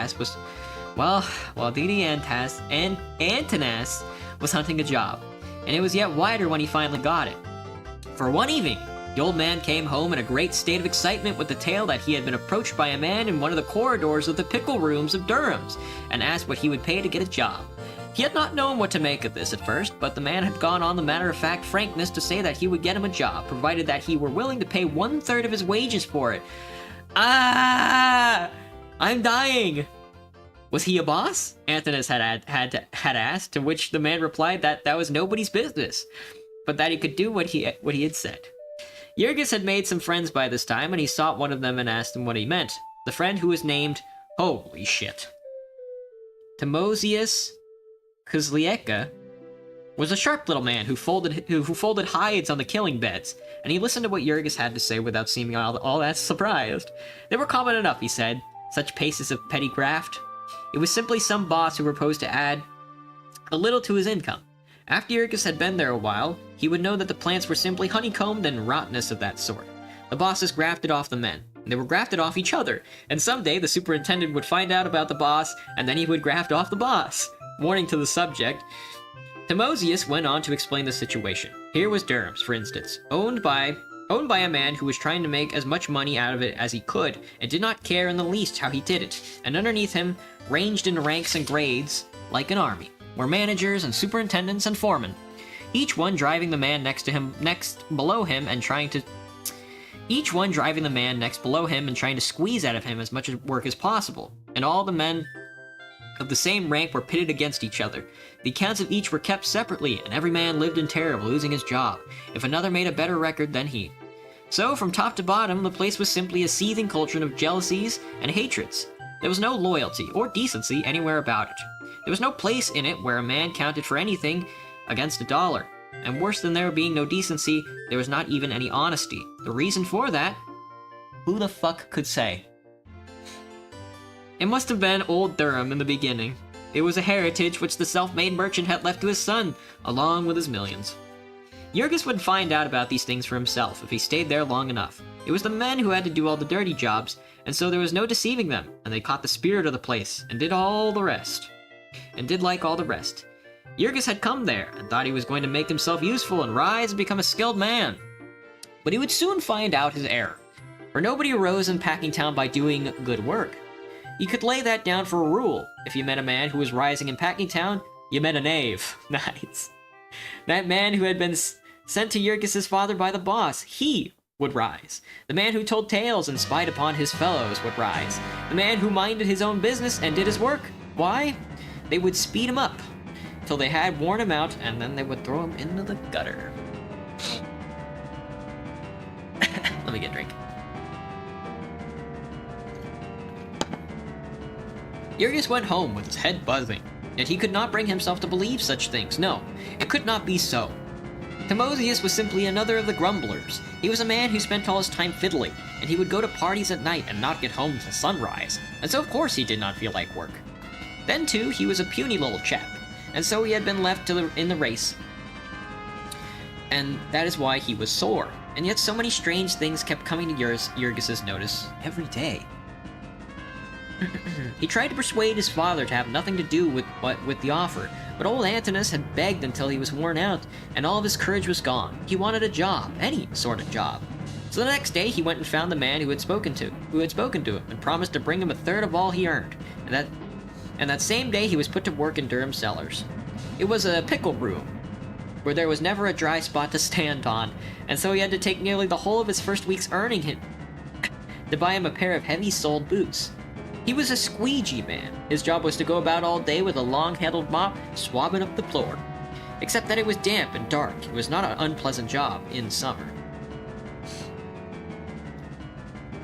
was hunting a job, and it was yet wider when he finally got it. For one evening, the old man came home in a great state of excitement with the tale that he had been approached by a man in one of the corridors of the pickle rooms of Durham's, and asked what he would pay to get a job. He had not known what to make of this at first, but the man had gone on the matter-of-fact frankness to say that he would get him a job, provided that he were willing to pay 1/3 of his wages for it. I'm dying! Was he a boss? Antanas had asked, to which the man replied that was nobody's business, but that he could do what he had said. Jurgis had made some friends by this time, and he sought one of them and asked him what he meant. The friend, who was named... Holy shit. Timosius Kozlieka was a sharp little man who folded hides on the killing beds, and he listened to what Jurgis had to say without seeming all that surprised. They were common enough, he said, such paces of petty graft. It was simply some boss who proposed to add a little to his income. After Jurgis had been there a while, he would know that the plants were simply honeycombed and rottenness of that sort. The bosses grafted off the men. They were grafted off each other, and someday the superintendent would find out about the boss, and then he would graft off the boss. Warning to the subject, Timosius went on to explain the situation. Here was Durham's, for instance, owned by a man who was trying to make as much money out of it as he could, and did not care in the least how he did it. And underneath him, ranged in ranks and grades, like an army, were managers and superintendents and foremen, each one driving the man next below him and trying to squeeze out of him as much work as possible. And all the men of the same rank were pitted against each other. The accounts of each were kept separately, and every man lived in terror of losing his job, if another made a better record than he. So, from top to bottom, the place was simply a seething cauldron of jealousies and hatreds. There was no loyalty or decency anywhere about it. There was no place in it where a man counted for anything against $1. And worse than there being no decency, there was not even any honesty. The reason for that? Who the fuck could say? It must have been old Durham in the beginning. It was a heritage which the self-made merchant had left to his son, along with his millions. Jurgis would find out about these things for himself if he stayed there long enough. It was the men who had to do all the dirty jobs, and so there was no deceiving them, and they caught the spirit of the place, and did like all the rest. Jurgis had come there, and thought he was going to make himself useful and rise and become a skilled man. But he would soon find out his error, for nobody arose in Packingtown by doing good work. You could lay that down for a rule. If you met a man who was rising in Packingtown, you met a knave. Nice. That man who had been sent to Jurgis's father by the boss, he would rise. The man who told tales and spied upon his fellows would rise. The man who minded his own business and did his work. Why? They would speed him up till they had worn him out, and then they would throw him into the gutter. Let me get a drink. Jurgis went home with his head buzzing, yet he could not bring himself to believe such things. No, it could not be so. Timosius was simply another of the grumblers. He was a man who spent all his time fiddling, and he would go to parties at night and not get home till sunrise, and so of course he did not feel like work. Then too, he was a puny little chap, and so he had been left in the race. And that is why he was sore. And yet so many strange things kept coming to Jurgis's notice every day. He tried to persuade his father to have nothing to do with the offer, but old Antinous had begged until he was worn out, and all of his courage was gone. He wanted a job, any sort of job. So the next day he went and found the man who had spoken to him, and promised to bring him a third of all he earned. And that same day he was put to work in Durham cellars. It was a pickle room, where there was never a dry spot to stand on, and so he had to take nearly the whole of his first week's earning to buy him a pair of heavy-soled boots. He was a squeegee man. His job was to go about all day with a long-handled mop, swabbing up the floor. Except that it was damp and dark. It was not an unpleasant job in summer.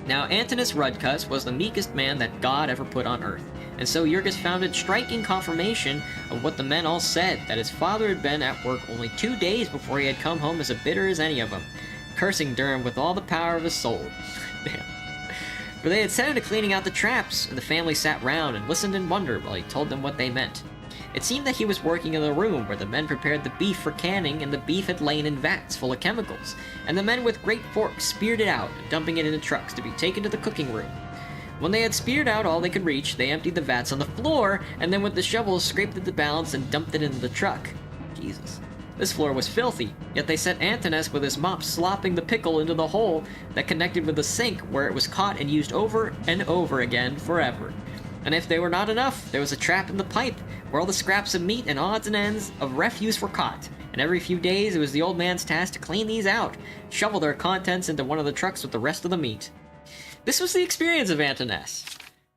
Now, Antinous Rudkus was the meekest man that God ever put on earth, and so Jurgis found it striking confirmation of what the men all said, that his father had been at work only 2 days before he had come home as bitter as any of them, cursing Durham with all the power of his soul. Damn. For they had set him to cleaning out the traps, and the family sat round and listened in wonder while he told them what they meant. It seemed that he was working in the room where the men prepared the beef for canning, and the beef had lain in vats full of chemicals, and the men with great forks speared it out, dumping it into trucks to be taken to the cooking room. When they had speared out all they could reach, they emptied the vats on the floor, and then with the shovels scraped at the balance and dumped it into the truck. Jesus. This floor was filthy, yet they set Antinous with his mop slopping the pickle into the hole that connected with the sink, where it was caught and used over and over again forever. And if they were not enough, there was a trap in the pipe, where all the scraps of meat and odds and ends of refuse were caught, and every few days it was the old man's task to clean these out, shovel their contents into one of the trucks with the rest of the meat. This was the experience of Antinous.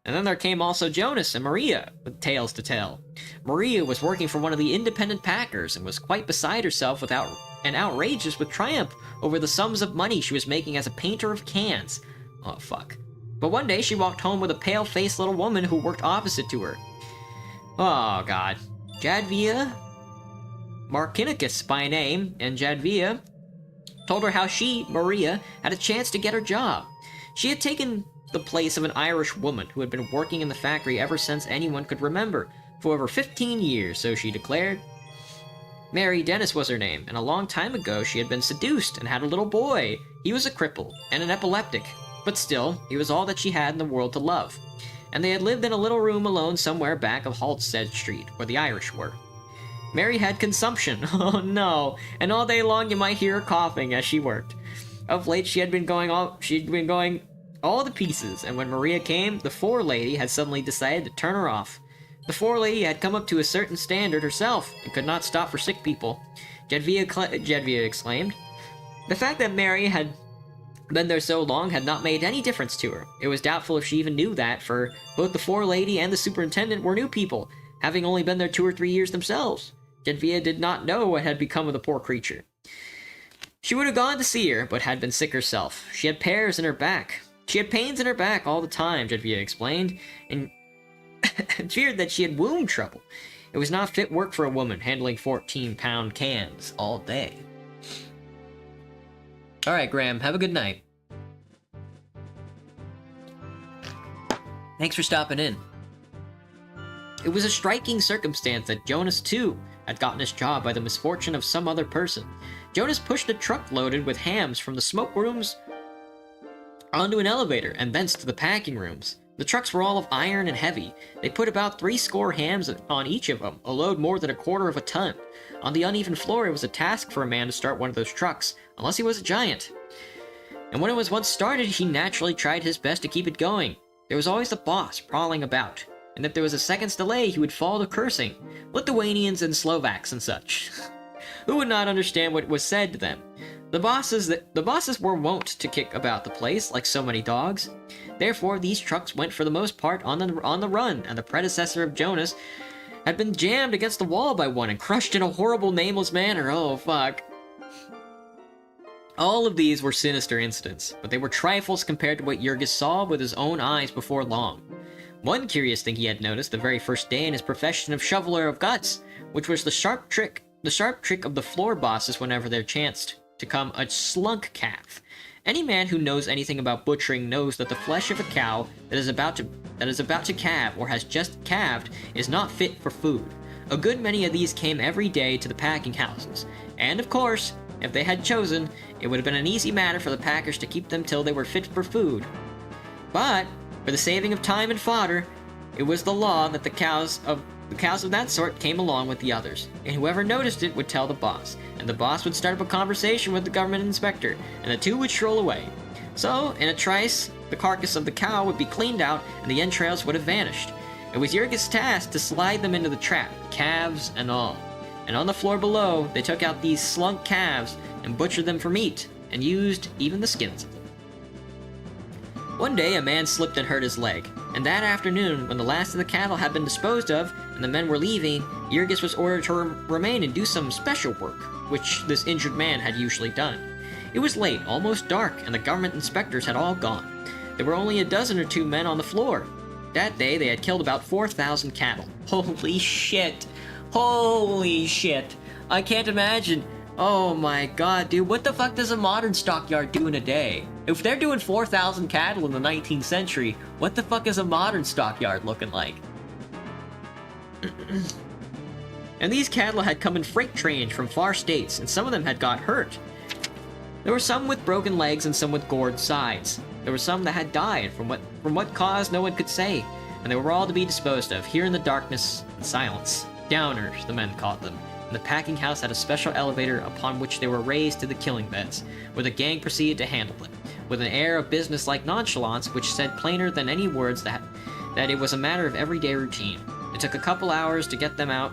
And then there came also Jonas and Maria, with tales to tell. Maria was working for one of the independent packers, and was quite beside herself and outrageous with triumph over the sums of money she was making as a painter of cans. Oh, fuck. But one day she walked home with a pale-faced little woman who worked opposite to her. Oh god. Jadvia Markinicus by name, and Jadvia told her how she, Maria, had a chance to get her job. She had taken the place of an Irish woman who had been working in the factory ever since anyone could remember, for over 15 years, so she declared. Mary Dennis was her name, and a long time ago she had been seduced and had a little boy. He was a cripple and an epileptic, but still, he was all that she had in the world to love. And they had lived in a little room alone somewhere back of Halstead Street, where the Irish were. Mary had consumption, oh no, and all day long you might hear her coughing as she worked. Of late she'd been going all to pieces, and when Maria came, the forelady had suddenly decided to turn her off. The forelady had come up to a certain standard herself, and could not stop for sick people. Jadvia exclaimed. The fact that Mary had been there so long had not made any difference to her. It was doubtful if she even knew that, for both the forelady and the superintendent were new people, having only been there 2 or 3 years themselves. Jadvia did not know what had become of the poor creature. She would have gone to see her, but had been sick herself. She had pains in her back all the time, Jadvia explained, and feared that she had womb trouble. It was not fit work for a woman, handling 14-pound cans all day. Alright, Graham, have a good night. Thanks for stopping in. It was a striking circumstance that Jonas, too, had gotten his job by the misfortune of some other person. Jonas pushed a truck loaded with hams from the smoke rooms onto an elevator, and thence to the packing rooms. The trucks were all of iron and heavy. They put about 70 hams on each of them, a load more than 1/4 of a ton. On the uneven floor, it was a task for a man to start one of those trucks, unless he was a giant. And when it was once started, he naturally tried his best to keep it going. There was always the boss prowling about, and if there was a second's delay, he would fall to cursing. Lithuanians and Slovaks and such. Who would not understand what was said to them? The bosses were wont to kick about the place like so many dogs. Therefore, these trucks went for the most part on the run, and the predecessor of Jonas had been jammed against the wall by one and crushed in a horrible, nameless manner. Oh, fuck. All of these were sinister incidents, but they were trifles compared to what Jurgis saw with his own eyes before long. One curious thing he had noticed the very first day in his profession of shoveler of guts, which was the sharp trick of the floor bosses whenever there chanced to come a slunk calf. Any man who knows anything about butchering knows that the flesh of a cow that is about to calve or has just calved is not fit for food. A good many of these came every day to the packing houses, and of course, if they had chosen, it would have been an easy matter for the packers to keep them till they were fit for food. But for the saving of time and fodder, it was the law that the cows of that sort came along with the others, and whoever noticed it would tell the boss, and the boss would start up a conversation with the government inspector, and the two would stroll away. So, in a trice, the carcass of the cow would be cleaned out, and the entrails would have vanished. It was Jurgis' task to slide them into the trap, calves and all. And on the floor below, they took out these slunk calves and butchered them for meat, and used even the skins of them. One day, a man slipped and hurt his leg, and that afternoon, when the last of the cattle had been disposed of, and the men were leaving, Jurgis was ordered to remain and do some special work, which this injured man had usually done. It was late, almost dark, and the government inspectors had all gone. There were only a dozen or two men on the floor. That day, they had killed about 4,000 cattle. Holy shit! Holy shit! I can't imagine. Oh my god, dude, what the fuck does a modern stockyard do in a day? If they're doing 4,000 cattle in the 19th century, what the fuck is a modern stockyard looking like? And these cattle had come in freight trains from far states, and some of them had got hurt. There were some with broken legs and some with gored sides. There were some that had died, from what cause no one could say, and they were all to be disposed of, here in the darkness and silence. Downers, the men called them. And the packing house had a special elevator upon which they were raised to the killing beds, where the gang proceeded to handle them, with an air of business-like nonchalance which said plainer than any words that it was a matter of everyday routine. It took a couple hours to get them out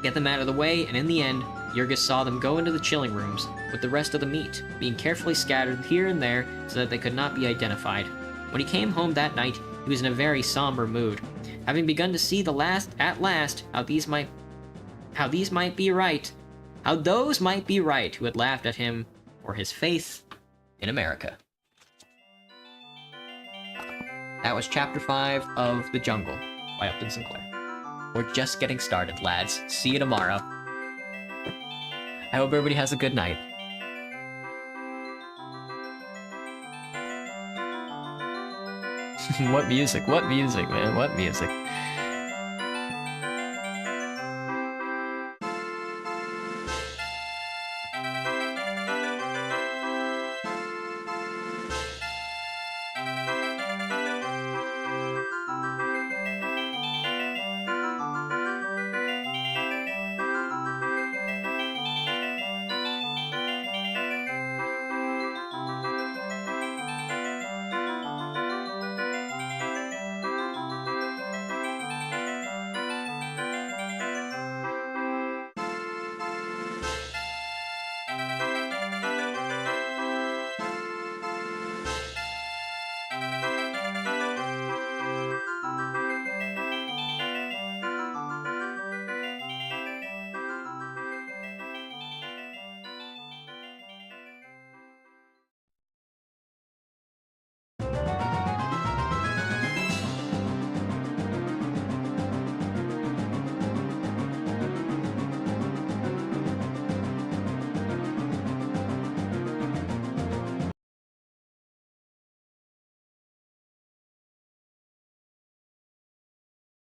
of the way, and in the end, Jurgis saw them go into the chilling rooms with the rest of the meat, being carefully scattered here and there so that they could not be identified. When he came home that night, he was in a very somber mood, having begun to see at last how those might be right who had laughed at him for his faith in America. That was Chapter 5 of The Jungle by Upton Sinclair. We're just getting started, lads. See you tomorrow. I hope everybody has a good night. What music? What music, man? What music?